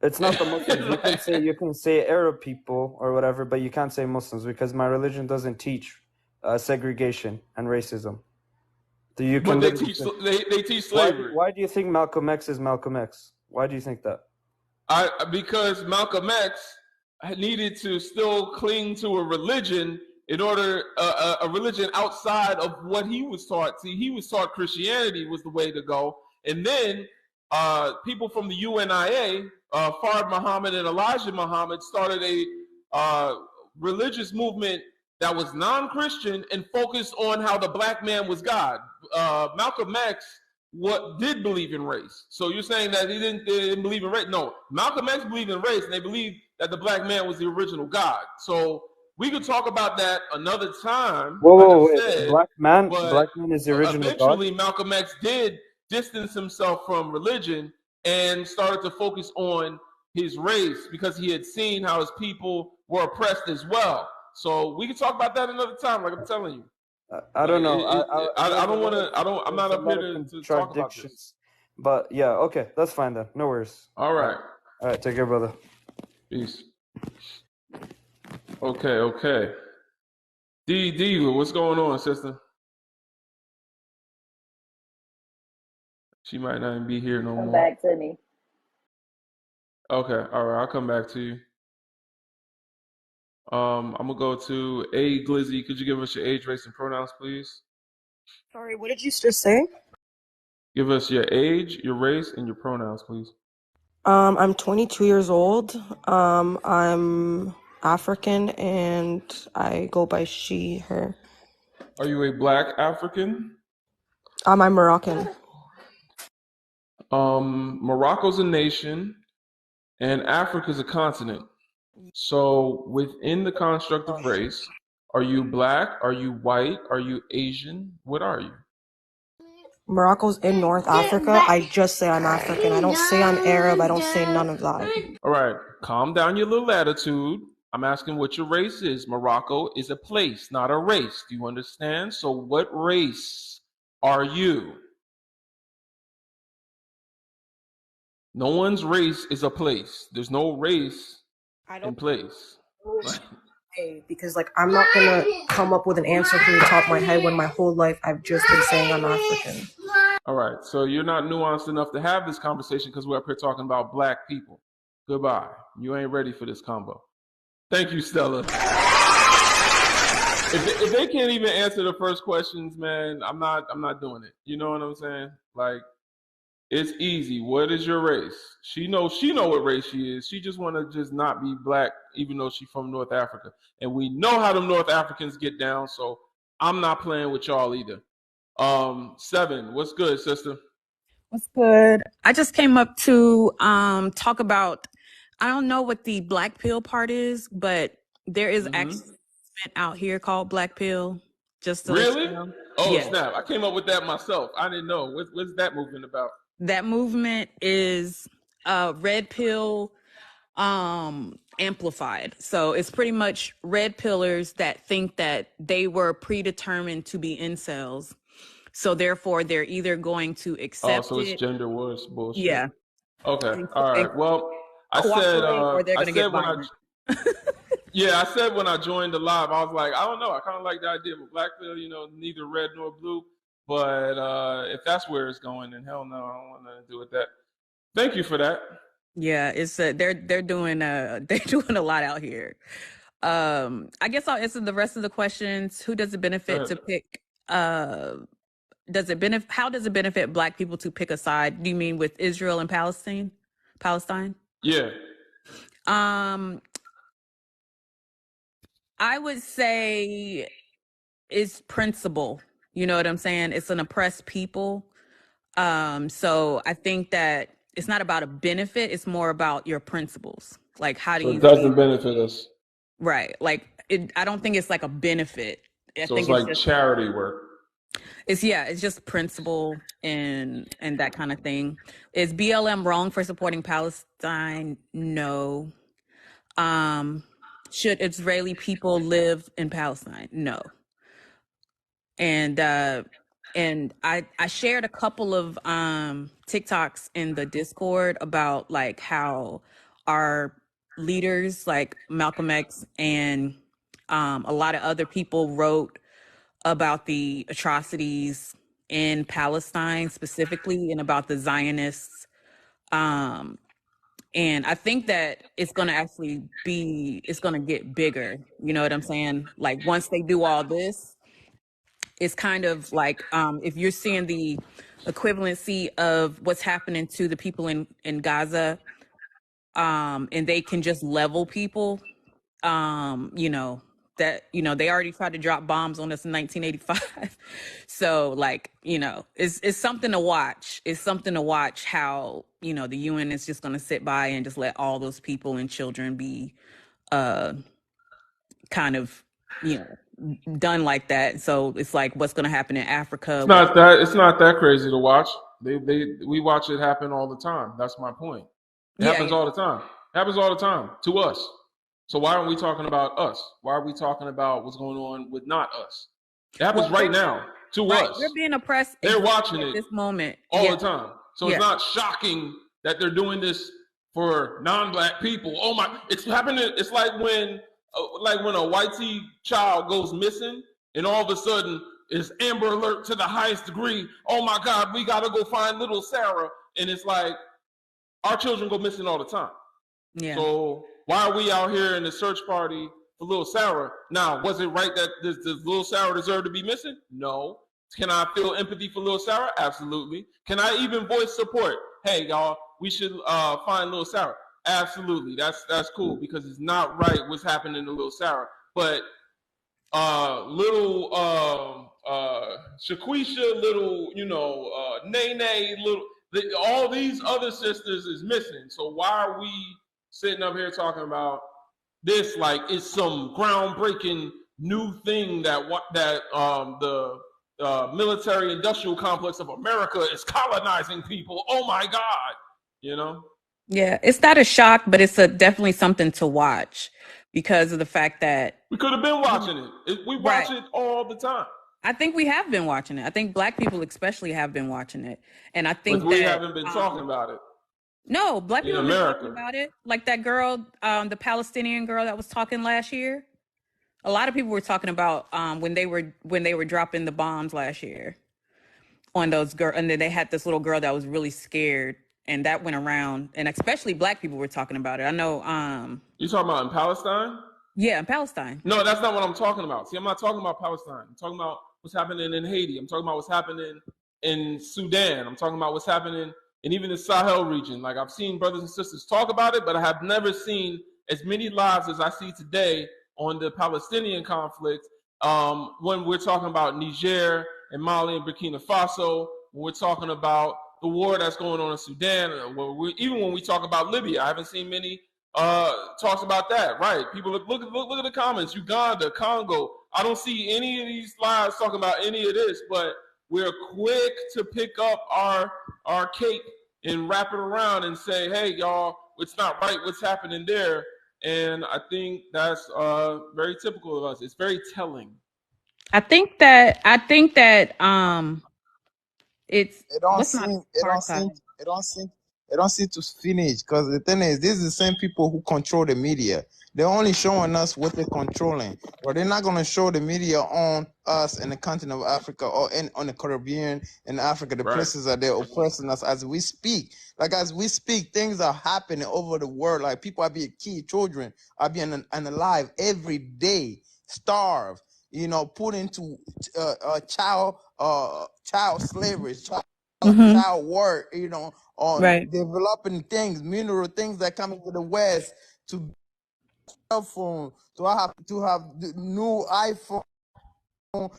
It's not the Muslims. You can say Arab people or whatever, but you can't say Muslims, because my religion doesn't teach segregation and racism. But they teach slavery. Why do you think Malcolm X is Malcolm X? Why do you think that? Because Malcolm X needed to still cling to a religion in order a religion outside of what he was taught. See, he was taught Christianity was the way to go, and then people from the UNIA, Fard Muhammad and Elijah Muhammad, started a religious movement that was non-Christian and focused on how the black man was God. Malcolm X what did believe in race. So you're saying that they didn't believe in race? No, Malcolm X believed in race, and they believed that the black man was the original God. So we could talk about that another time, like I Wait. said. Black man But is the original God? eventually, Malcolm X did distance himself from religion and started to focus on his race because he had seen how his people were oppressed as well. So we can talk about that another time, like I'm telling you. I don't know. I don't want to. I'm not up here to talk about this. But yeah, okay, that's fine then. No worries. All right. All right, take care, brother. Peace. Okay. D, what's going on, sister? She might not even be here no more. Come back to me. Okay, all right, I'll come back to you. I'm gonna go to A Glizzy. Could you give us your age, race, and pronouns, please? Sorry, what did you just say? Give us your age, your race, and your pronouns, please. I'm 22 years old. I'm African and I go by she, her. Are you a black African? I'm Moroccan. Morocco's a nation, and Africa's a continent. So within the construct of race, are you black? Are you white? Are you Asian? What are you? Morocco's in North Africa. I just say I'm African. I don't say I'm Arab. I don't say none of that. All right, calm down your little attitude. I'm asking what your race is. Morocco is a place, not a race. Do you understand? So what race are you? No one's race is a place. There's no race in place. Because I'm not gonna come up with an answer from the top of my head when my whole life I've just been saying I'm African. All right, so you're not nuanced enough to have this conversation because we're up here talking about black people. Goodbye. You ain't ready for this combo. Thank you, Stella. If they can't even answer the first questions, man, I'm not doing it. You know what I'm saying? Like, it's easy. What is your race? She know what race she is. She just want to just not be black, even though she's from North Africa. And we know how the North Africans get down, so I'm not playing with y'all either. 7, what's good, sister? What's good? I just came up to talk about, I don't know what the black pill part is, but there is actually an event out here called Black Pill. Just to let you know. Oh, yeah. Snap. I came up with that myself. I didn't know. What's that movement about? That movement is red pill amplified. So it's pretty much red pillars that think that they were predetermined to be incels. So therefore, they're either going to accept so it's gender wars bullshit. Yeah. Okay. All right. Well, I said yeah, I said when I joined the live, I was like, I don't know. I kind of like the idea of a black pill, neither red nor blue. But if that's where it's going, then hell no, I don't want to do with that. Thank you for that. Yeah, it's they're doing they're doing a lot out here. I guess I'll answer the rest of the questions. Who does it benefit to pick? How does it benefit black people to pick a side? Do you mean with Israel and Palestine? Yeah. I would say it's principle. You know what I'm saying? It's an oppressed people. So I think that it's not about a benefit. It's more about your principles. Like, how do you? It doesn't benefit us. Right. Like, I don't think it's like a benefit. I think it's like just charity work. It's just principle and that kind of thing. Is BLM wrong for supporting Palestine? No. Should Israeli people live in Palestine? No. And I shared a couple of TikToks in the Discord about like how our leaders like Malcolm X and a lot of other people wrote about the atrocities in Palestine specifically and about the Zionists. And I think that it's going to get bigger. You know what I'm saying? Like, once they do all this, it's kind of like if you're seeing the equivalency of what's happening to the people in Gaza, and they can just level people, that, you know, they already tried to drop bombs on us in 1985. So like, you know, it's something to watch. It's something to watch how, you know, the UN is just going to sit by and just let all those people and children be kind of, you know, done like that. So it's like, what's going to happen in Africa? It's not that crazy to watch. We watch it happen all the time. That's my point. It happens all the time. It happens all the time to us. So why aren't we talking about us? Why are we talking about what's going on with not us? It happens right now to us. They're being oppressed. They're watching at it this moment all the time. So it's not shocking that they're doing this for non-black people. Oh my! It's happening. It's like when a whitey child goes missing, and all of a sudden it's Amber Alert to the highest degree. Oh my God, we gotta go find little Sarah, and it's like our children go missing all the time. Yeah. So why are we out here in the search party for little Sarah? Now, was it right that does little Sarah deserve to be missing? No. Can I feel empathy for little Sarah? Absolutely. Can I even voice support? Hey, y'all, we should find little Sarah. Absolutely. That's cool because it's not right what's happening to little Sarah. But little Shaquisha, little, Nene, all these other sisters is missing. So why are we sitting up here talking about this like it's some groundbreaking new thing that the military industrial complex of America is colonizing people? Oh my God, Yeah, it's not a shock, but it's definitely something to watch because of the fact that we could have been watching it. We watch it all the time. I think we have been watching it. I think Black people especially have been watching it, and I think we haven't been talking about it. No, Black people have been talking about it. Like that girl, the Palestinian girl that was talking last year. A lot of people were talking about when they were dropping the bombs last year on those girls, and then they had this little girl that was really scared, and that went around, and especially Black people were talking about it. I know. You talking about in Palestine? Yeah, in Palestine. No, that's not what I'm talking about. See, I'm not talking about Palestine. I'm talking about what's happening in Haiti. I'm talking about what's happening in Sudan. I'm talking about what's happening in even the Sahel region. Like, I've seen brothers and sisters talk about it, but I have never seen as many lives as I see today on the Palestinian conflict. When we're talking about Niger and Mali and Burkina Faso, when we're talking about the war that's going on in Sudan, even when we talk about Libya, I haven't seen many talks about that. Right? People look at the comments. Uganda, Congo. I don't see any of these slides talking about any of this, but we're quick to pick up our cape and wrap it around and say, "Hey, y'all, it's not right what's happening there." And I think that's very typical of us. It's very telling. I think that it's it don't seem to finish, because the thing is, this is the same people who control the media. They're only showing us what they're controlling, but they're not going to show the media on us in the continent of Africa or on the Caribbean and Africa, the places that they're oppressing us as we speak. Like, as we speak, things are happening over the world. Like, people are being killed, children are being unalive every day, starved, put into child slavery, child work, on developing things, mineral things that come into the West to cell phone, to have the new iPhone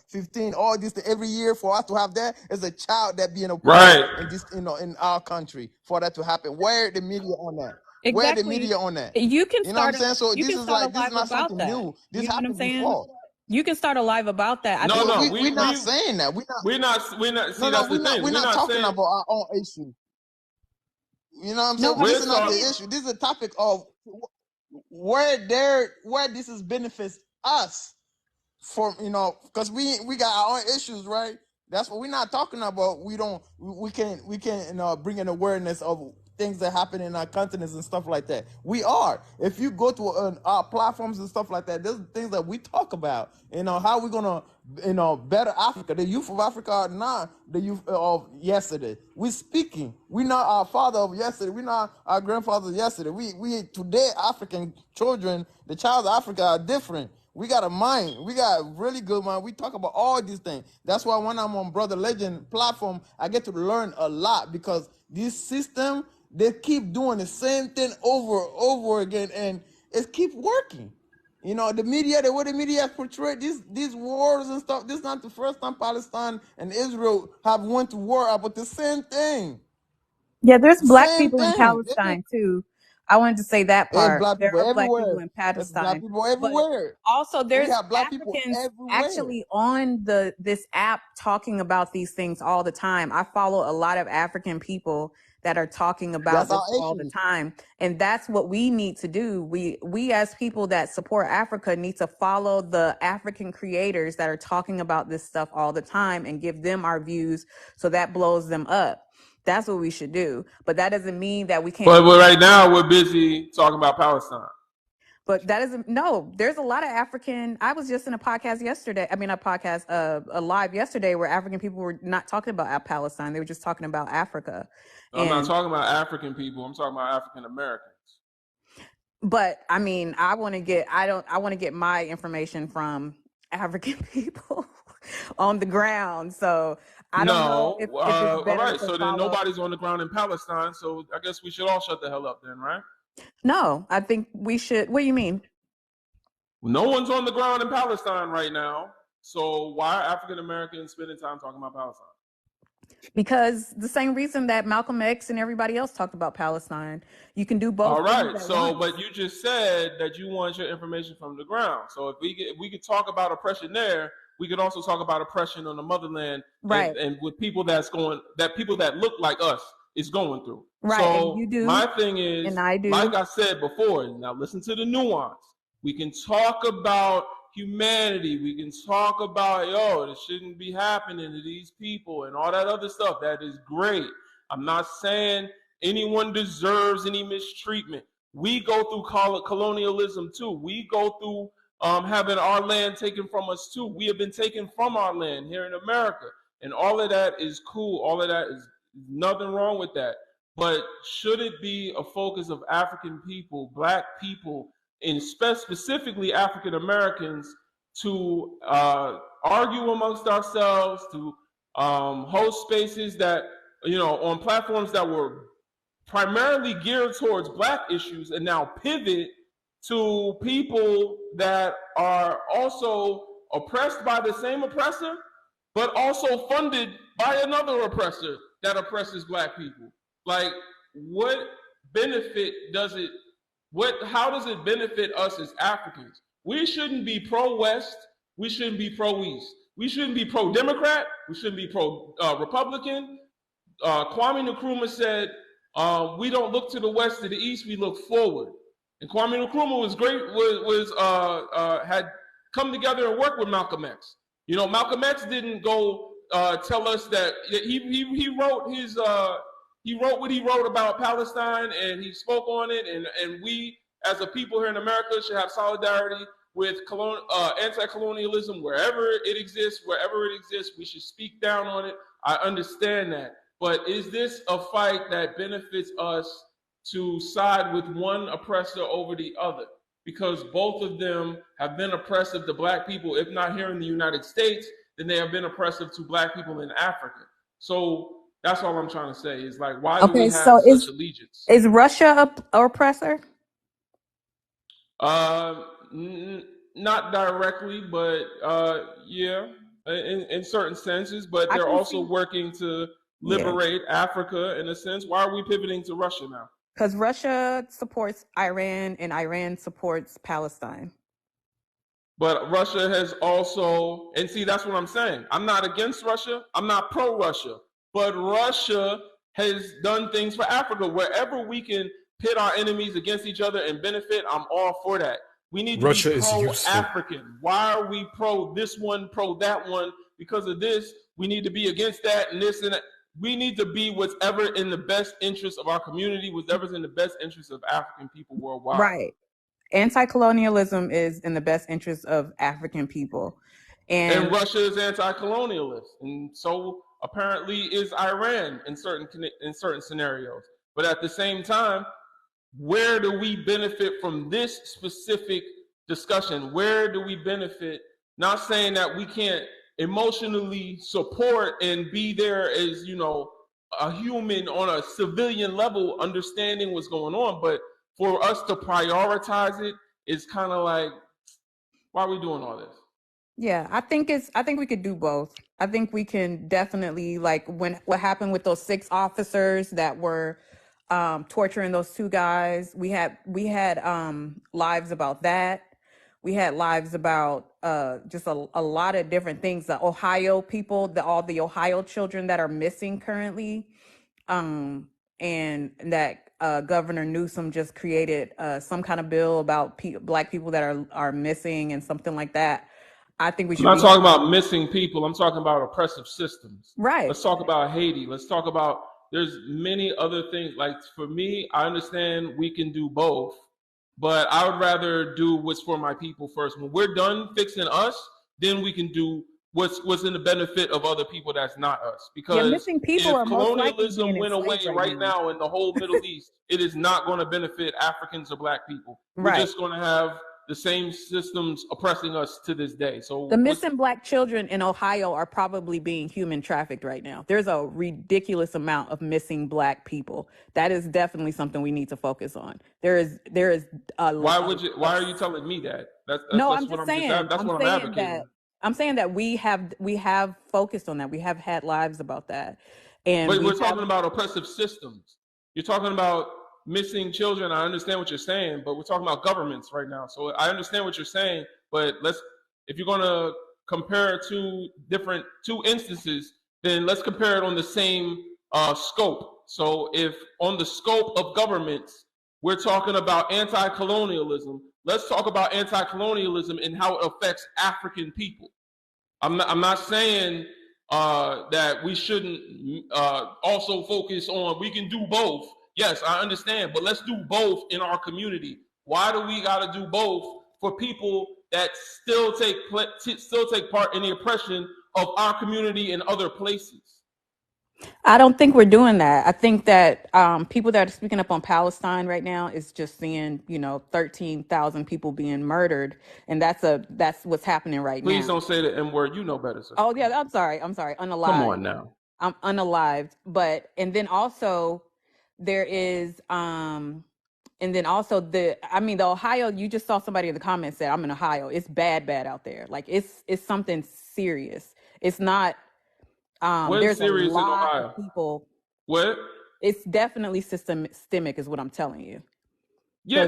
15, all this every year. For us to have that as a child that being oppressed in this, in our country, for that to happen. Where the media on that? Exactly. Where the media on that? You can know what I'm saying? So this is not something new. This happened before. You can start a live about that. We're not saying that. We're not. See, that's the thing. We're not talking about our own issue. You know what I'm saying? This is not the issue. This is a topic of where this is benefits us, for because we got our own issues, right? That's what we're not talking about. We can't bring an awareness of things that happen in our continents and stuff like that. We are. If you go to our platforms and stuff like that, there's things that we talk about. How we're gonna better Africa. The youth of Africa are not the youth of yesterday. We're speaking. We're not our father of yesterday. We're not our grandfathers of yesterday. We today African children, the child of Africa, are different. We got a mind. We got a really good mind. We talk about all these things. That's why when I'm on Brother Legend platform, I get to learn a lot, because this system, they keep doing the same thing over again, and it keep working. You know, the media, the way the media has portrayed these wars and stuff. This is not the first time Palestine and Israel have went to war about the same thing. Yeah, there's The black same people in thing. Palestine too. I wanted to say that There's part. black There people are black people everywhere. in There's black Palestine, people but everywhere. also We there's have black people Africans everywhere. actually on this app talking about these things all the time. I follow a lot of African people that are talking about That's our this all the issues. time, and that's what we need to do. We as people that support Africa need to follow the African creators that are talking about this stuff all the time and give them our views, so that blows them up. That's what we should do. But that doesn't mean that we can't. But right now we're busy talking about Palestine. But that isn't, no, there's a lot of African. I was just in a podcast yesterday. I mean, a podcast, a live yesterday where African people were not talking about Palestine. They were just talking about Africa. I'm not talking about African people. I'm talking about African Americans. But I mean, I want to get my information from African people on the ground. So I don't know if it's better all right. to So then follow. nobody's on the ground in Palestine. So I guess we should all shut the hell up then, right? No, I think we should. What do you mean? No one's on the ground in Palestine right now. So why are African Americans spending time talking about Palestine? Because the same reason that Malcolm X and everybody else talked about Palestine. You can do both. All right. So, but you just said that you want your information from the ground. So if we could talk about oppression there, we could also talk about oppression on the motherland, right? And with people people that look like us is going through. Right. So and you do. My thing is, and I do. Like I said before, now listen to the nuance. We can talk about humanity. We can talk about, this shouldn't be happening to these people and all that other stuff. That is great. I'm not saying anyone deserves any mistreatment. We go through colonialism too. We go through having our land taken from us too. We have been taken from our land here in America. And all of that is cool. All of that is nothing wrong with that. But should it be a focus of African people, Black people, and specifically African Americans, to argue amongst ourselves, to host spaces that, on platforms that were primarily geared towards Black issues and now pivot to people that are also oppressed by the same oppressor, but also funded by another oppressor that oppresses Black people? Like, what benefit does it how does it benefit us as Africans? We shouldn't be pro-West. We shouldn't be pro-East. We shouldn't be pro-Democrat. We shouldn't be pro-Republican. Kwame Nkrumah said, we don't look to the West, to the East, we look forward. And Kwame Nkrumah was great, had come together and worked with Malcolm X. Malcolm X didn't go tell us that he wrote his he wrote what he wrote about Palestine, and he spoke on it, and we as a people here in America should have solidarity with anti-colonialism wherever it exists. We should speak down on it. I understand that. But is this a fight that benefits us to side with one oppressor over the other? Because both of them have been oppressive to Black people. If not here in the United States, then they have been oppressive to Black people in Africa. So that's all I'm trying to say, is like, why do we have such allegiance? Is Russia an oppressor? Not directly, but yeah, in certain senses. But they're also working to liberate Africa in a sense. Why are we pivoting to Russia now? Because Russia supports Iran and Iran supports Palestine. But Russia has also, and see, that's what I'm saying. I'm not against Russia. I'm not pro-Russia. But Russia has done things for Africa. Wherever we can pit our enemies against each other and benefit, I'm all for that. We need to be pro-African. Why are we pro this one, pro that one? Because of this, we need to be against that and this and that. We need to be whatever in the best interest of our community, whatever's in the best interest of African people worldwide. Right. Anti-colonialism is in the best interest of African people. And Russia is anti-colonialist. And so apparently is Iran in certain scenarios. But at the same time, where do we benefit from this specific discussion? Where do we benefit? Not saying that we can't emotionally support and be there as, a human on a civilian level, understanding what's going on, but for us to prioritize it is kind of like, Why are we doing all this? Yeah, I think we could do both. I think we can definitely, like, what happened with those 6 officers that were torturing those 2 guys. We had lives about that. We had lives about just a lot of different things. The Ohio people, all the Ohio children that are missing currently, and that Governor Newsom just created some kind of bill about Black people that are missing and something like that. I think we I'm should not be talking about missing people. I'm talking about oppressive systems. right. Let's talk about Haiti. Let's talk about, there's many other things. Like, for me, I understand we can do both, but I would rather do what's for my people first. When we're done fixing us, then we can do what's in the benefit of other people that's not us. Yeah, Because missing people if are most likely being colonialism went away enslaved right now. now in the whole Middle East, it is not going to benefit Africans or Black people. We're Right. just going to have the same systems oppressing us to this day. So The missing Black children in Ohio are probably being human trafficked right now. There's a ridiculous amount of missing Black people. That is definitely something we need to focus on. There is a why are you telling me that? That's no, that's I'm what just I'm saying. just that's I'm what I'm saying advocating. that I'm saying that we have focused on that. We have had lives about that, and But we're talking about oppressive systems. You're talking about missing children. I understand what you're saying, but we're talking about governments right now. So I understand what you're saying, but if you're going to compare two instances, then let's compare it on the same scope. So if on the scope of governments, we're talking about anti-colonialism, let's talk about anti-colonialism and how it affects African people. I'm not saying that we shouldn't also focus on, we can do both. Yes, I understand, but let's do both in our community. Why do we got to do both for people that still take part in the oppression of our community in other places? I don't think we're doing that. I think that people that are speaking up on Palestine right now is just seeing, 13,000 people being murdered, and that's what's happening right now. Please don't say the M word. You know better, sir. Oh yeah, I'm sorry. Unalived. Come on now. I'm unalived, and then also there is and then also the Ohio. You just saw somebody in the comments said, "I'm in Ohio. It's bad out there. Like it's something serious. It's not." There's a lot of people. What? It's definitely systemic, is what I'm telling you. Yeah,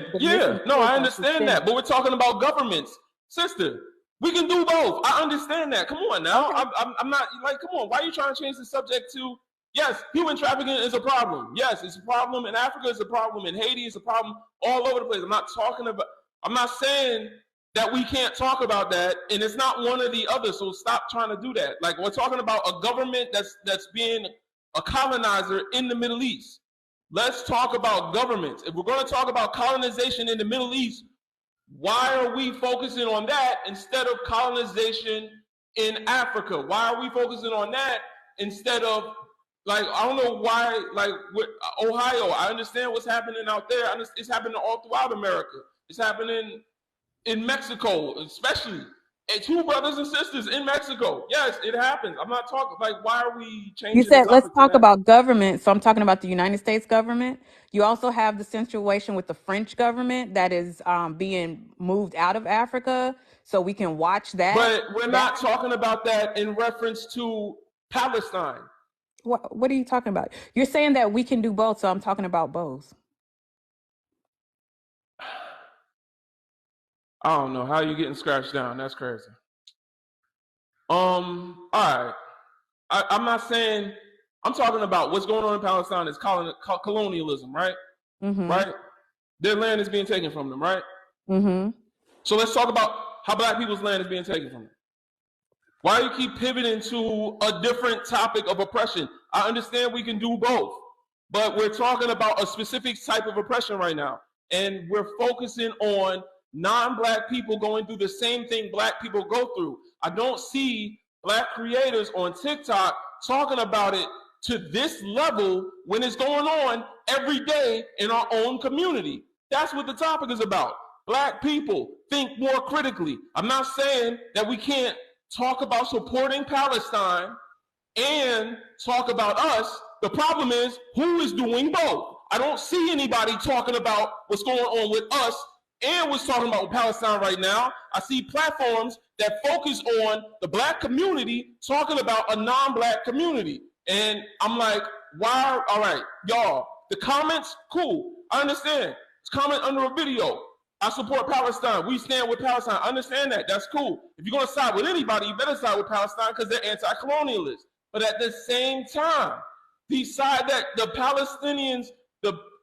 no, I understand that, but we're talking about governments, sister. We can do both. I understand that. Come on now. Okay. I'm not like, come on. Why are you trying to change the subject to? Yes, human trafficking is a problem. Yes, it's a problem in Africa. It's a problem in Haiti. It's a problem all over the place. I'm not saying that we can't talk about that, and it's not one or the other. So stop trying to do that. Like, we're talking about a government that's being a colonizer in the Middle East. Let's talk about governments. If we're going to talk about colonization in the Middle East, why are we focusing on that instead of colonization in Africa? Why are we focusing on that instead of, like, I don't know why, like, with Ohio, I understand what's happening out there. It's happening all throughout America. It's happening in Mexico, especially. And 2 brothers and sisters in Mexico. Yes, it happens. I'm not talking, like, why are we changing? You said let's talk about government, so I'm talking about the United States government. You also have the situation with the French government that is being moved out of Africa, so we can watch that. But we're not talking about that in reference to Palestine. What are you talking about? You're saying that we can do both, so I'm talking about both. I don't know how you getting scratched down. That's crazy. All right. I'm not saying, I'm talking about what's going on in Palestine is colonialism, right? Mm-hmm. Right? Their land is being taken from them, right? Mm-hmm. So let's talk about how Black people's land is being taken from them. Why do you keep pivoting to a different topic of oppression? I understand we can do both, but we're talking about a specific type of oppression right now. And we're focusing on non-Black people going through the same thing Black people go through. I don't see Black creators on TikTok talking about it to this level when it's going on every day in our own community. That's what the topic is about. Black people think more critically. I'm not saying that we can't talk about supporting Palestine and talk about us. The problem is, who is doing both? I don't see anybody talking about what's going on with us and what's talking about Palestine right now. I see platforms that focus on the black community talking about a non-black community. And I'm like, why? All right, y'all, the comments, cool. I understand. It's comment under a video. I support Palestine. We stand with Palestine. I understand that. That's cool. If you're going to side with anybody, you better side with Palestine because they're anti-colonialists. But at the same time, decide that the Palestinians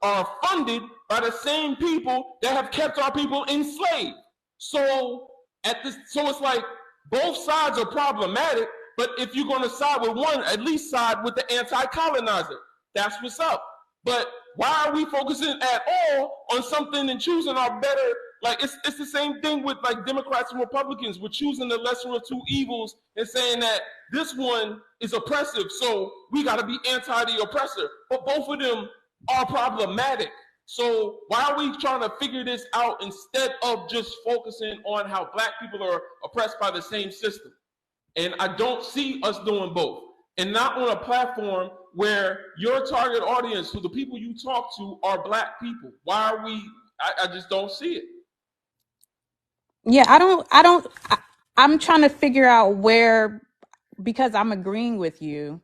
are funded by the same people that have kept our people enslaved. So it's like both sides are problematic. But if you're going to side with one, at least side with the anti-colonizer. That's what's up. But why are we focusing at all on something and choosing our better? Like it's the same thing with like Democrats and Republicans. We're choosing the lesser of two evils and saying that this one is oppressive, so we got to be anti the oppressor. But both of them are problematic. So why are we trying to figure this out instead of just focusing on how black people are oppressed by the same system? And I don't see us doing both. And not on a platform where your target audience, who the people you talk to, are black people. Why are we? I just don't see it. Yeah, I'm trying to figure out where, because I'm agreeing with you.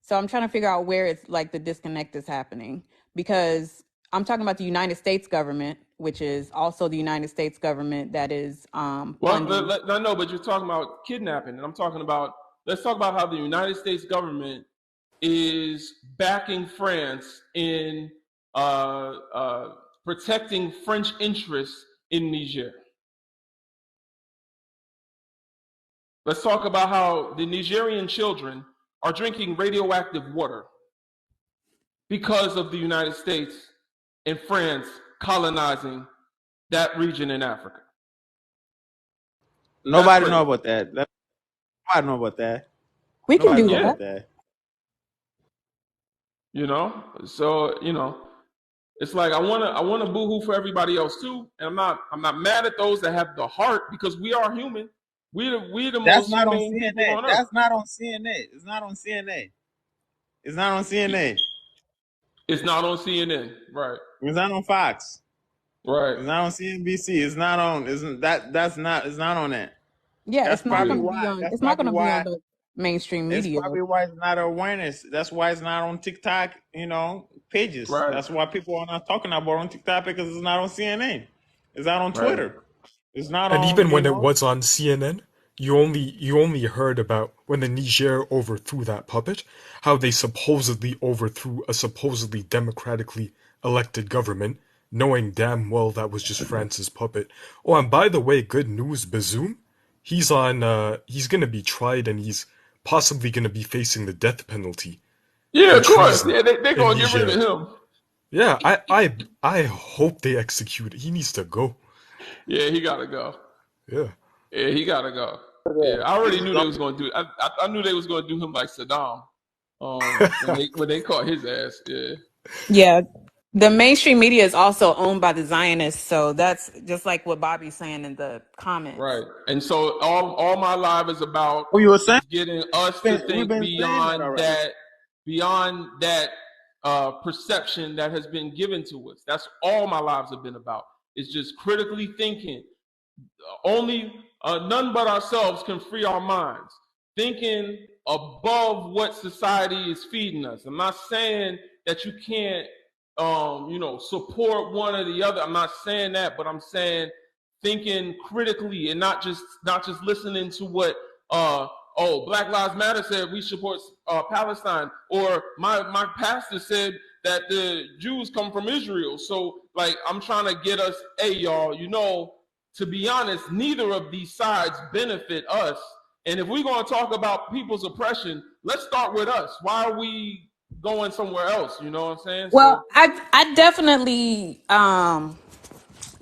So I'm trying to figure out where it's like the disconnect is happening, because I'm talking about the United States government, which is also the United States government that is funding. Well, no, but you're talking about kidnapping, and I'm talking about, let's talk about how the United States government is backing France in protecting French interests in Niger. Let's talk about how the Nigerian children are drinking radioactive water because of the United States and France colonizing that region in Africa. Nobody know about that. Nobody know about that. We can do that. You know, so it's like I wanna boohoo for everybody else too, and I'm not mad at those that have the heart, because we are human. We the most humane people on earth. That's not on CNN. It's not on CNN. It's not on CNN. It's not on CNN, right? It's not on Fox, right? It's not on CNBC. It's not on. It's not on that. Yeah, that's it's not going to be on. It's not going to be on the mainstream media. That's probably why it's not awareness. That's why it's not on TikTok, pages. Right. That's why people are not talking about it on TikTok, because it's not on CNN. It's not on Twitter. Right. It's not and on. And even when it was on CNN, you only heard about when the Niger overthrew that puppet, how they supposedly overthrew a supposedly democratically elected government, knowing damn well that was just France's puppet. Oh, and by the way, good news, Bazoum, he's gonna be tried, and he's possibly gonna be facing the death penalty. Yeah, of course. Yeah, they're gonna get rid of him. Yeah, I hope they execute it. He needs to go. Yeah, he gotta go. Yeah, he gotta go. Yeah, I already knew they was gonna do. I knew they was gonna do him like Saddam. When they caught his ass. Yeah. Yeah. The mainstream media is also owned by the Zionists, so that's just like what Bobby's saying in the comments. Right. And so all my life is about getting us to think beyond that perception that has been given to us. That's all my lives have been about. It's just critically thinking. Only none but ourselves can free our minds. Thinking above what society is feeding us. I'm not saying that you can't support one or the other. I'm not saying that, but I'm saying thinking critically and not just listening to what Black Lives Matter said we support Palestine, or my pastor said that the Jews come from Israel. So like I'm trying to get us, hey y'all, to be honest, neither of these sides benefit us. And if we're going to talk about people's oppression, let's start with us. Why are we going somewhere else? You know what I'm saying? Well, I definitely, I'm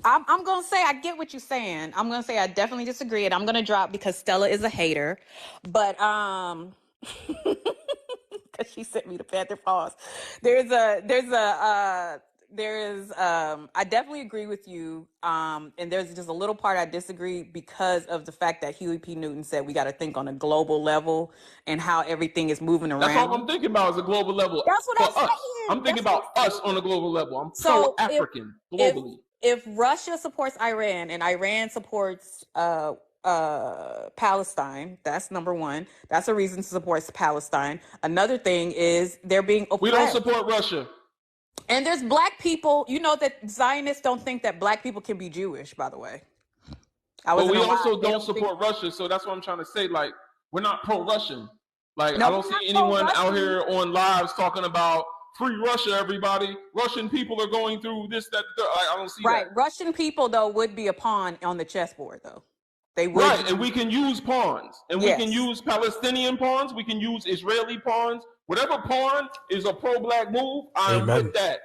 going to say I get what you're saying. I'm going to say I definitely disagree, and I'm going to drop because Stella is a hater. But, because she sent me the Panther Pause. I definitely agree with you. And there's just a little part I disagree because of the fact that Huey P. Newton said we got to think on a global level and how everything is moving around. That's all I'm thinking about is a global level. That's what I'm saying. I'm thinking about us on a global level. I'm pro-African globally. if Russia supports Iran and Iran supports Palestine, that's number one. That's a reason to support Palestine. Another thing is they're being We don't oppressed. support Russia. And there's black people, you know that Zionists don't think that black people can be Jewish, by the way. But we also don't support Russia, so that's what I'm trying to say. Like, we're not pro-Russian. Like, No, I don't see anyone out here on lives talking about free Russia, everybody. Russian people are going through this, that, I don't see that. Right. Russian people, though, would be a pawn on the chessboard, though. They would. Right, and we can use pawns. And we can use Palestinian pawns. We can use Israeli pawns. Whatever pawn is a pro-black move, I'm with that.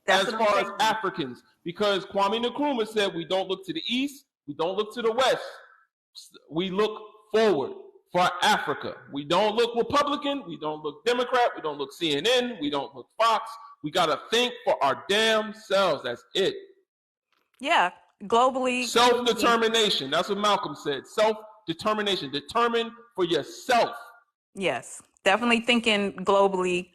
As far as Africans. Because Kwame Nkrumah said we don't look to the east, we don't look to the west. We look forward for Africa. We don't look Republican, we don't look Democrat, we don't look CNN, we don't look Fox. We got to think for our damn selves. That's it. Yeah, globally. Self-determination. That's what Malcolm said. Self-determination. Determine for yourself. Yes, definitely thinking globally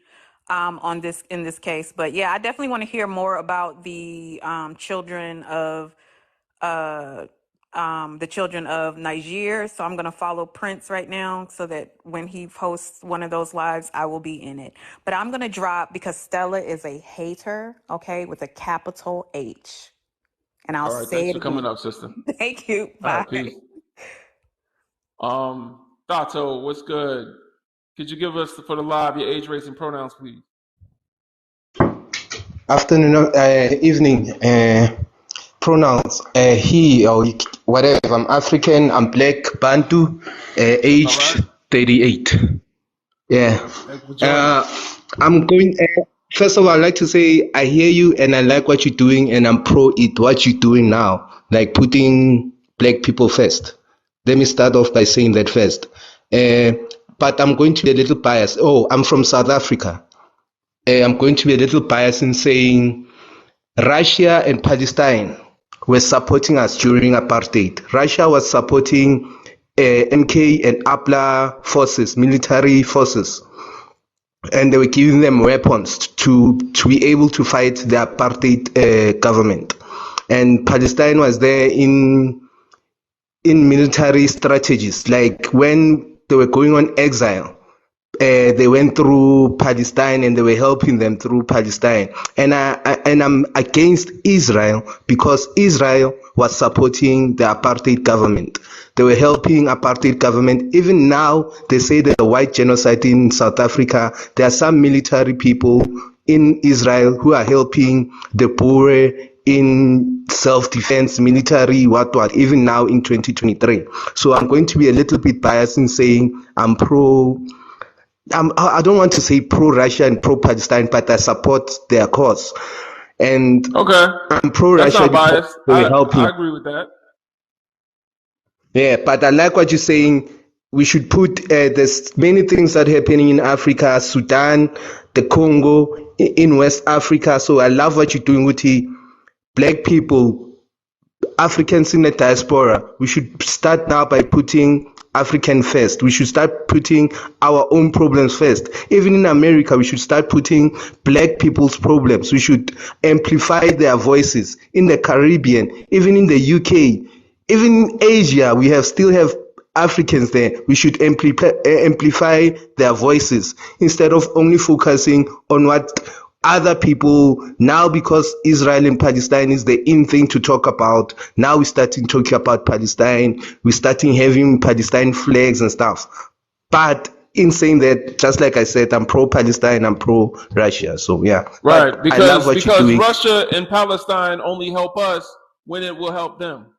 in this case. But yeah, I definitely want to hear more about the children of Niger. So I'm going to follow Prince right now so that when he posts one of those lives, I will be in it. But I'm going to drop because Stella is a hater, okay, with a capital H. And I'll All right, say thanks it for again. coming up, sister. Thank you. All Bye. right, peace. Dato, what's good? Could you give us for the live your age, race, and pronouns, please? Afternoon, evening. Pronouns: he or whatever. I'm African. I'm black, Bantu. Age 38. Yeah. I'm going. First of all, I'd like to say I hear you and I like what you're doing, and I'm pro it. What you're doing now, like putting black people first. Let me start off by saying that first. But I'm going to be a little biased. Oh, I'm from South Africa. I'm going to be a little biased in saying Russia and Palestine were supporting us during apartheid. Russia was supporting MK and APLA forces, military forces, and they were giving them weapons to be able to fight the apartheid government. And Palestine was there in military strategies, like when they were going on exile. They went through Palestine and they were helping them through Palestine. And I'm against Israel because Israel was supporting the apartheid government. They were helping apartheid government. Even now, they say that the white genocide in South Africa, there are some military people in Israel who are helping the poor in self-defense, military, what, even now in 2023. So I'm going to be a little bit biased in saying I'm I don't want to say pro-Russia and pro-Palestine, but I support their cause. And I'm pro-Russia because they were helping. I agree with that. Yeah, but I like what you're saying. We should put, there's many things that are happening in Africa, Sudan, the Congo, in West Africa. So I love what you're doing with the black people, Africans in the diaspora. We should start now by putting African first. We should start putting our own problems first. Even in America, we should start putting black people's problems. We should amplify their voices. In the Caribbean, even in the UK, even in Asia, we still have Africans there. We should amplify their voices instead of only focusing on what other people now, because Israel and Palestine is the in thing to talk about. Now we're starting talking about Palestine. We're starting having Palestine flags and stuff. But in saying that, just like I said, I'm pro-Palestine, I'm pro-Russia. So yeah, right. But I love what you're doing. Russia and Palestine only help us when it will help them.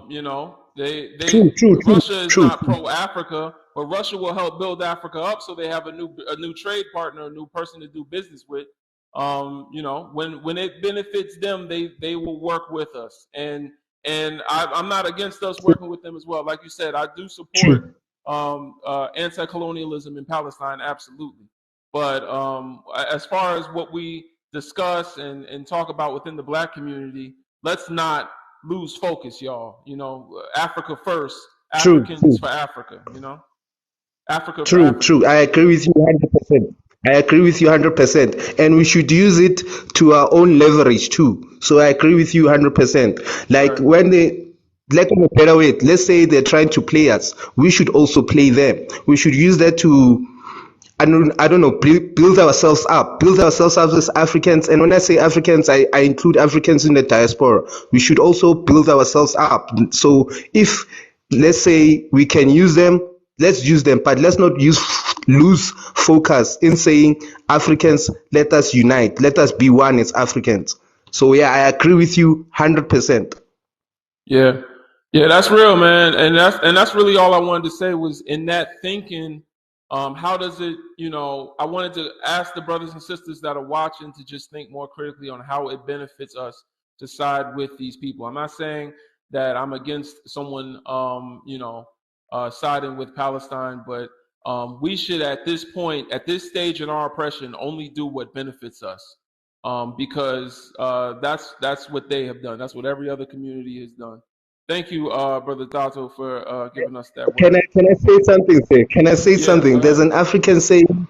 You know, Russia is not pro-Africa, but Russia will help build Africa up so they have a new trade partner, a new person to do business with. You know, when it benefits them, they will work with us. And I'm not against us working with them as well. Like you said, I do support anti-colonialism in Palestine, absolutely. But as far as what we discuss and talk about within the black community, let's not lose focus, y'all. You know, Africa first, Africans for Africa, you know? Africa for Africa. True. I agree with you 100%. I agree with you 100%. And we should use it to our own leverage too. So I agree with you 100%. Like Right. when they, like in a better way, let's say they're trying to play us, we should also play them. We should use that to, I don't know, build ourselves up, as Africans. And when I say Africans, I include Africans in the diaspora. We should also build ourselves up. So if, let's say, we can use them, let's use them, but let's not lose focus in saying Africans, let us unite, let us be one as Africans. So yeah, I agree with you 100%. Yeah. Yeah, that's real, man. And that's really all I wanted to say was in that thinking, how does it, I wanted to ask the brothers and sisters that are watching to just think more critically on how it benefits us to side with these people. I'm not saying that I'm against someone siding with Palestine, but we should at this point, at this stage in our oppression, only do what benefits us. Because that's what they have done. That's what every other community has done. Thank you, Brother Dato, for giving us that Can word. I say something, sir? Can I say Yeah, go something? There's ahead. an African saying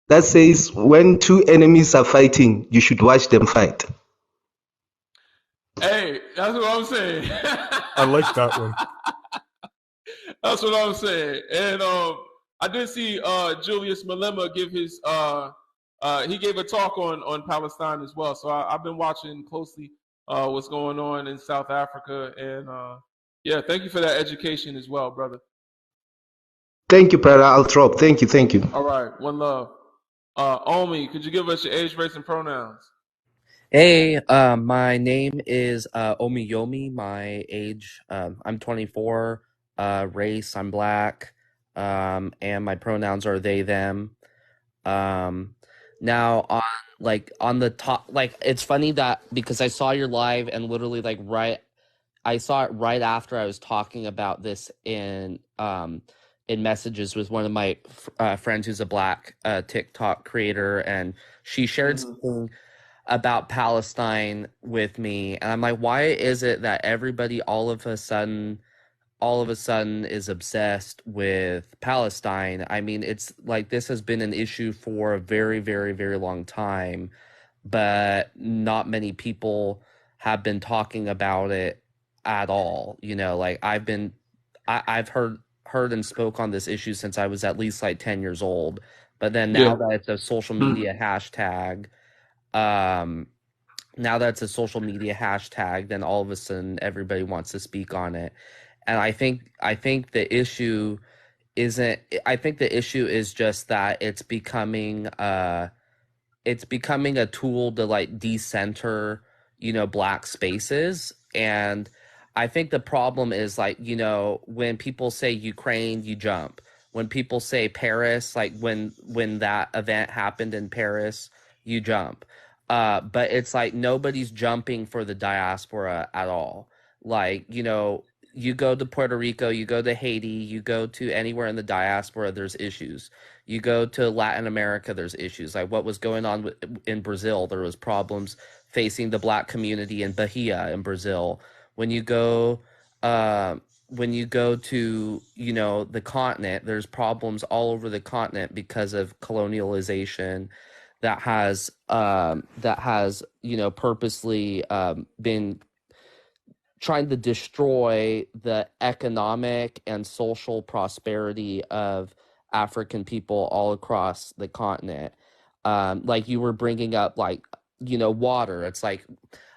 that says, when two enemies are fighting, you should watch them fight. Hey, that's what I'm saying. I like that one. That's what I'm saying. And I did see Julius Malema give his he gave a talk on Palestine as well. So I've been watching closely what's going on in South Africa, and yeah, thank you for that education as well, brother. Thank you, brother. I'll drop. Thank you. Thank you. All right, one love. Omi, could you give us your age, race, and pronouns? Hey, my name is Omiyomi. My age, I'm 24. Race, I'm black. And my pronouns are they, them. Now on the top, like it's funny that because I saw your live and literally I saw it right after I was talking about this in messages with one of my friends who's a black TikTok creator, and she shared something about Palestine with me, and I'm like, why is it that everybody all of a sudden is obsessed with Palestine? I mean, it's like this has been an issue for a very, very, very long time, but not many people have been talking about it at all. Like I've heard and spoke on this issue since I was at least like 10 years old. But then now Yeah. that it's a social media hashtag, um, then all of a sudden everybody wants to speak on it. And I think the issue isn't. I think the issue is just that it's becoming a tool to like decenter, black spaces. And I think the problem is like, when people say Ukraine, you jump. When people say Paris, like when that event happened in Paris, you jump. But it's like nobody's jumping for the diaspora at all. Like, you go to Puerto Rico, you go to Haiti, you go to anywhere in the diaspora, there's issues. You go to Latin America, there's issues. Like what was going on in Brazil, there was problems facing the black community in Bahia in Brazil. When you go to, the continent, there's problems all over the continent because of colonialization that has purposely been trying to destroy the economic and social prosperity of African people all across the continent. Like you were bringing up, like, water. It's like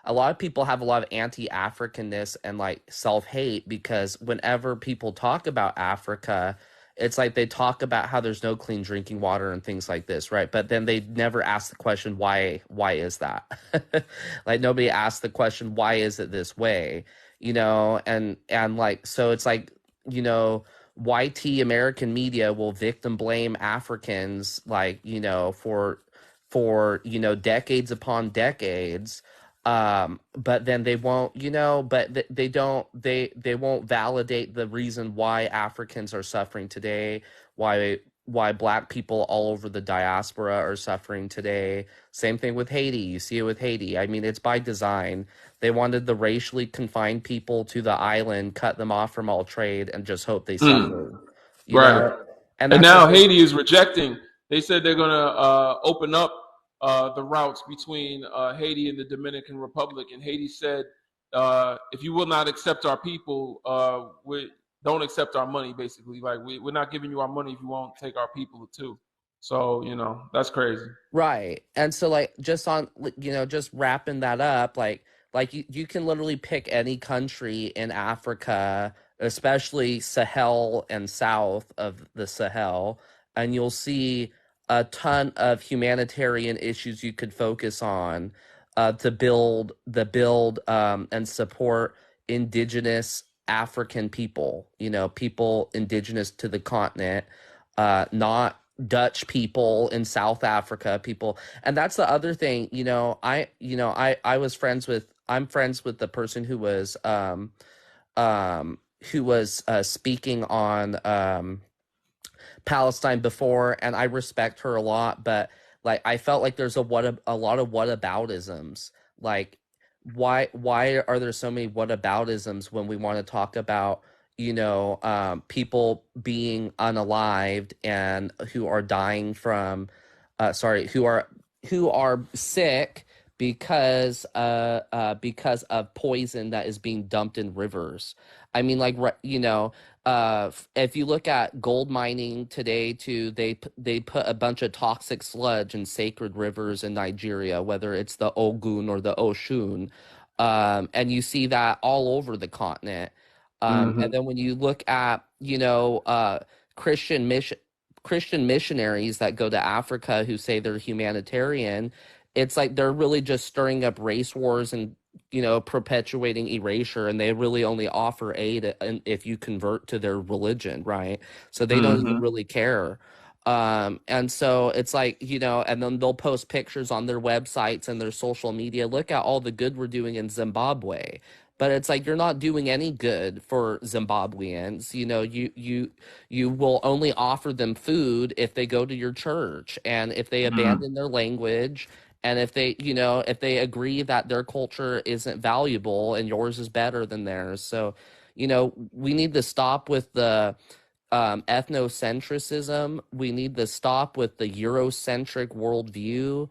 a lot of people have a lot of anti-Africanness and like self-hate because whenever people talk about Africa, it's like they talk about how there's no clean drinking water and things like this, right? But then they never ask the question, why is that? Like nobody asked the question, why is it this way? And like, so it's like, YT American media will victim blame Africans, like, for decades upon decades. But then they won't, they won't validate the reason why Africans are suffering today, why black people all over the diaspora are suffering today. Same thing with Haiti. You see it with Haiti. I mean, it's by design. They wanted the racially confined people to the island, cut them off from all trade, and just hope they suffered. Right. And And that's now what Haiti is rejecting They said they're gonna open up the routes between Haiti and the Dominican Republic, and Haiti said, if you will not accept our people, we don't accept our money. Basically, like we're not giving you our money if you won't take our people too. So that's crazy. Right. And so like just on just wrapping that up, like you can literally pick any country in Africa, especially Sahel and south of the Sahel, and you'll see a ton of humanitarian issues you could focus on to build and support indigenous African people, people indigenous to the continent, not Dutch people in South Africa, people. And that's the other thing, I was I'm friends with the person who was speaking on Palestine before, and I respect her a lot, but like I felt like there's a lot of whataboutisms. Like why are there so many whataboutisms when we want to talk about people being unalived and who are dying from who are sick because of poison that is being dumped in rivers. I mean, like, if you look at gold mining today too, they put a bunch of toxic sludge in sacred rivers in Nigeria, whether it's the Ogun or the Oshun, and you see that all over the continent. And then when you look at Christian missionaries that go to Africa who say they're humanitarian, it's like they're really just stirring up race wars and perpetuating erasure, and they really only offer aid if you convert to their religion, right? So they don't even really care. And so it's like, and then they'll post pictures on their websites and their social media. Look at all the good we're doing in Zimbabwe. But it's like you're not doing any good for Zimbabweans. You will only offer them food if they go to your church and if they abandon their language, and if they agree that their culture isn't valuable and yours is better than theirs. So, we need to stop with the ethnocentrism. We need to stop with the Eurocentric worldview.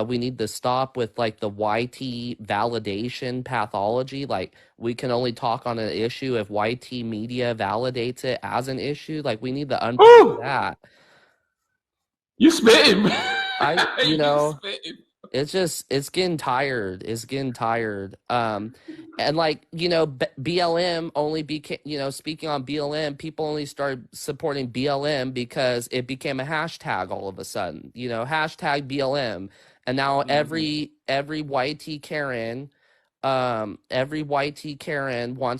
We need to stop with like the YT validation pathology. Like we can only talk on an issue if YT media validates it as an issue. Like we need to unpack that. You spitting. It's getting tired. It's getting tired. And like, BLM only became, speaking on BLM, people only started supporting BLM because it became a hashtag all of a sudden, hashtag BLM. And now every YT Karen, wants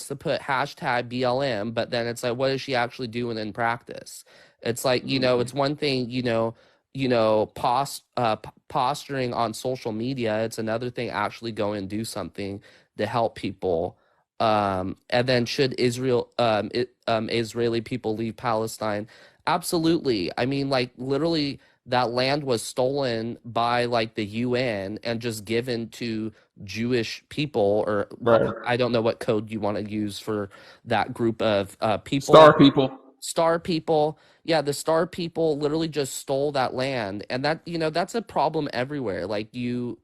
to put hashtag BLM, but then it's like, what is she actually doing in practice? It's like, it's one thing, posturing on social media. It's another thing actually go and do something to help people. And then should Israeli people leave Palestine? Absolutely. I mean, like literally that land was stolen by like the UN and just given to Jewish people, or I don't know what code you want to use for that group of people. Star people. Yeah, the Star people literally just stole that land, and that that's a problem everywhere. Like you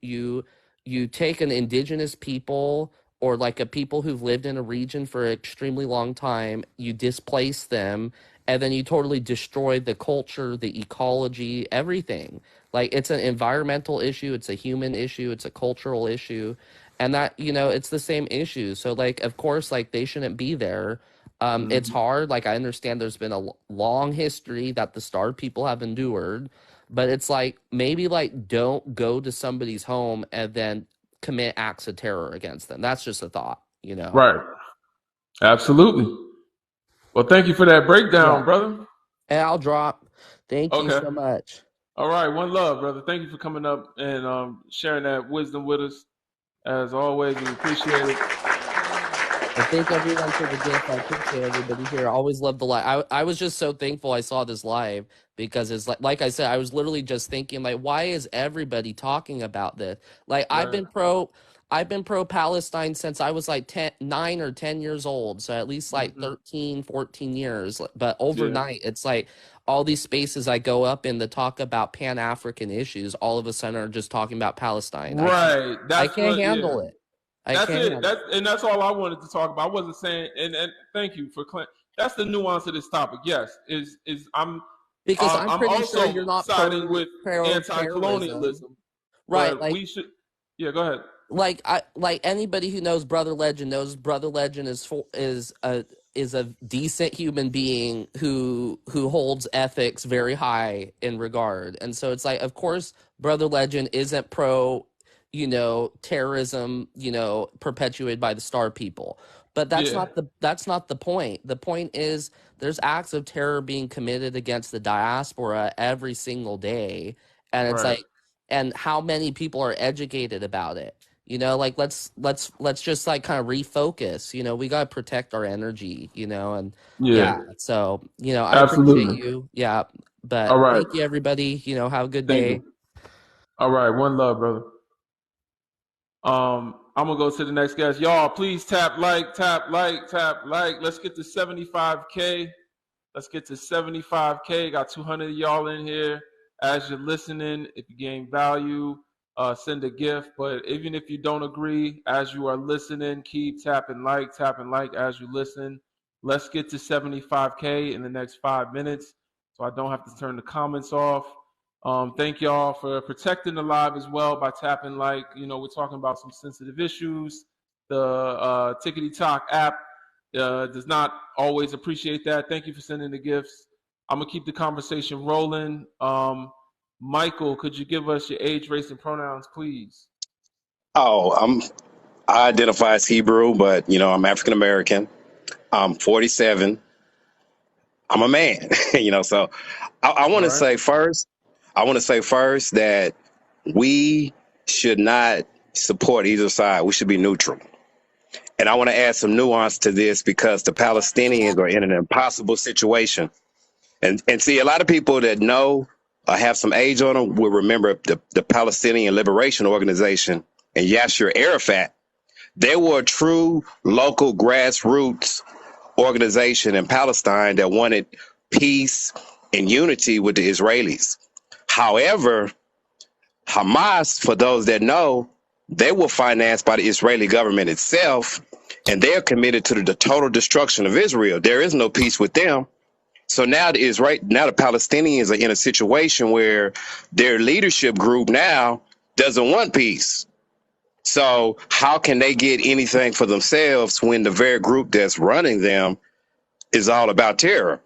take an indigenous people or like a people who've lived in a region for an extremely long time, you displace them, and then you totally destroy the culture, the ecology, everything. Like it's an environmental issue, it's a human issue, it's a cultural issue, and that it's the same issue. So like of course like they shouldn't be there. It's hard. Like I understand there's been a long history that the Star people have endured, but it's like maybe like don't go to somebody's home and then commit acts of terror against them. That's just a thought, Right. Absolutely. Well, thank you for that breakdown, brother. And I'll drop. Thank you so much. All right. One love, brother. Thank you for coming up and sharing that wisdom with us. As always, we appreciate it. I thank everyone for the gift. I appreciate everybody here. I always love the live. I was just so thankful I saw this live because it's like I said, I was literally just thinking like, why is everybody talking about this? Like I've been pro-Palestine since I was like 9 or 10 years old. So at least like 13, 14 years. But overnight, it's like all these spaces I go up in that talk about Pan-African issues, all of a sudden are just talking about Palestine. Right. I That's can't what. Yeah. handle it. I That's can't it. handle it. That's all I wanted to talk about. I wasn't saying. And thank you for. That's the nuance of this topic. Yes. I'm pretty sure also you're not siding with pro-terrorism. anti-colonialism. Right. But Like, we should. Yeah. Go ahead. like anybody who knows Brother Legend knows Brother Legend is a decent human being who holds ethics very high in regard. And so it's like, of course, Brother Legend isn't pro, terrorism, perpetuated by the Star People. But that's Yeah. not the point. The point is there's acts of terror being committed against the diaspora every single day. And it's Right. like, and how many people are educated about it? Like let's just like kind of refocus. We got to protect our energy, and Yeah. so I appreciate Absolutely. you. Yeah, but All right. thank you everybody. Have a good Thank day. you. All right. One love, brother. I'm gonna go to the next guest. Y'all, please tap like. Let's get to 75K. Let's get to 75K. Got 200 of y'all in here. As you're listening, if you gain value, send a gift. But even if you don't agree, as you are listening, keep tapping like as you listen. Let's get to 75K in the next 5 minutes, so I don't have to turn the comments off. Thank y'all for protecting the live as well by tapping like. We're talking about some sensitive issues. The Tickety Talk app does not always appreciate that. Thank you for sending the gifts. I'm gonna keep the conversation rolling. Michael, could you give us your age, race, and pronouns, please? Oh, I identify as Hebrew, but I'm African American. I'm 47. I'm a man, So I All want to right. say first. I want to say first that we should not support either side. We should be neutral. And I want to add some nuance to this because the Palestinians are in an impossible situation. And see, a lot of people that know or have some age on them will remember the Palestinian Liberation Organization and Yasser Arafat. They were a true local grassroots organization in Palestine that wanted peace and unity with the Israelis. However, Hamas, for those that know, they were financed by the Israeli government itself, and they're committed to the total destruction of Israel. There is no peace with them. So now the Palestinians are in a situation where their leadership group now doesn't want peace. So how can they get anything for themselves when the very group that's running them is all about terror?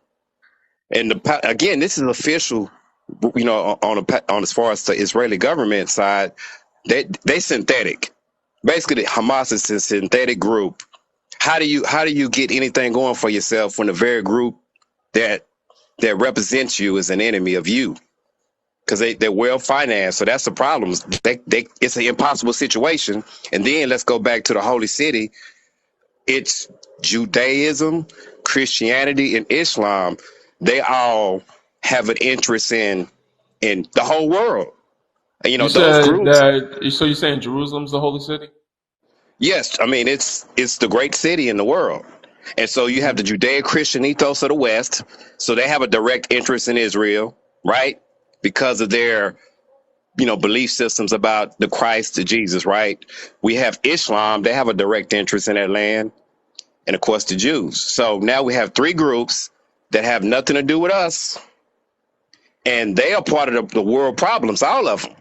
And again, this is official, on as far as the Israeli government side, they synthetic. Basically, Hamas is a synthetic group. How do you get anything going for yourself when the very group that represents you is an enemy of you? Because they're well financed, so that's the problem. It's an impossible situation. And then let's go back to the holy city. It's Judaism, Christianity, and Islam. They all have an interest in the whole world. And, You those said groups. that. So you're saying Jerusalem's the holy city? Yes, I mean it's the great city in the world. And so you have the Judeo-Christian ethos of the West. So they have a direct interest in Israel, right? Because of their belief systems about the Christ, the Jesus, right? We have Islam. They have a direct interest in that land. And of course, the Jews. So now we have three groups that have nothing to do with us. And they are part of the world problems, all of them.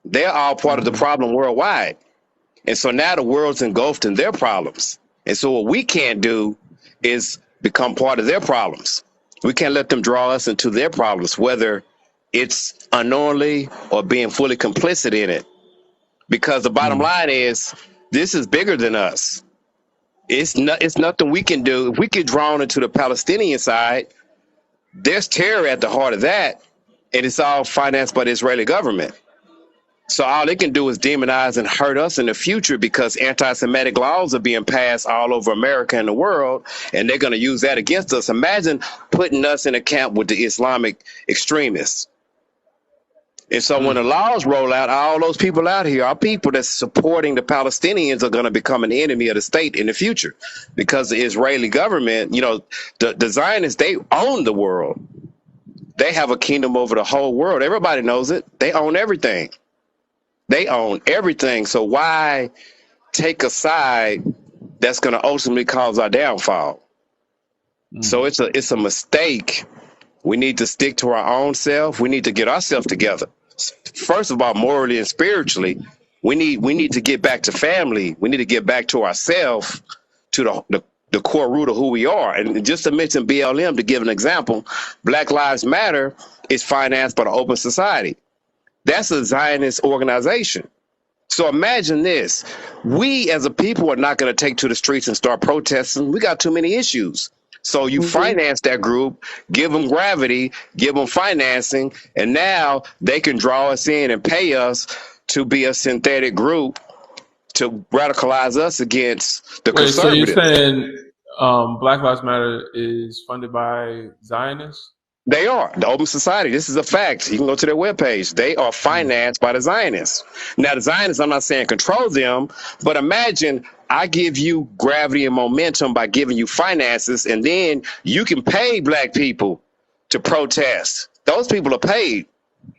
They're all part of the problem worldwide. And so now the world's engulfed in their problems. And so what we can't do is become part of their problems. We can't let them draw us into their problems, whether it's unknowingly or being fully complicit in it. Because the bottom line is, this is bigger than us. It's nothing we can do. If we get drawn into the Palestinian side, there's terror at the heart of that, and it's all financed by the Israeli government. So all they can do is demonize and hurt us in the future because anti-Semitic laws are being passed all over America and the world, and they're going to use that against us. Imagine putting us in a camp with the Islamic extremists. And so when the laws roll out, all those people out here, our people that's supporting the Palestinians are going to become an enemy of the state in the future because the Israeli government, the Zionists, they own the world. They have a kingdom over the whole world. Everybody knows it. They own everything. They own everything. So why take a side that's going to ultimately cause our downfall? So it's a mistake. We need to stick to our own self. We need to get ourselves together. First of all, morally and spiritually, we need to get back to family. We need to get back to ourselves, to the core root of who we are. And just to mention BLM, to give an example, Black Lives Matter is financed by the Open Society. That's a Zionist organization. So imagine this. We as a people are not going to take to the streets and start protesting. We got too many issues. So you finance that group, give them gravity, give them financing, and now they can draw us in and pay us to be a synthetic group to radicalize us against the Wait, so you're conservatives. saying Black Lives Matter is funded by Zionists? They are. The Open Society, this is a fact. You can go to their webpage. They are financed by the Zionists. Now, the Zionists, I'm not saying control them, but imagine I give you gravity and momentum by giving you finances, and then you can pay black people to protest. Those people are paid.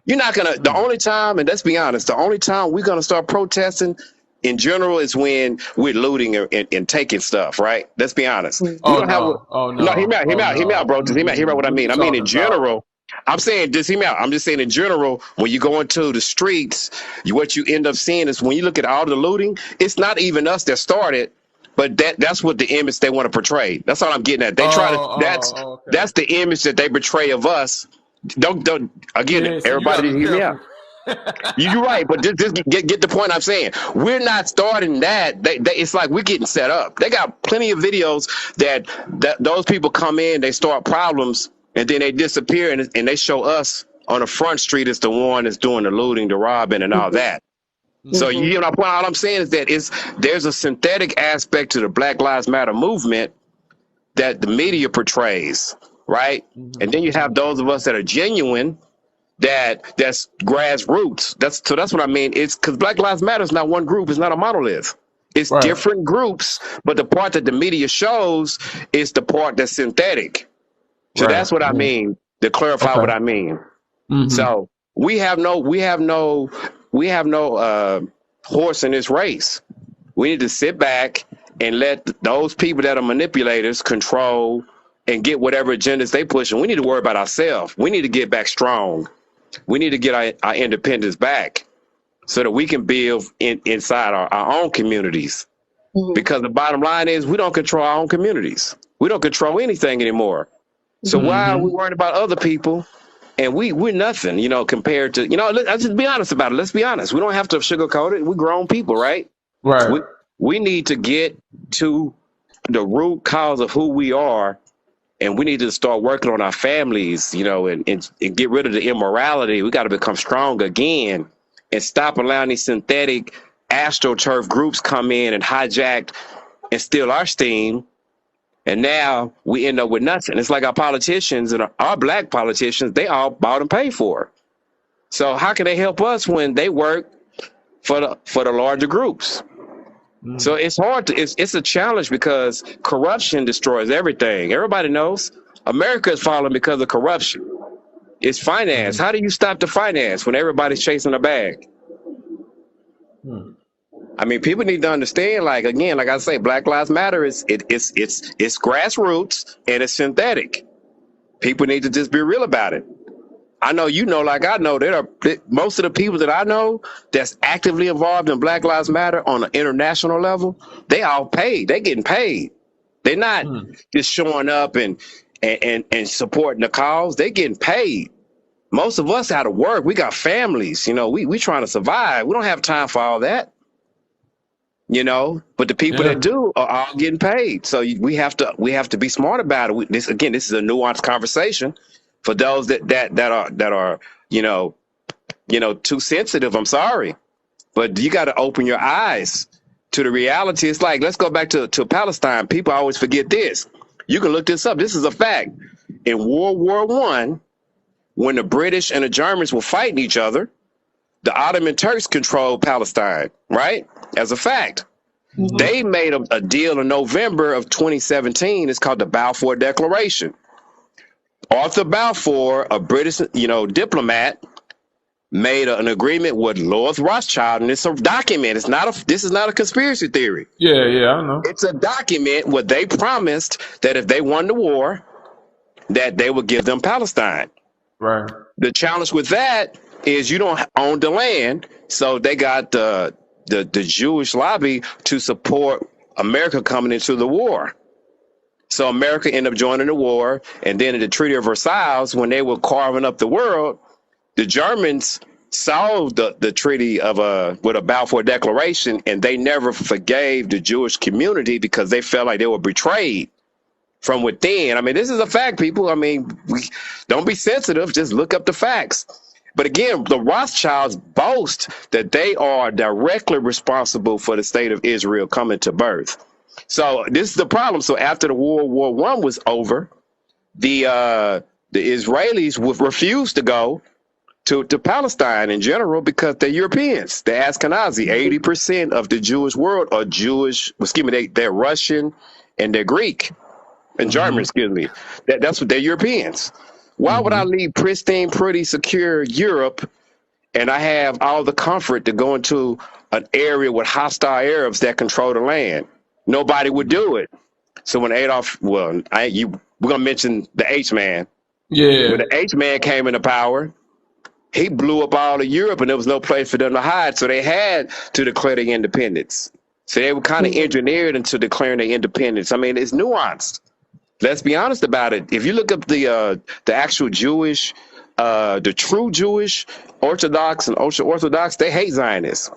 You're not going to, the only time, and let's be honest, the only time we're going to start protesting in general is when we're looting and taking stuff, right? Let's be honest. We don't have, no, hear me out, bro. Just hear me out what I mean. I mean, in general, I'm saying, just hear me out. I'm just saying in general, when you go into the streets, what you end up seeing is when you look at all the looting, it's not even us that started, but that's what the image they want to portray. That's all I'm getting at. They try to, that's the image that they portray of us. Don't again, so everybody hear me out. You're right, but just get the point I'm saying. We're not starting that. It's like we're getting set up. They got plenty of videos that those people come in, they start problems, and then they disappear, and they show us on the front street as the one that's doing the looting, the robbing, and all that. So you know, all I'm saying is that there's a synthetic aspect to the Black Lives Matter movement that the media portrays, right? And then you have those of us that are genuine. That's grassroots. That's what I mean. It's because Black Lives Matter is not one group. It's not a monolith. It's different groups, but the part that the media shows is the part that's synthetic. So that's what I mean. To clarify what I mean. So we have no horse in this race. We need to sit back and let those people that are manipulators control and get whatever agendas they push. And we need to worry about ourselves. We need to get back strong. We need to get our independence back so that we can build inside our own communities. Because the bottom line is we don't control our own communities. We don't control anything anymore. So why are we worried about other people? And we're nothing, you know, compared to, you know, let's just be honest about it. Let's be honest. We don't have to sugarcoat it. We're grown people, right? Right. We need to get to the root cause of who we are. And we need to start working on our families, you know, and get rid of the immorality. We got to become strong again and stop allowing these synthetic astroturf groups come in and hijack and steal our steam. And now we end up with nothing. It's like our politicians and our black politicians, they all bought and paid for. So how can they help us when they work for the larger groups? So it's hard it's a challenge because corruption destroys everything. Everybody knows America is falling because of corruption. It's finance. How do you stop the finance when everybody's chasing a bag? I mean, people need to understand, like, again, like I say, Black Lives Matter it's grassroots and it's synthetic. People need to just be real about it. I know, you know, like I know, most of the people that I know that's actively involved in Black Lives Matter on an international level, they all paid. They getting paid. They're not just showing up and supporting the cause. They getting paid. Most of us out of work. We got families. You know, we trying to survive. We don't have time for all that. You know, but the people that do are all getting paid. So we have to be smart about it. This is a nuanced conversation. For those that are you know too sensitive, I'm sorry, but you got to open your eyes to the reality. It's like, let's go back to Palestine. People always forget this. You can look this up. This is a fact. In World War I, when the British and the Germans were fighting each other, the Ottoman Turks controlled Palestine, right? As a fact. They made a deal in November of 2017. It's called the Balfour Declaration. Arthur Balfour, a British, diplomat, made an agreement with Lord Rothschild, and it's a document. This is not a conspiracy theory. Yeah, yeah, I know. It's a document where they promised that if they won the war, that they would give them Palestine. Right. The challenge with that is you don't own the land, so they got the Jewish lobby to support America coming into the war. So America ended up joining the war, and then in the Treaty of Versailles, when they were carving up the world, the Germans saw the treaty of with a Balfour Declaration, and they never forgave the Jewish community because they felt like they were betrayed from within. I mean, this is a fact, people. I mean, don't be sensitive. Just look up the facts. But again, the Rothschilds boast that they are directly responsible for the state of Israel coming to birth. So this is the problem. So after the World War I was over, the Israelis would refuse to go to Palestine in general because they're Europeans. They're Ashkenazi. 80% of the Jewish world are Jewish. Excuse me, they're Russian and they're Greek and German. Excuse me. That's what they're Europeans. Why would I leave pristine, pretty, secure Europe and I have all the comfort to go into an area with hostile Arabs that control the land? Nobody would do it. So when we're gonna mention the H-man. Yeah. When the H-man came into power, he blew up all of Europe and there was no place for them to hide. So they had to declare their independence. So they were kind of engineered into declaring their independence. I mean, it's nuanced. Let's be honest about it. If you look up the actual Jewish, the true Jewish Orthodox and ultra-Orthodox, they hate Zionists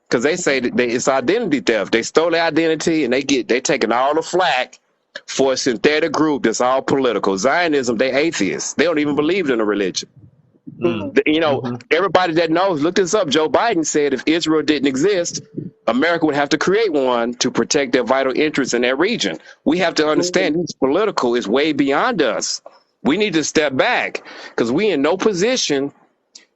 because they say that it's identity theft. They stole their identity and they taking all the flack for a synthetic group that's all political. Zionism, they atheists. They don't even believe in a religion. Everybody that knows, look this up. Joe Biden said if Israel didn't exist, America would have to create one to protect their vital interests in that region. We have to understand this political is way beyond us. We need to step back because we in no position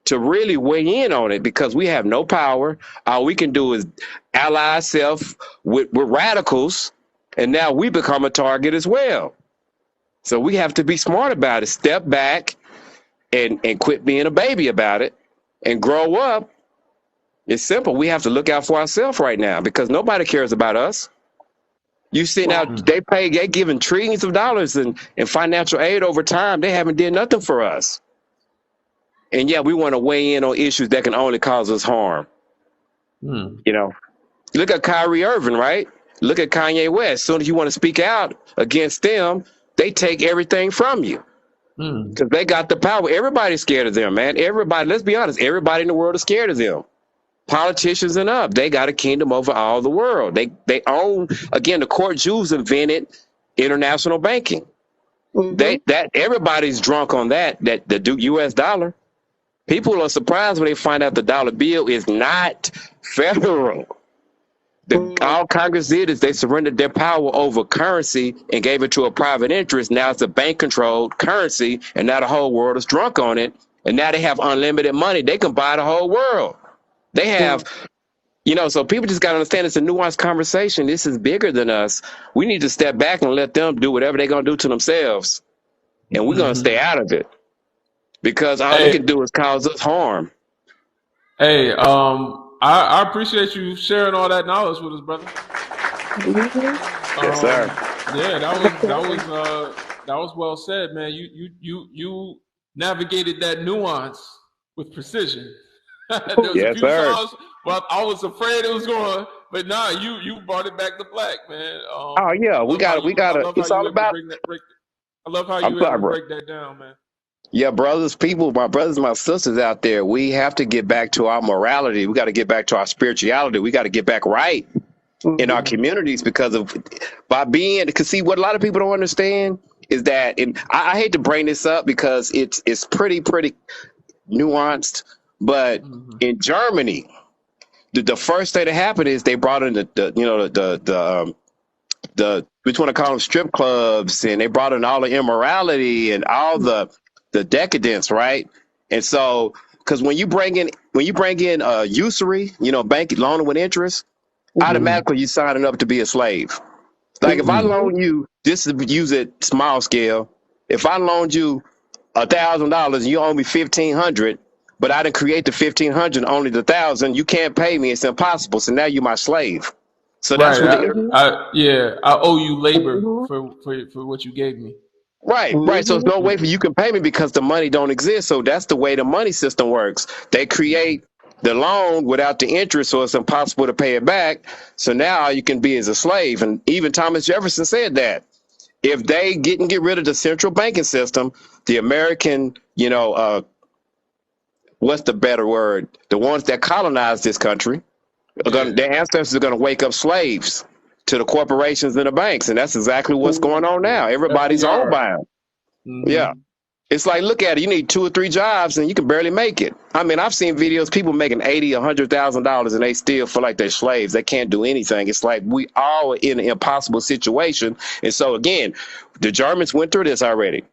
to really weigh in on it because we have no power. All we can do is ally ourselves with radicals, and now we become a target as well. So we have to be smart about it. Step back and quit being a baby about it and grow up. It's simple. We have to look out for ourselves right now because nobody cares about us. You see now they giving trillions of dollars in financial aid over time. They haven't did nothing for us. And yeah, we want to weigh in on issues that can only cause us harm. Look at Kyrie Irving, right? Look at Kanye West. As soon as you want to speak out against them, they take everything from you. Because they got the power. Everybody's scared of them, man. Everybody, let's be honest, everybody in the world is scared of them. Politicians and up, they got a kingdom over all the world. They own, again, the court Jews invented international banking. Everybody's drunk on the US dollar. People are surprised when they find out the dollar bill is not federal. All Congress did is they surrendered their power over currency and gave it to a private interest. Now it's a bank-controlled currency, and now the whole world is drunk on it. And now they have unlimited money. They can buy the whole world. They have, so people just got to understand it's a nuanced conversation. This is bigger than us. We need to step back and let them do whatever they're going to do to themselves. And we're going to stay out of it because all they can do is cause us harm. Hey, I appreciate you sharing all that knowledge with us, brother. Yes, sir. Yeah, that was well said, man. You navigated that nuance with precision. There was a few songs, but I was afraid it was going. But nah, you brought it back to black, man. We got to. It's all about. I love how you were able to break that down, man. Yeah, my brothers, my sisters out there, we have to get back to our morality. We got to get back to our spirituality. We got to get back right in our communities because see, what a lot of people don't understand is that, and I hate to bring this up because it's pretty nuanced, but in Germany, the first thing that happened is they brought in the which want to call them strip clubs, and they brought in all the immorality and all the decadence, right? And so, because when you bring in usury, bank loaning with interest, automatically you signing up to be a slave. Like if I loan you, just to use it small scale, if I loaned you $1,000. You owe me 1,500, but I didn't create the 1,500, only the 1,000. You can't pay me. It's impossible. So now you're my slave. So that's Right. what the I owe you labor Mhm. for what you gave me. Right. So there's Mhm. no way Yeah. for you can pay me because the money don't exist. So that's the way the money system works. They create the loan without the interest, so it's impossible to pay it back. So now all you can be is a slave. And even Thomas Jefferson said that if they get rid of the central banking system, the American, what's the better word? The ones that colonized this country Yeah. their ancestors are going to wake up slaves to the corporations and the banks, and that's exactly what's going on now. Yes, we Everybody's owned are. by them. Yeah. Hmm. It's like, look at it. You need 2 or 3 jobs, and you can barely make it. I mean, I've seen videos people making $80,000, $100,000, and they still feel like they're slaves. They can't do anything. It's like we all are in an impossible situation. And so again, the Germans went through this already.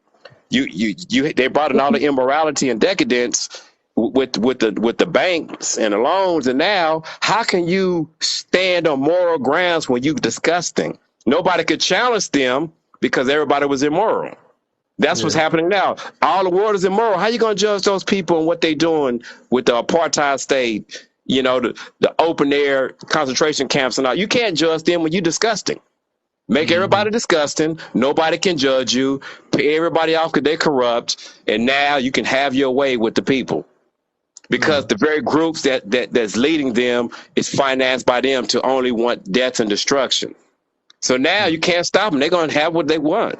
They brought in all the immorality and decadence with the banks and the loans, and now how can you stand on moral grounds when you disgusting? Nobody could challenge them because everybody was immoral. That's what's Yeah. happening now. All the world is immoral. How you gonna judge those people and what they doing with the apartheid state? The open air concentration camps and all. You can't judge them when you disgusting. Make Hmm. everybody disgusting. Nobody can judge you. Pay everybody off because they're corrupt. And now you can have your way with the people because Mm. the very groups that's leading them is financed by them to only want death and destruction. So now you can't stop them. They're going to have what they want.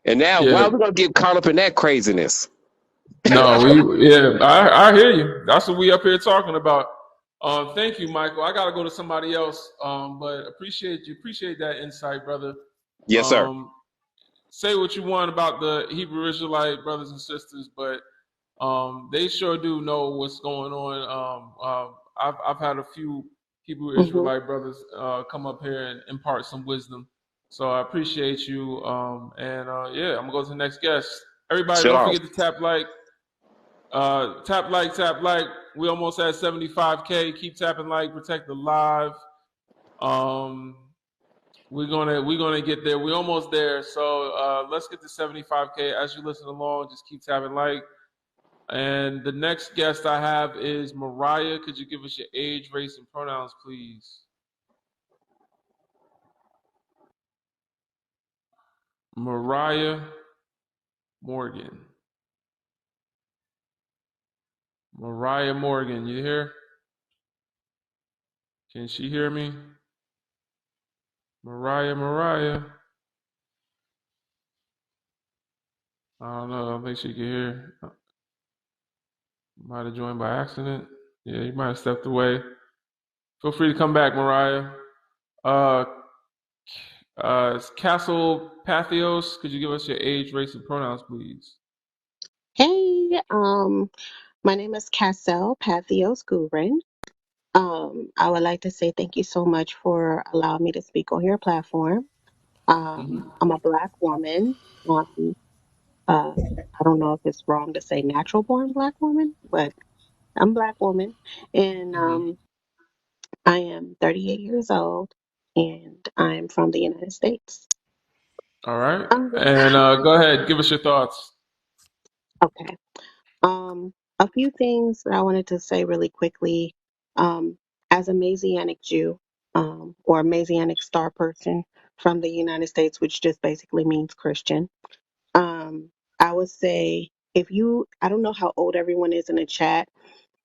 And now, why Yeah. are we going to get caught up in that craziness? No, I hear you. That's what we up here talking about. Thank you, Michael. I gotta go to somebody else. But appreciate that insight, brother. Yes, sir. Um, say what you want about the Hebrew Israelite brothers and sisters, but they sure do know what's going on. I've had a few Hebrew Mhm. Israelite brothers come up here and impart some wisdom. So I appreciate you. And yeah, I'm gonna go to the next guest. Everybody, don't Shalom. forget to tap like, tap like. We almost at 75K. Keep tapping like, protect the live. Um, we're gonna get there. We're almost there. So let's get to 75K. As you listen along, just keep tapping like. And the next guest I have is Mariah. Could you give us your age, race, and pronouns, please? Mariah Morgan. Mariah Morgan, you here? Can she hear me? Mariah. I don't know. I don't think she can hear. Might have joined by accident. Yeah, you might have stepped away. Feel free to come back, Mariah. Uh, Castle Pathios, could you give us your age, race, and pronouns, please? Hey, my name is Cassel Pathios Guren. I would like to say thank you so much for allowing me to speak on your platform. I'm a Black woman. I don't know if it's wrong to say natural born Black woman, but I'm Black woman, and I am 38 years old, and I'm from the United States. All right. Um, And go ahead, give us your thoughts. okay. A few things that I wanted to say really quickly. As a Messianic Jew, or a Messianic star person from the United States, which just basically means Christian, I would say I don't know how old everyone is in the chat,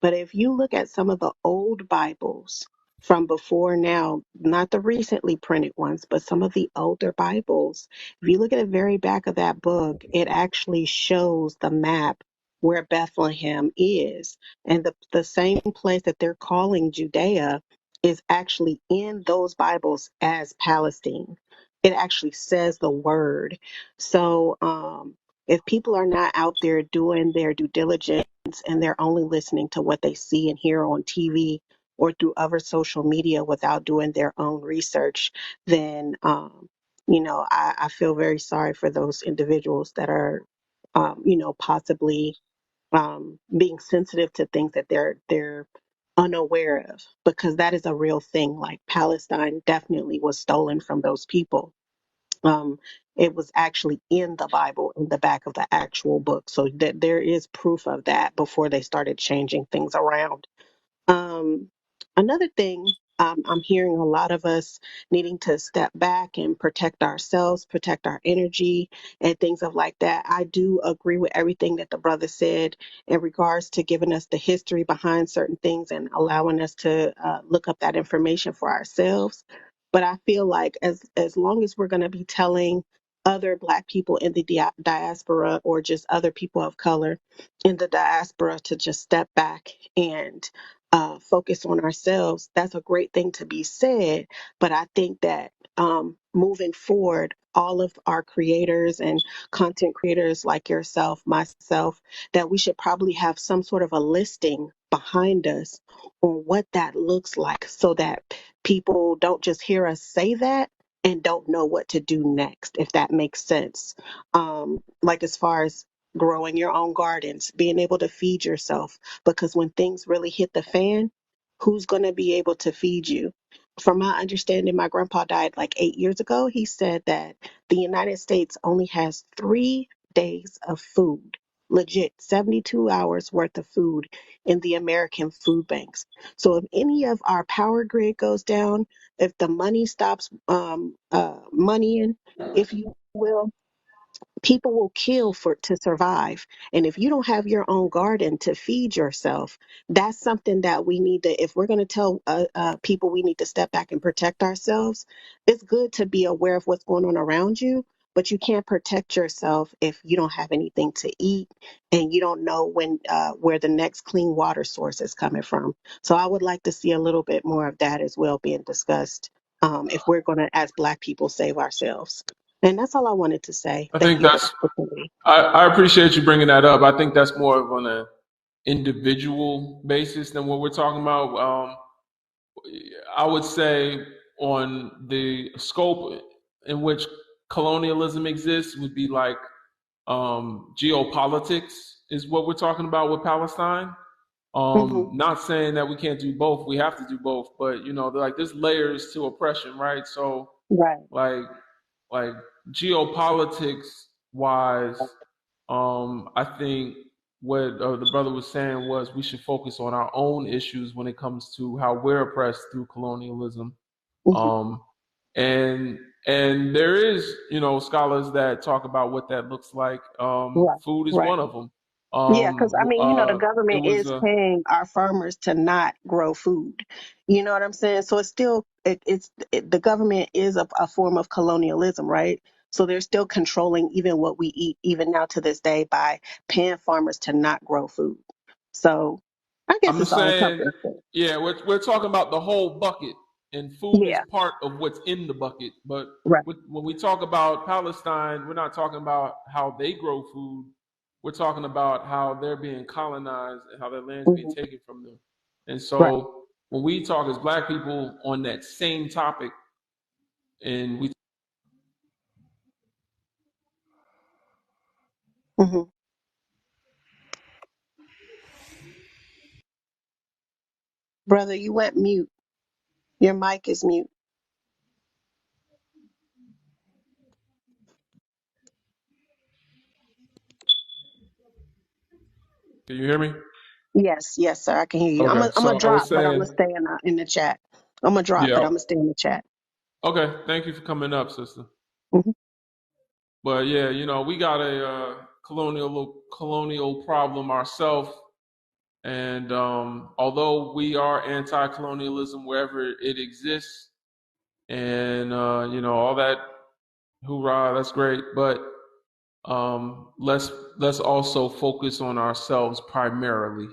but if you look at some of the old Bibles from before now, not the recently printed ones, but some of the older Bibles, if you look at the very back of that book, it actually shows the map where Bethlehem is. And the same place that they're calling Judea is actually in those Bibles as Palestine. It actually says the word. So, if people are not out there doing their due diligence, and they're only listening to what they see and hear on TV or through other social media without doing their own research, then I feel very sorry for those individuals that are possibly being sensitive to things that they're unaware of, because that is a real thing. Like Palestine definitely was stolen from those people. It was actually in the Bible, in the back of the actual book. So that there is proof of that before they started changing things around. Um, Another thing, I'm hearing a lot of us needing to step back and protect ourselves, protect our energy, and things of like that. I do agree with everything that the brother said in regards to giving us the history behind certain things and allowing us to look up that information for ourselves. But I feel like as long as we're going to be telling other Black people in the diaspora or just other people of color in the diaspora to just step back and focus on ourselves, that's a great thing to be said. But I think that moving forward, all of our creators and content creators like yourself, myself, that we should probably have some sort of a listing behind us on what that looks like so that people don't just hear us say that and don't know what to do next, if that makes sense. Like as far as growing your own gardens, being able to feed yourself, because when things really hit the fan, who's going to be able to feed you? From my understanding, my grandpa died like 8 years ago. He said that the United States only has 3 days of food, legit 72 hours worth of food in the American food banks. So if any of our power grid goes down, if the money stops moneying, if you will, people will kill for to survive. And if you don't have your own garden to feed yourself, that's something that we need to, if we're going to tell people we need to step back and protect ourselves, it's good to be aware of what's going on around you, but you can't protect yourself if you don't have anything to eat and you don't know when where the next clean water source is coming from. So I would like to see a little bit more of that as well being discussed, if we're going to, as Black people, save ourselves. And that's all I wanted to say. I Thank think you for that's. the opportunity. I appreciate you bringing that up. I think that's more of on an individual basis than what we're talking about. I would say on the scope in which colonialism exists would be like geopolitics is what we're talking about with Palestine. Hmm. Not saying that we can't do both. We have to do both, but like there's layers to oppression, right? So Right. like like geopolitics wise, I think what the brother was saying was we should focus on our own issues when it comes to how we're oppressed through colonialism. Hmm. Um, and and there is scholars that talk about what that looks like. Right. Food is Right. one of them. Yeah, because I mean, the It government was is paying our farmers to not grow food. You know what I'm saying? So it's still, the government is a form of colonialism, right? So they're still controlling even what we eat, even now to this day, by paying farmers to not grow food. So I guess I'm it's all saying, encompassing. yeah, we're talking about the whole bucket, and food is Yeah. part of what's in the bucket. But Right. when we talk about Palestine, we're not talking about how they grow food. We're talking about how they're being colonized and how their land's being Hmm. taken from them. And Right. so when we talk as Black people on that same topic, and we Hmm. Brother, you went mute. Your mic is mute. can you hear me? Yes, yes, sir. I can hear you. Okay, I'm a so I was drop, but I'm gonna saying, stay in the chat. I'm gonna drop, but yeah, I'm gonna stay in the chat. okay. Thank you for coming up, sister. Hmm. But yeah, we got a colonial problem ourselves, and although we are anti-colonialism wherever it exists, and all that hoorah, that's great. But let's also focus on ourselves primarily,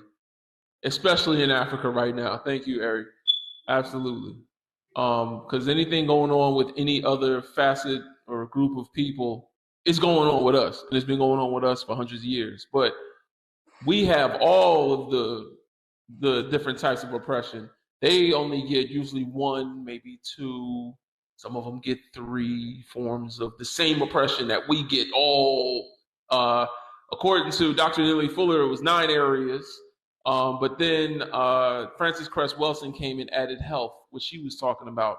especially in Africa right now. Thank you, Eric. Absolutely. Because anything going on with any other facet or group of people is going on with us, and it's been going on with us for hundreds of years. But we have all of the different types of oppression. They only get usually one, maybe two. Some of them get three forms of the same oppression that we get. All according to Dr. Neely Fuller, it was 9 areas. But then Frances Cress Welsing came and added health, which she was talking about.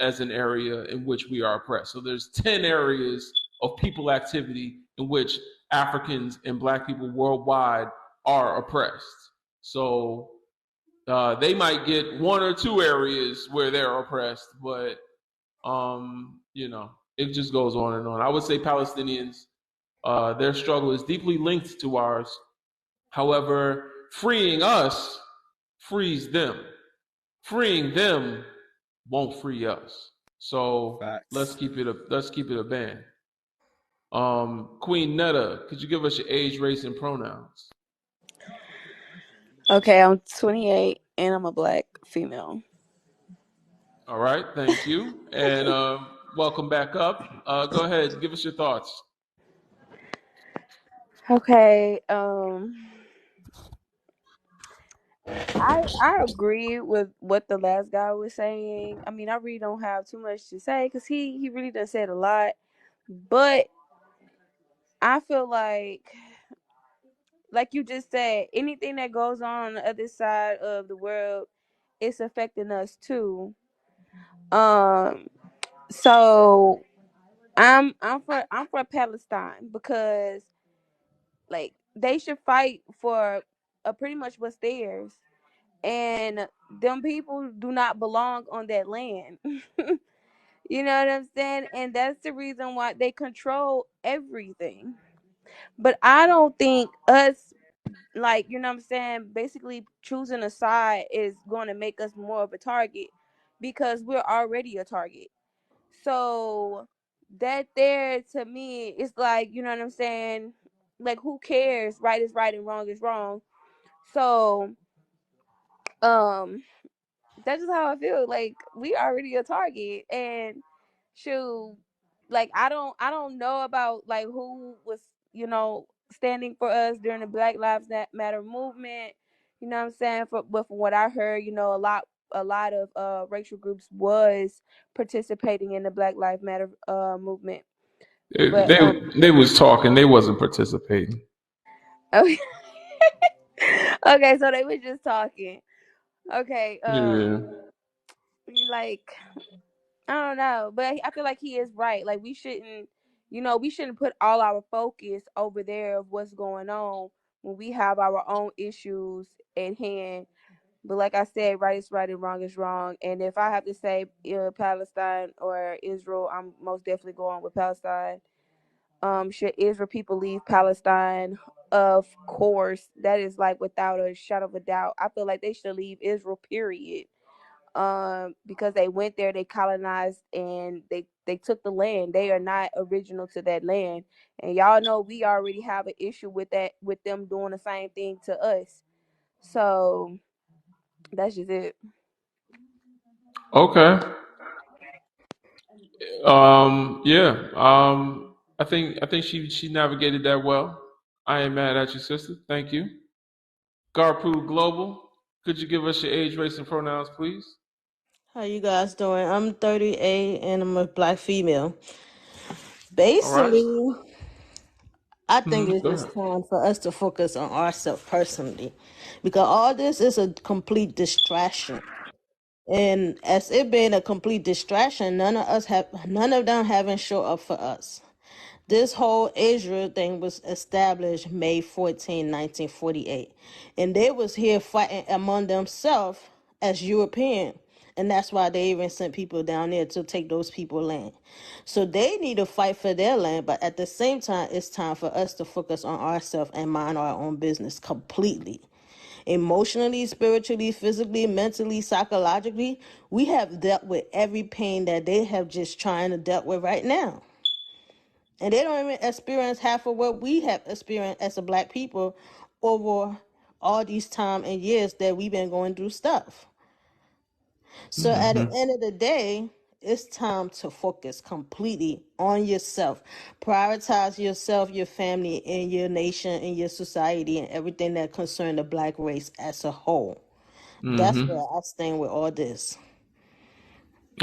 as an area in which we are oppressed. So there's 10 areas of people activity in which Africans and Black people worldwide are oppressed. So they might get one or two areas where they're oppressed, but it just goes on and on. I would say Palestinians, their struggle is deeply linked to ours. However, freeing us frees them. Freeing them won't free us. So let's keep it a band. Queen Netta, could you give us your age, race, and pronouns? Okay, I'm 28 and I'm a Black female. All right, thank you. And welcome back up. Go ahead, give us your thoughts. Okay, I agree with what the last guy was saying. I mean, I really don't have too much to say because he really done said a lot. But I feel like you just said, anything that goes on the other side of the world, it's affecting us too. Um, so I'm for Palestine because like they should fight for pretty much what's theirs, and them people do not belong on that land. You know what I'm saying? And that's the reason why they control everything. But I don't think us, like, you know what I'm saying, basically choosing a side is going to make us more of a target because we're already a target. So that there to me is like, you know what I'm saying? Like, who cares? Right is right and wrong is wrong. So um that's just how I feel. Like, we already a target, and shoot, like I don't know about like who was, standing for us during the Black Lives Matter movement. You know what I'm saying? But from what I heard, a lot of racial groups was participating in the Black Lives Matter movement. They, But they was talking, they wasn't participating. okay, okay, so they were just talking. Okay, Yeah. like, I don't know, but I feel like he is right. Like, we shouldn't put all our focus over there of what's going on when we have our own issues at hand. But like I said, right is right and wrong is wrong. And if I have to say Palestine or Israel, I'm most definitely going with Palestine. Should Israel people leave Palestine? Of course, that is like without a shadow of a doubt. I feel like they should leave Israel, period, because they went there, they colonized, and they took the land. They are not original to that land, and y'all know we already have an issue with that, with them doing the same thing to us. So that's just it. Okay. Yeah. I think she navigated that well. I ain't mad at you, sister. Thank you. Garpu Global, could you give us your age, race, and pronouns, please? How you guys doing? I'm 38 and I'm a Black female. All right. Basically, I think Mm-hmm. it's Go just ahead. time for us to focus on ourselves personally, because all this is a complete distraction. And as it being a complete distraction, none of them haven't show up for us. This whole Israel thing was established May 14, 1948. And they was here fighting among themselves as European. And that's why they even sent people down there to take those people land. So they need to fight for their land, but at the same time, it's time for us to focus on ourselves and mind our own business completely. Emotionally, spiritually, physically, mentally, psychologically, we have dealt with every pain that they have just trying to deal with right now. And they don't even experience half of what we have experienced as a Black people over all these time and years that we've been going through stuff. So at the Mm-hmm. end of the day, it's time to focus completely on yourself. Prioritize yourself, your family, and your nation, and your society, and everything that concerns the Black race as a whole. That's Mm-hmm. where I stand with all this.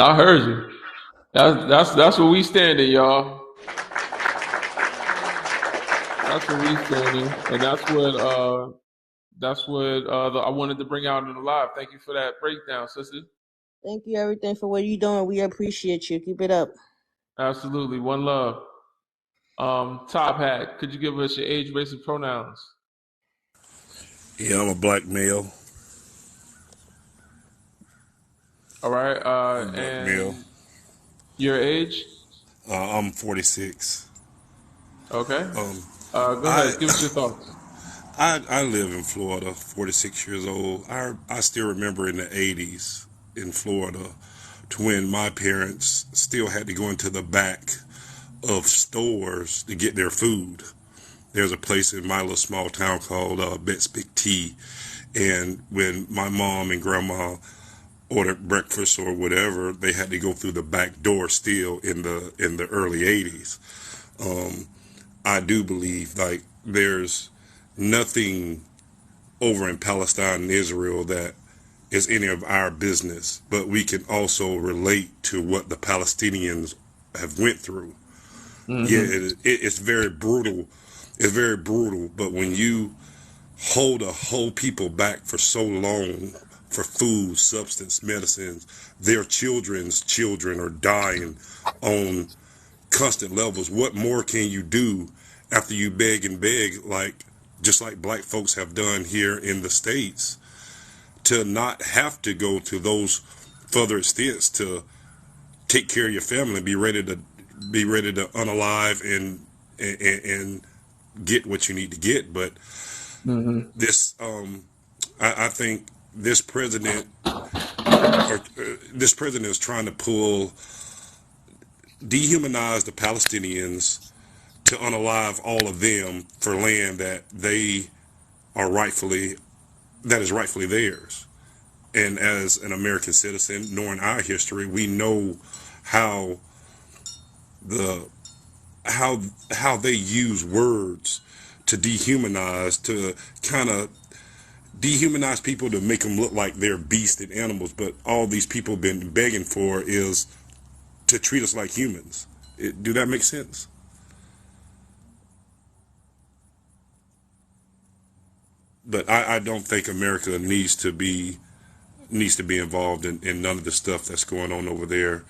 I heard you. That's where we standing, y'all. That's where we standing, and that's what I wanted to bring out in the live. Thank you for that breakdown, sister. Thank you everything for what you're doing. We appreciate you. Keep it up. Absolutely. One love. Top Hat, could you give us your age, race, and pronouns? Yeah, I'm a black male. All right. I'm a black male. And your age? I'm 46. Okay. Um, Go I ahead. Give us your thoughts. I live in Florida. 46 years old. I still remember in the 80s in Florida, to when my parents still had to go into the back of stores to get their food. There's a place in my little small town called Bet's Big T, and when my mom and grandma ordered breakfast or whatever, they had to go through the back door still in the early 80s. Um, I do believe like there's nothing over in Palestine and Israel that is any of our business, but we can also relate to what the Palestinians have went through. Yeah, Mm-hmm. it's very brutal. It's very brutal, but when you hold a whole people back for so long for food, substance, medicines, their children's children are dying on constant levels. What more can you do after you beg and beg, like just like black folks have done here in the States, to not have to go to those further extents to take care of your family and be ready to unalive and get what you need to get. But Mm-hmm. this I think this president this president is trying to dehumanize the Palestinians to unalive all of them for land are rightfully that is rightfully theirs. And as an American citizen, knowing our history, we know how the how how they use words to kind of dehumanize people to make them look like they're beasts and animals. But all these people have been begging for is to treat us like humans. Do that make sense? But I don't think America needs to be involved in none of the stuff that's going on over there.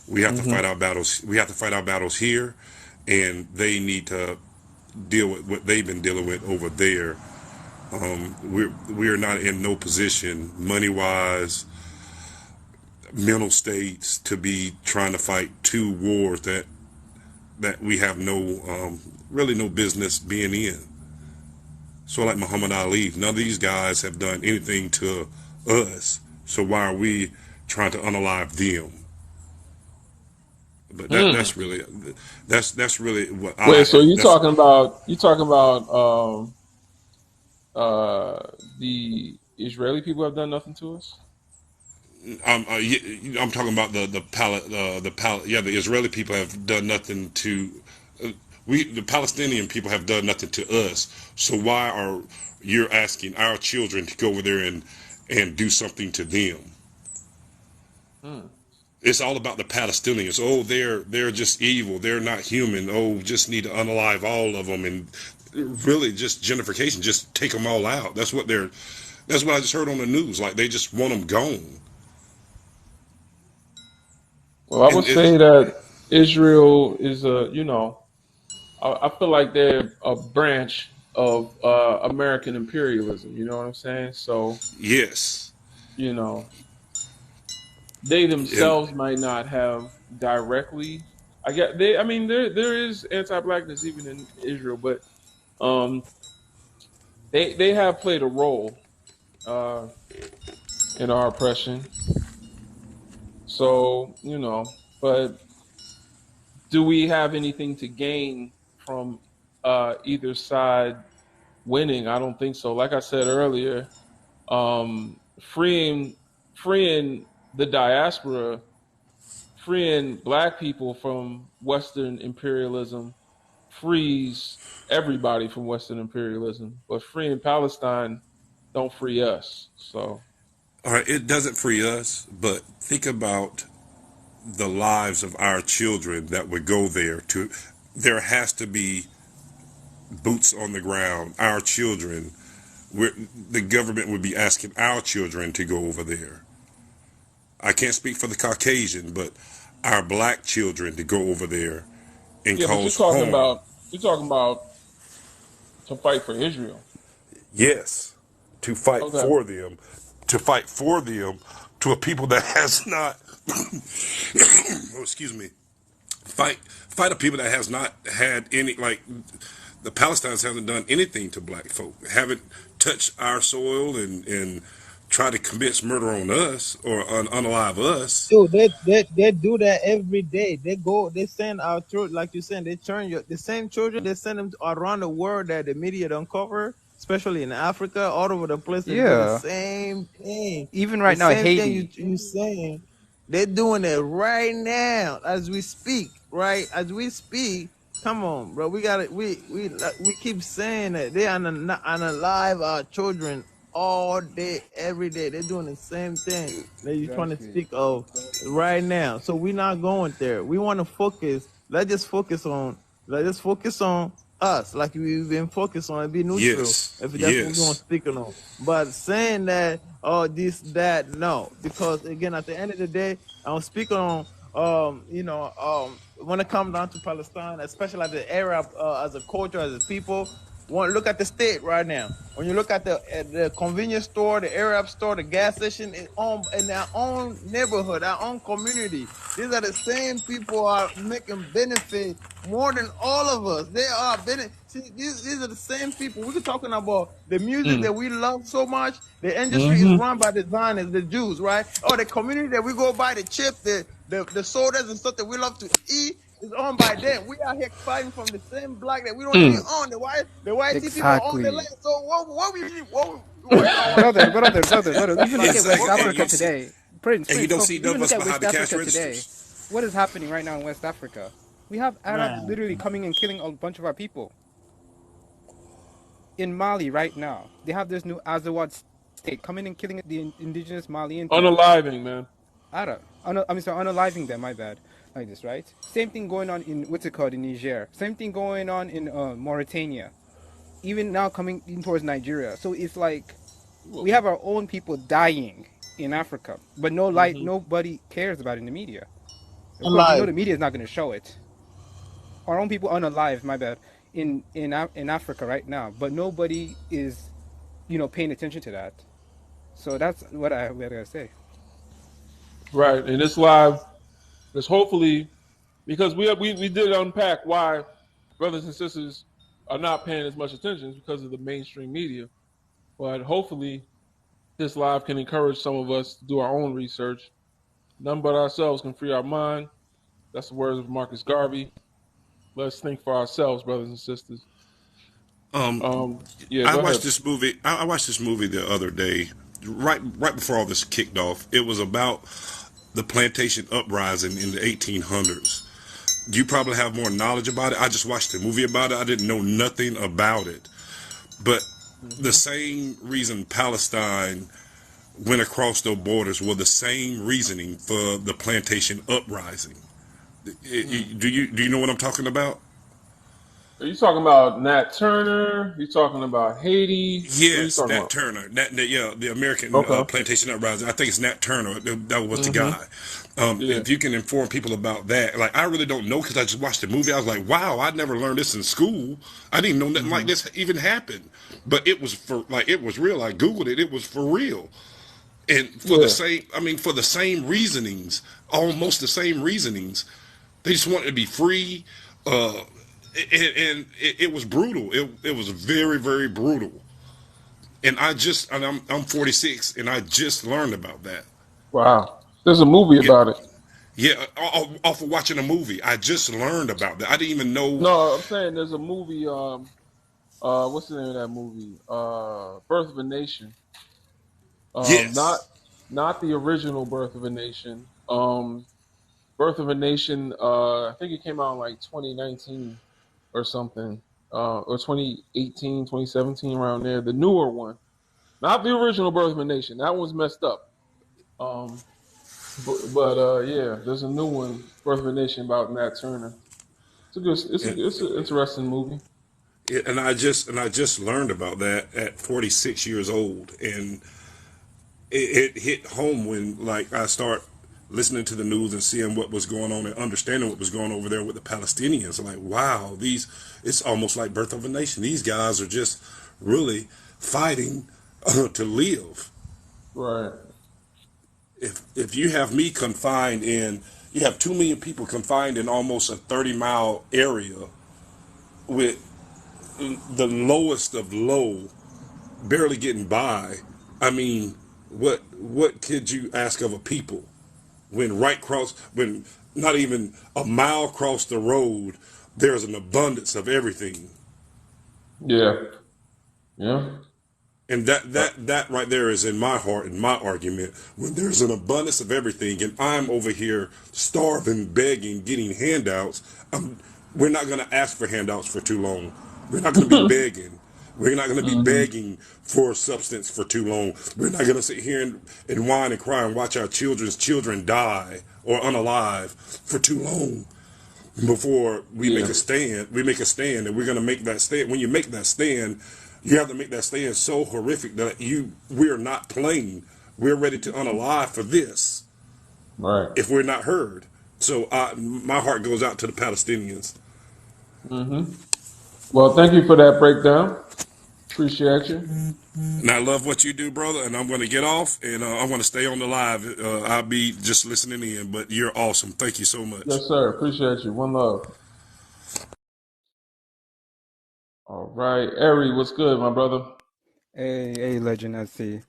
We have to Mm-hmm. fight our battles. We have to fight our battles here, and they need to deal with what they've been dealing with over there. We're not in no position, money wise, mental states, to be trying to fight two wars that we have really no business being in. So like Muhammad Ali, none of these guys have done anything to us. So why are we trying to unalive them? But Mm. that's really what Wait, so that's you talking about the Israeli people have done nothing to us? I'm talking about the Israeli people have done nothing to the Palestinian people have done nothing to us. So why are you're asking our children to go over there and do something to them? Hmm. It's all about the Palestinians. Oh, they're just evil. They're not human. Oh, just need to unalive all of them, and really just gentrification. Just take them all out. That's what they're. That's what I just heard on the news. Like they just want them gone. Well, I And would say that Israel is I feel like they're a branch of American imperialism. You know what I'm saying? So, yes, you know, they and themselves might not have directly. I mean, there is anti-blackness even in Israel, but um, they have played a role uh, in our oppression. So, but do we have anything to gain from either side winning? I don't think so. Like I said earlier, freeing the diaspora, freeing black people from Western imperialism frees everybody from Western imperialism, but freeing Palestine don't free us. So, all right, it doesn't free us, but think about the lives of our children that would go there. There has to be boots on the ground. Our children, the government would be asking our children to go over there. I can't speak for the Caucasian, but our black children to go over there and Yeah, but cause harm. you're talking about to fight for Israel. Yes, to fight Okay. for them, to fight for them, to a people that has not. Oh, excuse me. Fight a people that has not had any, like the Palestinians haven't done anything to black folk, haven't touched our soil and try to commit murder on us or unalive us. Dude, they do that every day. They send our children, like you said, they turn the same children, they send them around the world that the media don't cover, especially in Africa, all over the place. They do the Yeah. same thing. Even The right now, same thing you Haiti. you saying. They're doing it right now as we speak. Right as we speak. Come on, bro. We got it. We keep saying that they unalive our children all day, every day. They're doing the same thing that you're trying to Exactly. speak of right now. So we're not going there. We want to focus. Let's just focus on us, like we've been focused on, and be neutral Yes, if that's what we want to yes. speak on. But saying that, oh, this, that, no, because again, at the end of the day, I'm speaking on, when it comes down to Palestine, especially like the Arab as a culture, as a people. Look at the state right now. When you look at the convenience store, the Arab store, the gas station, in our own neighborhood, our own community, these are the same people are making benefit more than all of us. They are see, these are the same people. We're talking about the music that Mm. we love so much. The industry is Mm-hmm. run by the Zionists, the Jews, right? Or the community that we go by, the chip, the sodas and stuff that we love to eat is owned by them. We are here fighting from the same block that we don't even Mm. own. The white people own the land. Exactly. So what we working on right Brother, now? brother, brother, brother. Even look at West What Exactly, we and Africa you working see, on? today. Prince, and you Prince, don't come. see none Even of look us at behind West the cash Africa today. registers. What is happening right now in West Africa? We have Arabs Man. literally coming and killing a bunch of our people. In Mali right now, they have this new Azawad state coming and killing the indigenous Malian people. Unaliving, man. Arab. I mean, sorry, unaliving them. My bad. Like this, right? Same thing going on in what's it called in Niger. Same thing going on in Mauritania. Even now coming in towards Nigeria. So it's like You're we welcome. have our own people dying in Africa, but Mm-hmm. nobody cares about it in the media. Of course, we know Alive. the media is not going to show it. Our own people unalive, my bad, in Africa right now, but nobody is, paying attention to that. So that's what I gotta say. Right. And this live is hopefully because we did unpack why brothers and sisters are not paying as much attention because of the mainstream media. But hopefully this live can encourage some of us to do our own research. None but ourselves can free our mind. That's the words of Marcus Garvey. Let's think for ourselves, brothers and sisters. Um, Yeah, I go watched ahead. this movie. I watched this movie the other day, right before all this kicked off. It was about the plantation uprising in the 1800s. You probably have more knowledge about it. I just watched the movie about it. I didn't know nothing about it. But the Mm-hmm. same reason Palestine went across those borders were the same reasoning for the plantation uprising. Hmm. Do you know what I'm talking about? Are you talking about Nat Turner? You talking about Haiti? What are you Yes, talking Nat about? Turner. Yeah, the American Okay. plantation uprising. I think it's Nat Turner. That was the Mm-hmm. guy. Yeah. If you can inform people about that, like I really don't know because I just watched the movie. I was like, wow, I never learned this in school. I didn't even know nothing like Mm-hmm. this even happened. But it was it was real. I googled it. It was for real. And Yeah. for the same reasonings, almost the same reasonings. They just wanted to be free. Uh, and it was brutal. It was very, very brutal. And I'm 46 and I just learned about that. Wow. There's a movie Yeah, about it. yeah, off of watching a movie. I just learned about that. I didn't even know. No, I'm saying there's a movie. What's the name of that movie? Birth of a Nation. Not Yes. the original Birth of a Nation. Birth of a Nation. I think it came out in like 2019 or something, or 2018, 2017, around there. The newer one, not the original Birth of a Nation. That one's messed up. Um, but yeah, there's a new one, Birth of a Nation, about Nat Turner. Yeah. It's an interesting movie. Yeah, and I just learned about that at 46 years old, and it hit home when like I start. listening to the news and seeing what was going on and understanding what was going on over there with the Palestinians. Like, wow, it's almost like Birth of a Nation. These guys are just really fighting to live. Right. If you have me confined in, you have 2 million people confined in almost a 30-mile area with the lowest of low, barely getting by. I mean, what could you ask of a people when not even a mile across the road, there's an abundance of everything. Yeah. Yeah. And that right there is in my heart, in my argument. When there's an abundance of everything, and I'm over here starving, begging, getting handouts, we're not going to ask for handouts for too long. We're not going to be begging. We're not going to be Hmm. begging for substance for too long. We're not going to sit here and whine and cry and watch our children's children die or unalive for too long before we make Yeah. a stand. We make a stand, and we're going to make that stand. When you make that stand, you have to make that stand so horrific that we're not playing. We're ready to unalive for this Right. if we're not heard. So my heart goes out to the Palestinians. Hmm. Well, thank you for that breakdown. Appreciate you. And I love what you do, brother. And I'm going to get off, and I'm going to stay on the live. I'll be just listening in, but you're awesome. Thank you so much. Yes, sir. Appreciate you. One love. All right. Ari, what's good, my brother? Hey, legend. I see.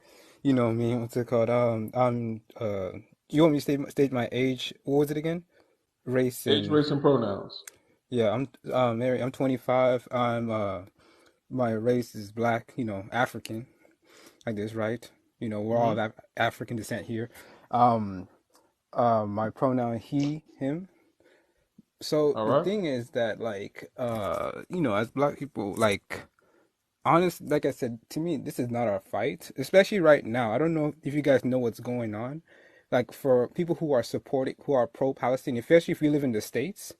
You know me. What's it called? You want me to state my age? What was it again? Race Age, and race, and pronouns. yeah. I'm Mary. I'm 25. My race is black. You know, African. Like this, right? You know, we're all Hmm. of African descent here. Um, my pronoun he, him. So All the right. thing is that, like, you know, as black people, like, honest, like I said, to me, this is not our fight, especially right now. I don't know if you guys know what's going on. Like, for people who are supporting, who are pro-Palestine, especially if you live in the States,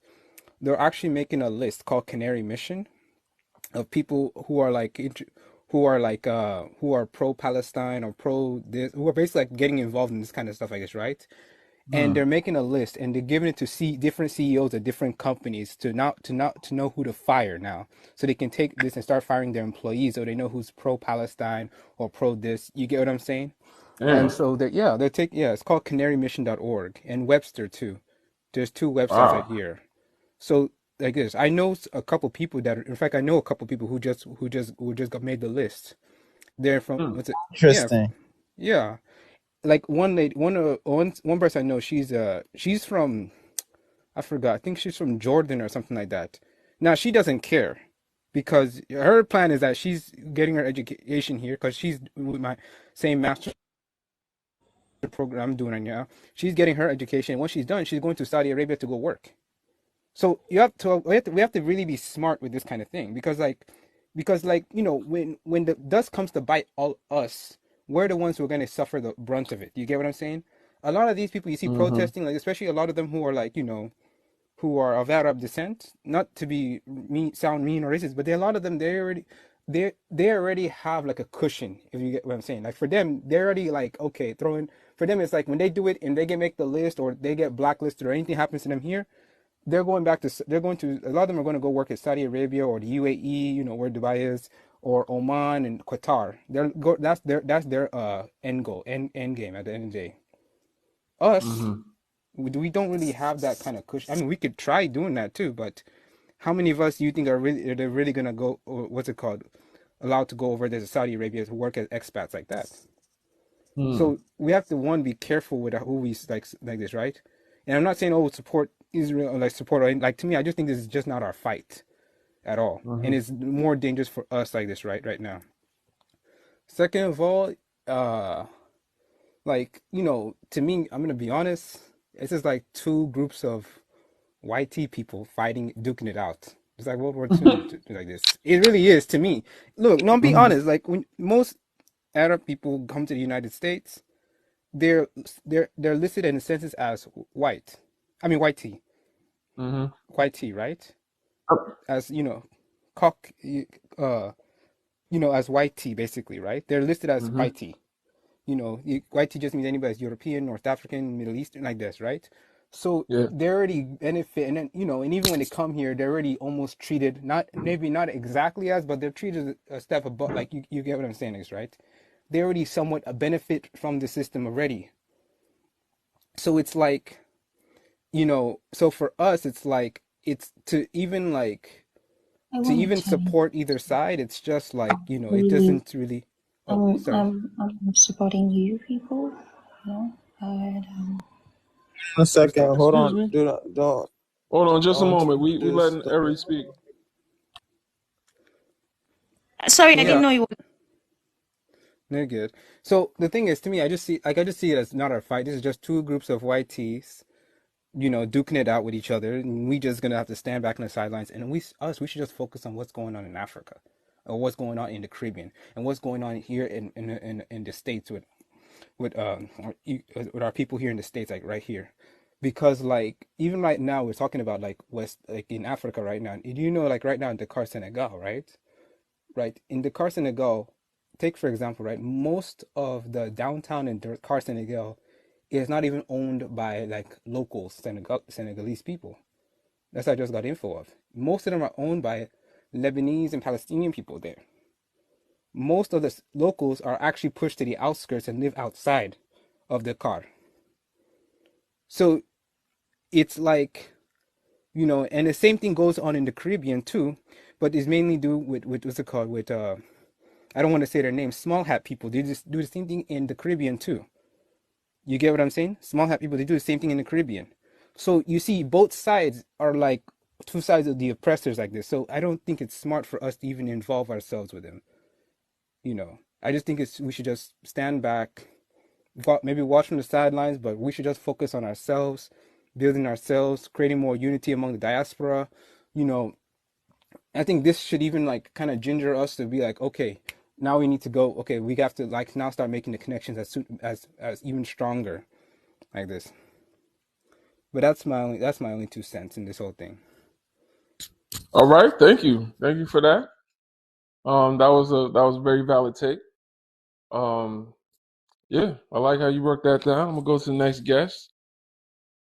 they're actually making a list called Canary Mission of people who are like, who are pro-Palestine or pro this, who are basically like getting involved in this kind of stuff, I guess, right? And Hmm. they're making a list and they're giving it to see different CEOs of different companies to know who to fire now, so they can take this and start firing their employees, so they know who's pro Palestine or pro this. You get what I'm saying? And Damn. so it's called canarymission.org and Webster too. There's two websites right Wow. here. So like this, I know a couple people that, in fact, I know a couple people who just got made the list. They're from Hmm. what's it? Yeah, Interesting. yeah. Like one lady, one person I know, she's from, I forgot. I think she's from Jordan or something like that. Now she doesn't care because her plan is that she's getting her education here because she's with my same master program I'm doing right now. She's getting her education. Once she's done, she's going to Saudi Arabia to go work. So we have to really be smart with this kind of thing because you know, when the dust comes to bite all us, we're the ones who are going to suffer the brunt of it. You get what I'm saying? A lot of these people you see Hmm. protesting, like especially a lot of them who are like, you know, who are of Arab descent, not to be sound mean or racist, but a lot of them, they already have like a cushion, if you get what I'm saying. Like for them, they're already like, okay, throwing for them, it's like when they do it and they get make the list or they get blacklisted or anything happens to them here, they're going to, a lot of them are going to go work at Saudi Arabia or the UAE, you know, where Dubai is, or Oman and Qatar. That's their end goal, end game at the end of the day. Us, Hmm. we don't really have that kind of cushion. I mean, we could try doing that too, but how many of us do you think they're really gonna go, or what's it called, allowed to go over there to Saudi Arabia to work as expats like that? Hmm. So we have to, one, be careful with who we like this, right? And I'm not saying, oh, support Israel or like support, or like, to me, I just think this is just not our fight at all, Hmm. and it's more dangerous for us like this right now. Second of all, uh, like, you know, to me, I'm gonna be honest, it's just like two groups of white tea people fighting, duking it out. It's like World War II, like this. It really is to me. Look, no, I'm being Hmm. honest. Like when most Arab people come to the United States, they're they're listed in the census as white. I mean Hmm. white tea, right? As you know, cock, uh, you know, as white tea basically, right? They're listed as Hmm. white tea. white just means anybody that's European, North African, Middle Eastern, like this, right? So Yeah. they already benefit, and then and even when they come here, they're already almost treated maybe not exactly as, but they're treated a step above. Like you get what I'm saying, is right? They already somewhat a benefit from the system already. So it's like, so for us, it's like it's to even like I to wanted even to support either side. It's just like it really, doesn't really. Oh, sorry. I'm supporting you people, but 1 second. Hold Excuse on. me. Do not, Hold on, just a don't moment. speak We this. letting Eri speak. sorry, So I didn't yeah, know you were. they're good. So the thing is, to me, I just see it as not a fight. This is just two groups of white tees, duking it out with each other, and we just gonna have to stand back on the sidelines. And we should just focus on what's going on in Africa, or what's going on in the Caribbean, and what's going on here in the states with our people here in the states, like right here, because like even right now we're talking about like West, like in Africa right now. Like right now in Dakar, Senegal, right in Dakar, Senegal, take for example, right, most of the downtown in Dakar, Senegal is not even owned by like local Senegalese people. That's what I just got info of. Most of them are owned by Lebanese and Palestinian people there. Most of the locals are actually pushed to the outskirts and live outside of Dakar. So it's like, and the same thing goes on in the Caribbean too, but it's mainly due with what's it called, with I don't want to say their names, small hat people. They just do the same thing in the Caribbean too. You get what I'm saying? Small hat people, they do the same thing in the Caribbean. So you see, both sides are like two sides of the oppressors like this. So I don't think it's smart for us to even involve ourselves with them. I just think we should just stand back, maybe watch from the sidelines, but we should just focus on ourselves, building ourselves, creating more unity among the diaspora. You know, I think this should even like kind of ginger us to be like, okay, now we need to go. Okay, we have to like now start making the connections as even stronger, like this. But that's my only 2 cents in this whole thing. All right, thank you for that. That was a very valid take. Um, yeah, I like how you worked that down. I'm gonna go to the next guest.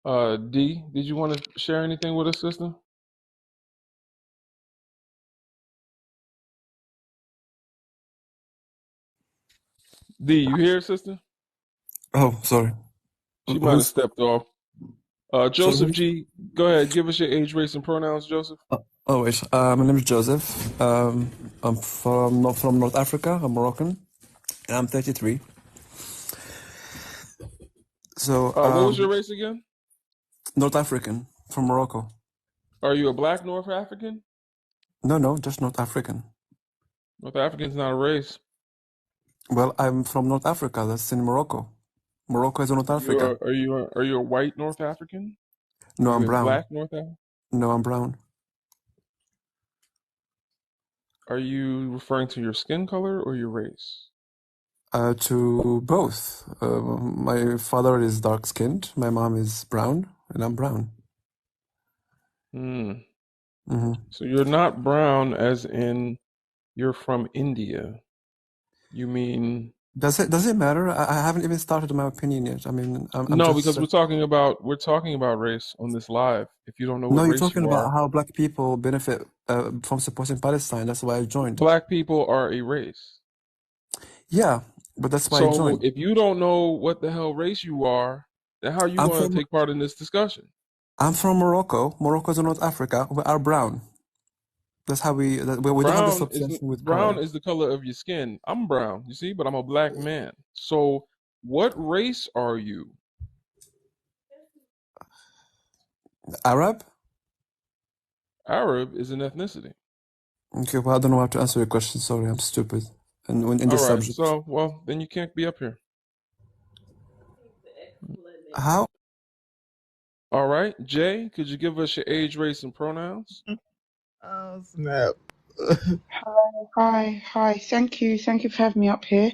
D, did you want to share anything with us, sister? D, you here, sister? Oh, sorry. She might have Who's stepped off. sorry? Joseph G, go ahead. Give us your age, race, and pronouns, Joseph. Oh, wait. My name is Joseph. I'm from North Africa. I'm Moroccan, and I'm 33. So, What was your race again? North African from Morocco. Are you a black North African? No, just North African. North African's not a race. Well, I'm from North Africa. That's in Morocco. Morocco is in North Africa. Are you a white North African? Are No, I'm you a brown. black North African? No, I'm brown. Are you referring to your skin color or your race? To both. My father is dark skinned. My mom is brown, and I'm brown. Hmm. Mm-hmm. So you're not brown as in you're from India. You mean Does it matter? I haven't even started my opinion yet. I mean, I'm no, just. because we're talking about race on this live. If you don't know No, what you're race talking you about are, how black people benefit from supporting Palestine. That's why I joined. black people are a race. Yeah, but that's why I So joined. if you don't know what the hell race you are, then how are you I'm going to from take part in this discussion? I'm from Morocco. Morocco is in North Africa. We are brown. That's how we don't have this obsession with Brown color. is the color of your skin. I'm brown, you see, but I'm a black man. So what race are you? Arab? Arab is an ethnicity. Okay, well I don't know how to answer your question. Sorry, I'm stupid. And in All this right. subject, So, well, then you can't be up here. how? All right. Jay, could you give us your age, race, and pronouns? Oh, snap. Hello, hi. Thank you for having me up here.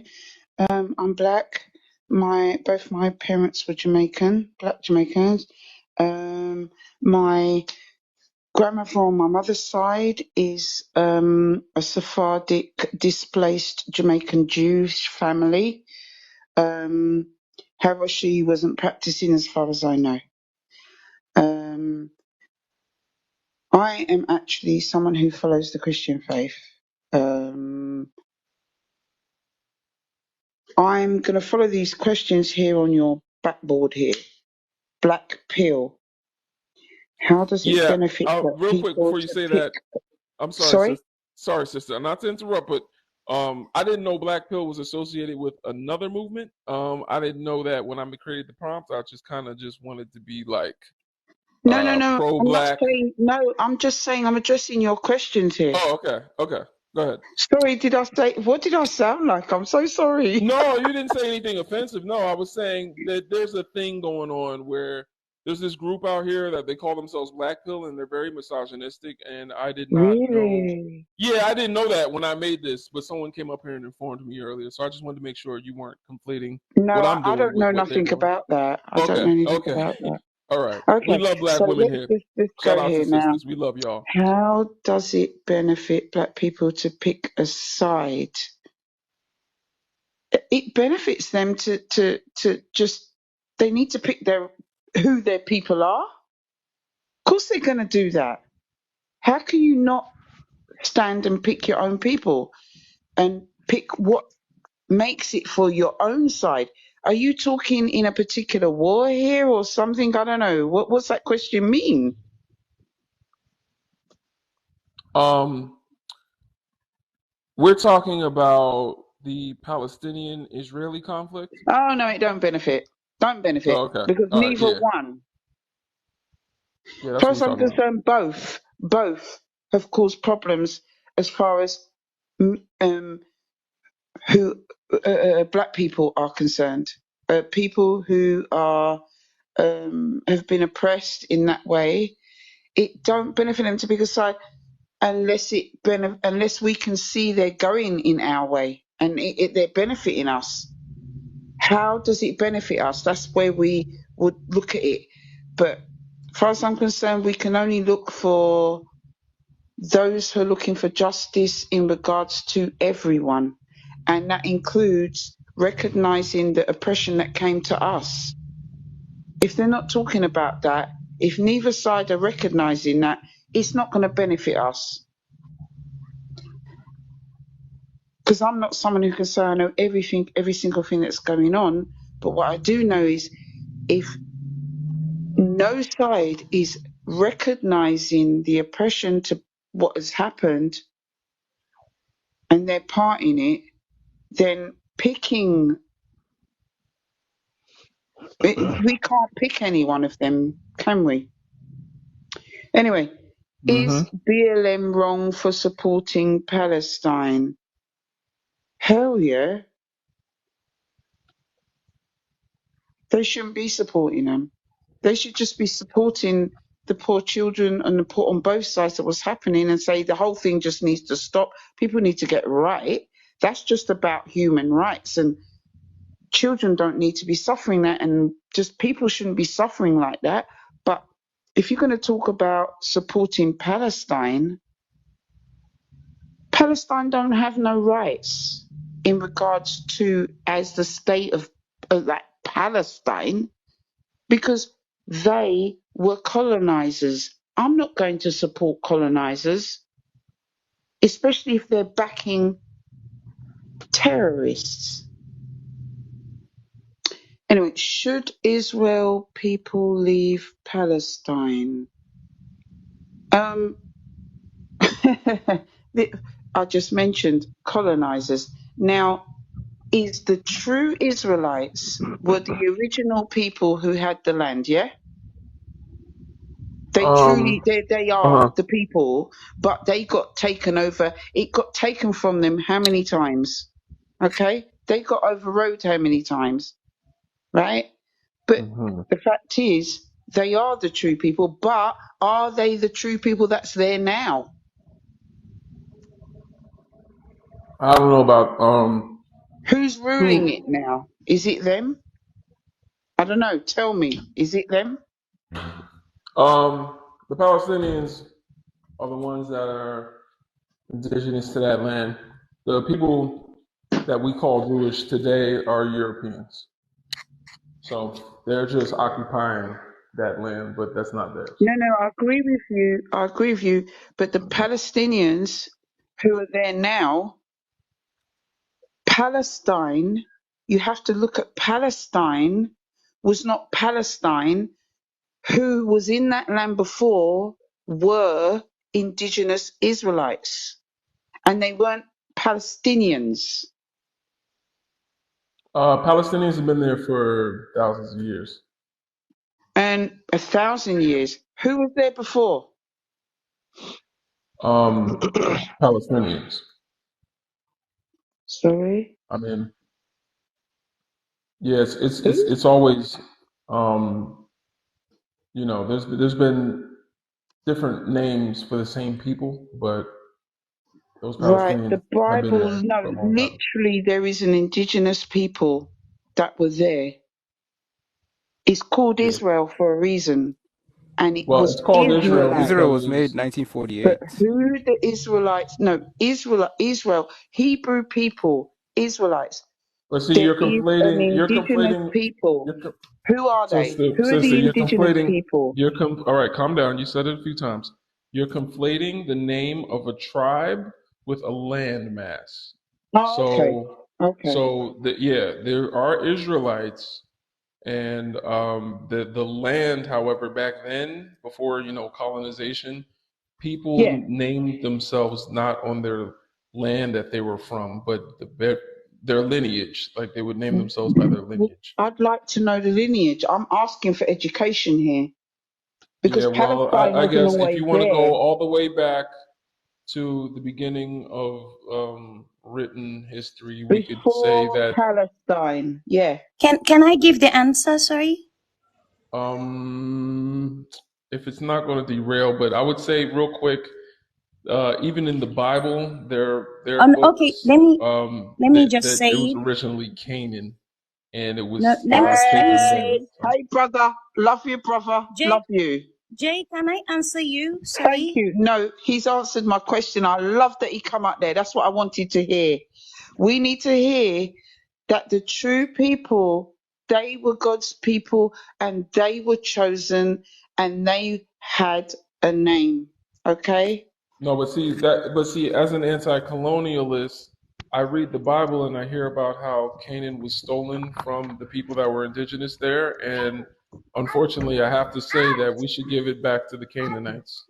I'm black. Both my parents were Jamaican, black Jamaicans. My grandmother on my mother's side is a Sephardic displaced Jamaican Jewish family. However, she wasn't practicing as far as I know. I am actually someone who follows the Christian faith. I'm going to follow these questions here on your backboard here. Black pill. How does it Yeah. benefit black Real quick people before you to say pick? that, I'm sorry, Sorry? sis. Sorry, sister. Not to interrupt, but I didn't know Black Pill was associated with another movement. I didn't know that when I created the prompt. I just kind of just wanted to be like No, no, no. I'm not pro-black. saying, no, I'm just saying I'm addressing your questions here. Oh, okay, okay. Go ahead. Sorry, what did I sound like? I'm so sorry. No, you didn't say anything offensive. No, I was saying that there's a thing going on where there's this group out here that they call themselves Black Pill, and they're very misogynistic. And I did not know. Really? Yeah, I didn't know that when I made this, but someone came up here and informed me earlier. So I just wanted to make sure you weren't conflating No, what I'm I doing don't with know what they're nothing doing. about that. I don't Okay, know anything okay. about that. All right. We Okay, love black so women here. let's Shout go out to here now. sisters. We love y'all. How does it benefit black people to pick a side? It benefits them to just, they need to pick who their people are. Of course they're going to do that. How can you not stand and pick your own people and pick what makes it for your own side? Are you talking in a particular war here or something? I don't know. What's that question mean? We're talking about the Palestinian-Israeli conflict. Oh no, it don't benefit. Don't benefit Oh, okay. because All right. neither Yeah. one. Yeah, As that's far what as we're I'm talking about. concerned, both have caused problems as far as who black people are concerned. People who are have been oppressed in that way. It don't benefit them to pick a side unless we can see they're going in our way and they're benefiting us. How does it benefit us? That's where we would look at it. But as far as I'm concerned, we can only look for those who are looking for justice in regards to everyone. And that includes recognizing the oppression that came to us. If they're not talking about that, if neither side are recognizing that, it's not going to benefit us. Because I'm not someone who can say I know everything, every single thing that's going on. But what I do know is if no side is recognizing the oppression to what has happened and their part in it, then we can't pick any one of them, can we? Anyway, is Mm-hmm. BLM wrong for supporting Palestine? Hell yeah. They shouldn't be supporting them. They should just be supporting the poor children and the poor on both sides of what's happening and say the whole thing just needs to stop. People need to get right. That's just about human rights, and children don't need to be suffering that, and just people shouldn't be suffering like that. But if you're going to talk about supporting Palestine, Palestine don't have no rights in regards to as the state of like Palestine, because they were colonizers. I'm not going to support colonizers, especially if they're backing terrorists. Anyway, should Israel people leave Palestine? I just mentioned colonizers. Now, is the true Israelites were the original people who had the land, yeah? They are Uh-huh. the people, but they got taken over. It got taken from them how many times? Okay? They got overrode how many times? Right? But Mm-hmm. the fact is, they are the true people, but are they the true people that's there now? I don't know about Who's ruling it who now? Is it them? I don't know. Tell me. Is it them? the Palestinians are the ones that are indigenous to that land. The people that we call Jewish today are Europeans. So they're just occupying that land, but that's not theirs. No, no, I agree with you. I agree with you. But the Palestinians who are there now, Palestine, you have to look at Palestine was not Palestine. Who was in that land before were indigenous Israelites, and they weren't Palestinians. Palestinians have been there for thousands of years. And 1,000 years. Who was there before? Palestinians. Sorry? I mean, yeah, Who? it's always, there's been different names for the same people, but those Right. Palestinians The have been Bible, there no, for a long time. literally, there is an indigenous people that were there. It's called Yeah. Israel for a reason, and it Well, was it's called Israel Israelites. Israel was because made But 1948. who the Israelites? No, Israel, Hebrew people, Israelites. but see, There you're is an conflating, indigenous people. you're, co- Who are they? sister, Who are sister, the you're indigenous conflating, people? all right, calm down. You said it a few times. You're conflating the name of a tribe with a landmass. Oh, okay. So, Okay. yeah, there are Israelites, and the land, however, back then, before colonization, people Yeah. named themselves not on their land that they were from, but their lineage. Like they would name themselves by their lineage. I'd like to know the lineage. I'm asking for education here because Yeah, well, Palestine I wasn't guess if always you want to there go all the way back to the beginning of written history, we could say before that Palestine. Yeah. Can I give the answer? Sorry. um, if it's not going to derail, but I would say real quick, even in the Bible, there are Okay. books Let me just that say it was it. originally Canaan, and it No, was let me taken say there. Hey, it. So. hey, brother. Love you, brother. Jay, Love you. Jay, can I answer you? Thank Sorry. you. No, he's answered my question. I love that he come up there. That's what I wanted to hear. We need to hear that the true people, they were God's people and they were chosen and they had a name. Okay? No, but see, as an anti-colonialist, I read the Bible and I hear about how Canaan was stolen from the people that were indigenous there, and unfortunately, I have to say that we should give it back to the Canaanites.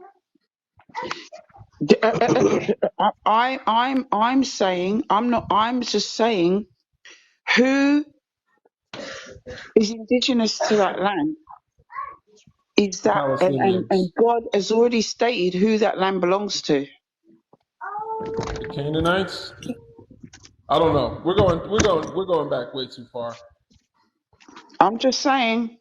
I'm saying, I'm not, I'm just saying, who is indigenous to that land? Is The that, and Palestinians, God has already stated who that land belongs to. the Canaanites. I don't know. We're going back way too far. I'm just saying,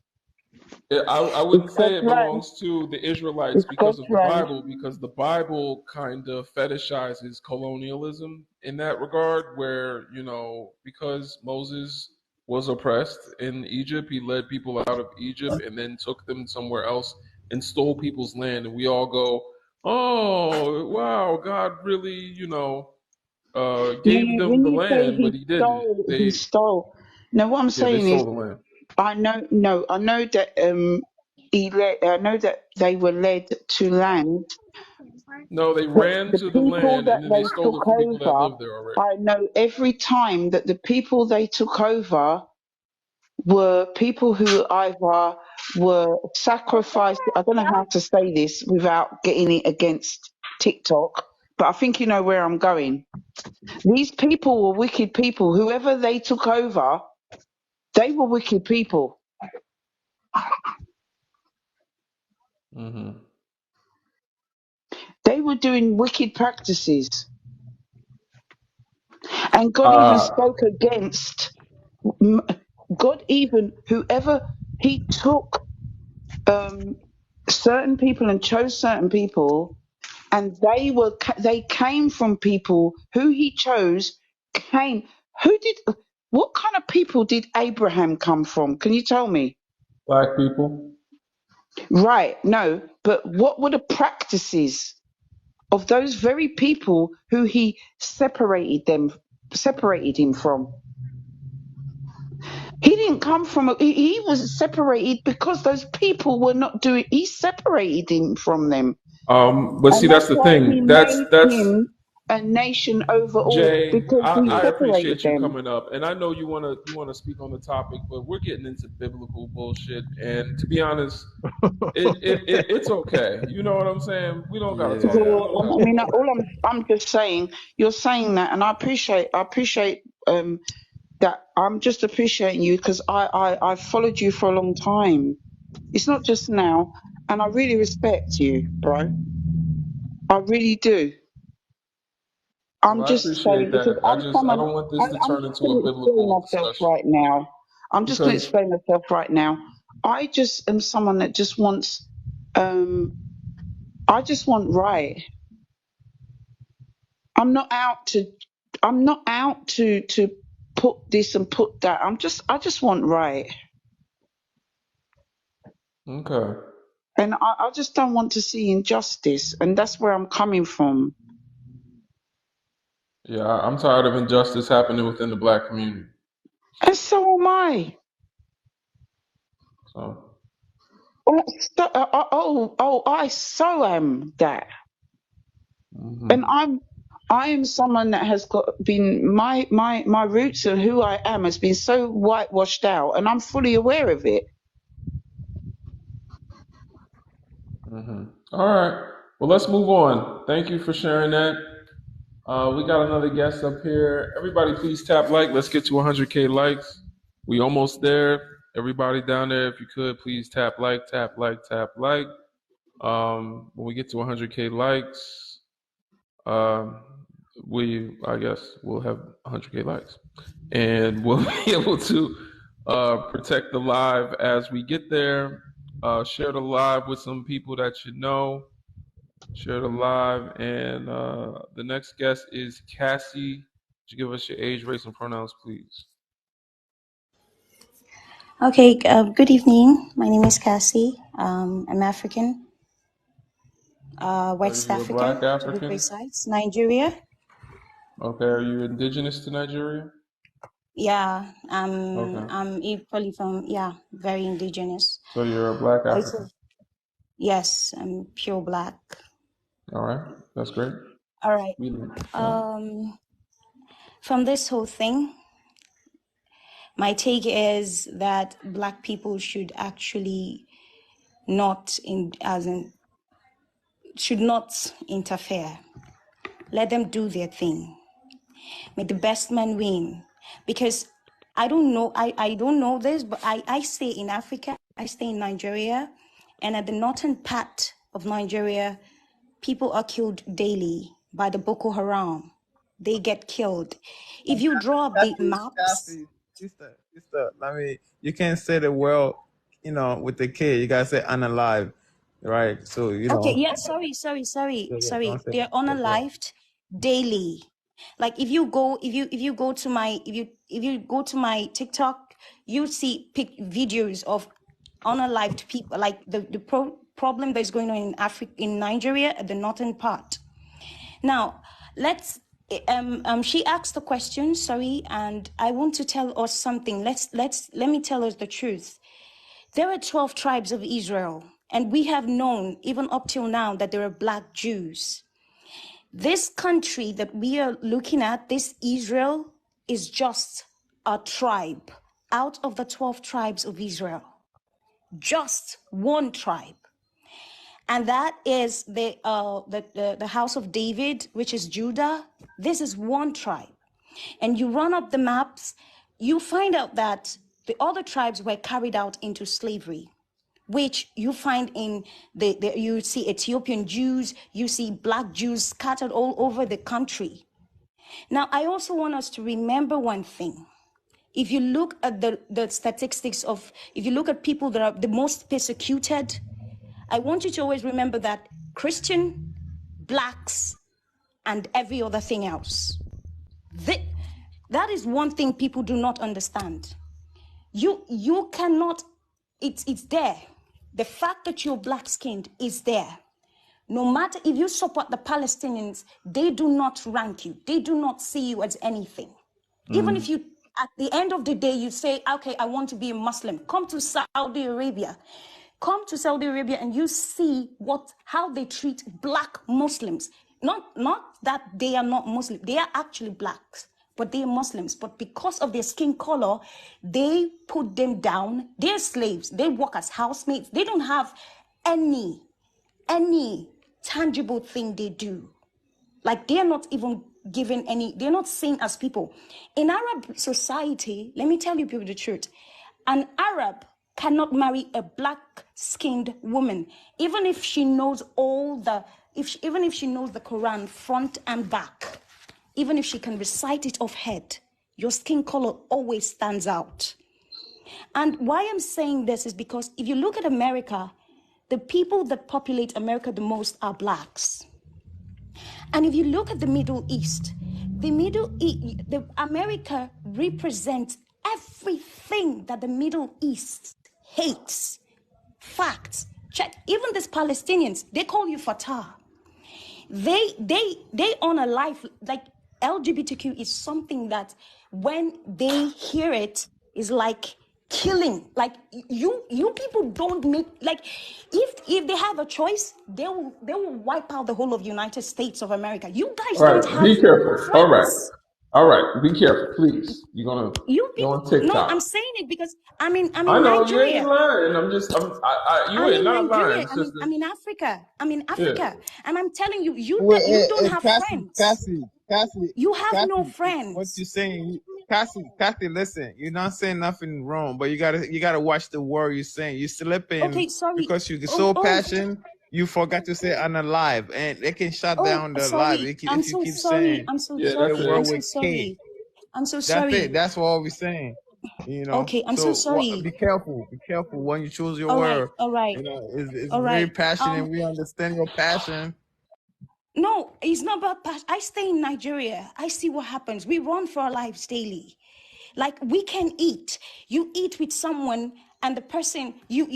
I it's wouldn't say God's it land. belongs to the Israelites It's because God's of the land. Bible, because the Bible kind of fetishizes colonialism in that regard, where, because Moses was oppressed in Egypt, he led people out of Egypt and then took them somewhere else and stole people's land. And we all go, oh, wow, God really, No, gave no, them when the you say land, but he he didn't. stole, he stole. No, what I'm They saying is, stole the land. I know, no, I know that I know that they were led to land, No, they but ran the to the people land that and then they they stole took it from people that over, lived there already. I know every time that the people they took over were people who either were sacrificed. I don't know how to say this without getting it against TikTok, but I think you know where I'm going. These people were wicked people. Whoever they took over, they were wicked people. Hmm. They were doing wicked practices. And God even Uh, spoke against, God even, whoever, he took um, certain people and chose certain people, and they came from people who he chose came. What kind of people did Abraham come from? Can you tell me? black people. Right, no, but what were the practices of those very people who he separated them? separated him from. He didn't come from, he was separated because those people were not doing, he separated him from them. But see, And that's that's the why he thing. made That's him a nation over all, Jay. because he I separated appreciate you them. coming up, and I know you wanna speak on the topic, but we're getting into biblical bullshit. And to be honest, it's okay. You know what I'm saying? We don't gotta talk. Yeah, We don't I gotta mean, talk about all I'm just saying, you're saying that, and I appreciate that. I'm just appreciating you because I've followed you for a long time. It's not just now, and I really respect you, bro. I really do. it. I'm Well, I just appreciate saying because that. I don't want this to I'm turn just into going a to explain biblical myself discussion right now. I'm just going to because explain myself right now. I just am someone that just wants, um, I just want right. I'm not out to, I'm not out to put this and put that. I just want right. okay. And I just don't want to see injustice. And that's where I'm coming from. Yeah, I'm tired of injustice happening within the black community. And so am I. So, I so am that. And hmm I am someone that has got been my roots and who I am has been so whitewashed out, and I'm fully aware of it. all right. Well, let's move on. Thank you for sharing that. We got another guest up here. Everybody, please tap like. Let's get to 100K likes. We almost there. Everybody down there, if you could, please tap like, tap like, tap like. When we get to 100K likes, um, I guess we'll have 100K likes, and we'll be able to protect the live as we get there. Share the live with some people that you know. Share the live, and the next guest is Cassie. Would you give us your age, race, and pronouns, please? Okay, good evening. My name is Cassie. I'm African, Are West you a Africa black to be African? precise, Nigeria. Okay. Are you indigenous to Nigeria? Yeah, Okay. I'm equally from, yeah, very indigenous. So you're a black Also, African. yes, I'm pure black. All right. That's great. All right. Yeah. From this whole thing, my take is that black people should actually not should not interfere. Let them do their thing. May the best man win. Because I don't know, I don't know this, but I stay in Africa, I stay in Nigeria, and at the northern part of Nigeria, people are killed daily by the Boko Haram. They get killed. If you draw up the maps, Sister, I mean, you can't say the world, with the K. You gotta say unalive, right? So okay, yeah, yeah, sorry. don't say They're yeah, go ahead. unalived daily. Like if you go to my TikTok, you see videos of unalived people, like the problem that is going on in Africa, in Nigeria, at the northern part. Now, let's. She asked a question. Sorry, and I want to tell us something. Let me tell us the truth. There are 12 tribes of Israel, and we have known even up till now that there are black Jews. This country that we are looking at, this Israel, is just a tribe out of the 12 tribes of Israel. Just one tribe. And that is the house of David, which is Judah. This is one tribe. And you run up the maps, you find out that the other tribes were carried out into slavery, which you find in you see Ethiopian Jews, you see black Jews scattered all over the country. Now, I also want us to remember one thing. If you look at the statistics of, if you look at people that are the most persecuted, I want you to always remember that Christian, blacks, and every other thing else. That is one thing people do not understand. You cannot, it's there. The fact that you're black skinned is there. No matter if you support the Palestinians, they do not rank you. They do not see you as anything. Even if you, at the end of the day, you say, okay, I want to be a Muslim, come to Saudi Arabia. Come to Saudi Arabia and you see how they treat black Muslims. Not that they are not Muslim, they are actually blacks, but they are Muslims. But because of their skin color, they put them down. They're slaves. They work as housemates. They don't have any tangible thing they do. Like they're not even given they're not seen as people. In Arab society, let me tell you people the truth, an Arab cannot marry a black-skinned woman, even if she knows even if she knows the Quran front and back, even if she can recite it off head, your skin color always stands out. And why I'm saying this is because if you look at America, the people that populate America the most are blacks. And if you look at the Middle East, America represents everything that the Middle East hates. Facts. Check. Even these Palestinians, they call you Fatah. They honor life. Like LGBTQ is something that when they hear it is like killing. Like you people don't make, like if they have a choice, they will wipe out the whole of United States of America. You guys All don't right, have be careful. friends. All right, be careful, please. You you're people, on no, I'm TikTok. saying it because I'm in I know you ain't Nigeria. lying. You I'm ain't in not lying, Nigeria. sister. I'm in Africa. I'm in Yeah. Africa, and I'm telling you, Well, you don't have Cassie, friends. Cassie, Cassie, You have no Cassie, what friends. you saying? Cassie, listen, you're not saying nothing wrong, but you gotta watch the word you're saying. You're slipping Okay, sorry. because you're Oh, so oh, passionate. You forgot to say unalive, and they can shut oh, down the live sorry. I'm if you so keep sorry. saying I'm so Yeah, the that's sorry. word I'm it. so with K. sorry. I'm so That's it. sorry. That's all we're saying. Okay, I'm so So sorry. be careful. Be careful when you choose your All right, word. all right, It's all very right. passionate. We understand your passion. No, it's not about passion. I stay in Nigeria. I see what happens. We run for our lives daily. Like we can eat. You eat with someone, and the person you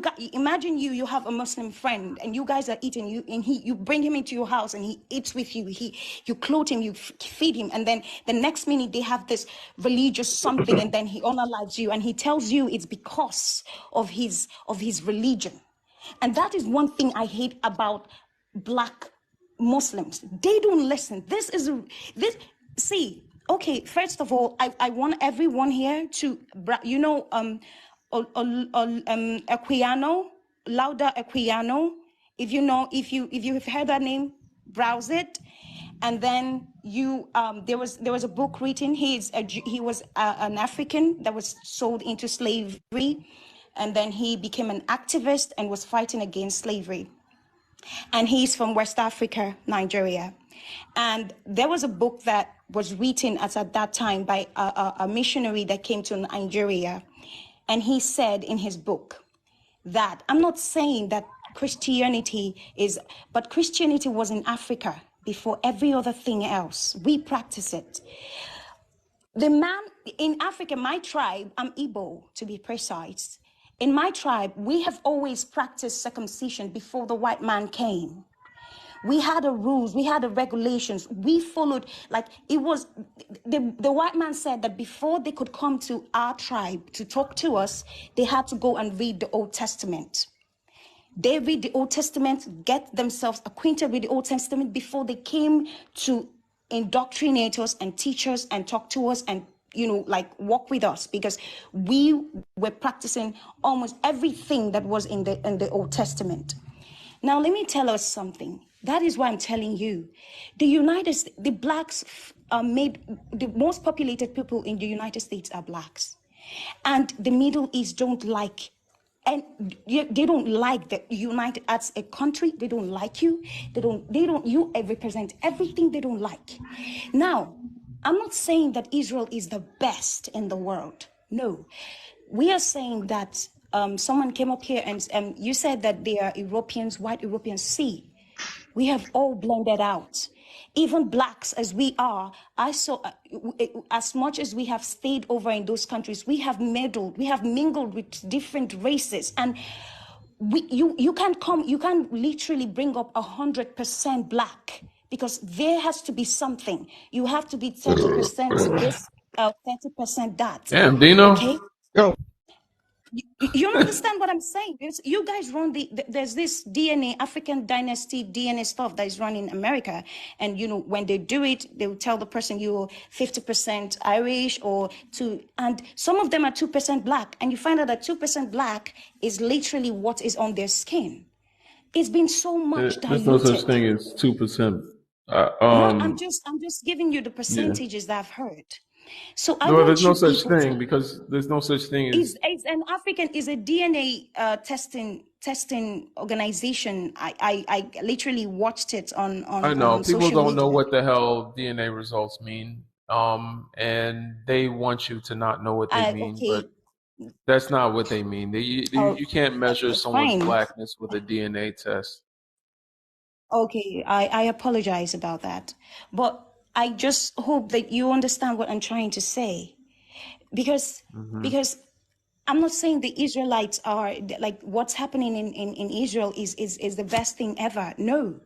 got. Imagine you have a Muslim friend, and you guys are eating. You bring him into your house, and he eats with you. You clothe him, you feed him, and then the next minute they have this religious something, and then he unalives you, and he tells you it's because of his religion. And that is one thing I hate about black Muslims. They don't listen. See, okay, first of all, I want everyone here to, Equiano, Lauda Equiano. If you have heard that name, browse it. And then there was a book written. He was an African that was sold into slavery, and then he became an activist and was fighting against slavery. And he's from West Africa, Nigeria. And there was a book that was written at that time by a missionary that came to Nigeria. And he said in his book that, I'm not saying that but Christianity was in Africa before every other thing else. We practice it. The man in Africa, my tribe, I'm Igbo to be precise. In my tribe, we have always practiced circumcision before the white man came. We had the rules, we had the regulations, we followed, like it was, the white man said that before they could come to our tribe to talk to us, they had to go and read the Old Testament. They read the Old Testament, get themselves acquainted with the Old Testament before they came to indoctrinate us and teach us and talk to us and, like walk with us, because we were practicing almost everything that was in the Old Testament. Now, let me tell us something. That is why I'm telling you, the blacks the most populated people in the United States are blacks. And the Middle East don't like, and they don't like the United as a country. They don't like you. You represent everything they don't like. Now, I'm not saying that Israel is the best in the world. No, we are saying that someone came up here and you said that they are Europeans, white Europeans. See, we have all blended out. Even blacks as we are, as much as we have stayed over in those countries, we have mingled with different races. And you can't literally bring up 100% black, because there has to be something. You have to be 30% this, 30% that. Damn, Dino. Okay. Yo, You understand what I'm saying? You guys run there's this DNA, African dynasty DNA stuff that is run in America. And, when they do it, they will tell the person you're 50% Irish and some of them are 2% black. And you find out that 2% black is literally what is on their skin. It's been so much There's no such diluted. thing as 2%. No, I'm just giving you the Yeah. percentages that I've heard. So I No, there's want no you such people thing, to because there's no such thing as. is an African is a DNA testing organization. I literally watched it on I know people social don't know media. what the hell DNA results mean, and they want you to not know what they mean, but Okay, that's not what they mean. oh, You can't measure someone's fine. blackness with a DNA test. Okay, I apologize about that, but I just hope that you understand what I'm trying to say, because Hmm. because I'm not saying the Israelites are like what's happening in Israel is the best thing ever. No.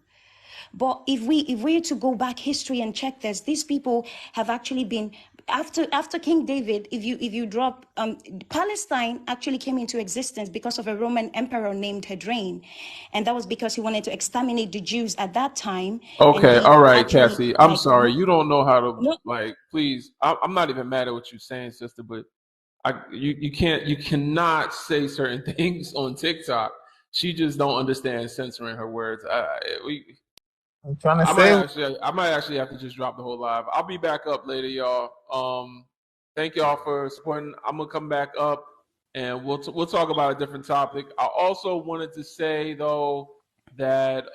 But if we're to go back history and check this, these people have actually been after King David. If you drop Palestine actually came into existence because of a Roman emperor named Hadrian, and that was because he wanted to exterminate the Jews at that time, and Okay, he all right, actually Cassie. I'm like sorry. You don't know how to no. Please. I'm not even mad at what you're saying, sister. But you cannot say certain things on TikTok. She just don't understand censoring her words. I'm trying to I say. might actually have to just drop the whole live. I'll be back up later, y'all. Thank y'all for supporting. I'm gonna come back up, and we'll talk about a different topic. I also wanted to say though that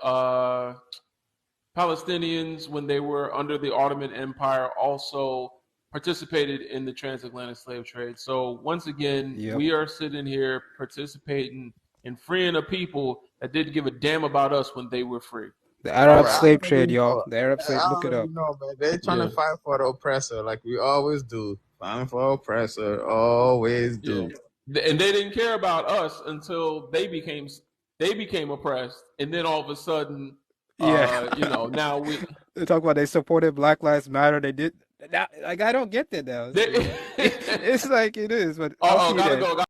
Palestinians, when they were under the Ottoman Empire, also participated in the transatlantic slave trade. So once again, Yep. we are sitting here participating in freeing a people that didn't give a damn about us when they were free. The All Arab right. slave trade, y'all. The Arab slave. I Look it already up. know, man. They're trying Yeah. to fight for the oppressor, like we always do. Fighting for oppressor, always do. Yeah. And they didn't care about us until they became oppressed, and then all of a sudden, Yeah. now we. They talk about they supported Black Lives Matter. They did. Like I don't get that now. It's like it is, but I'll see you Gotta there. go.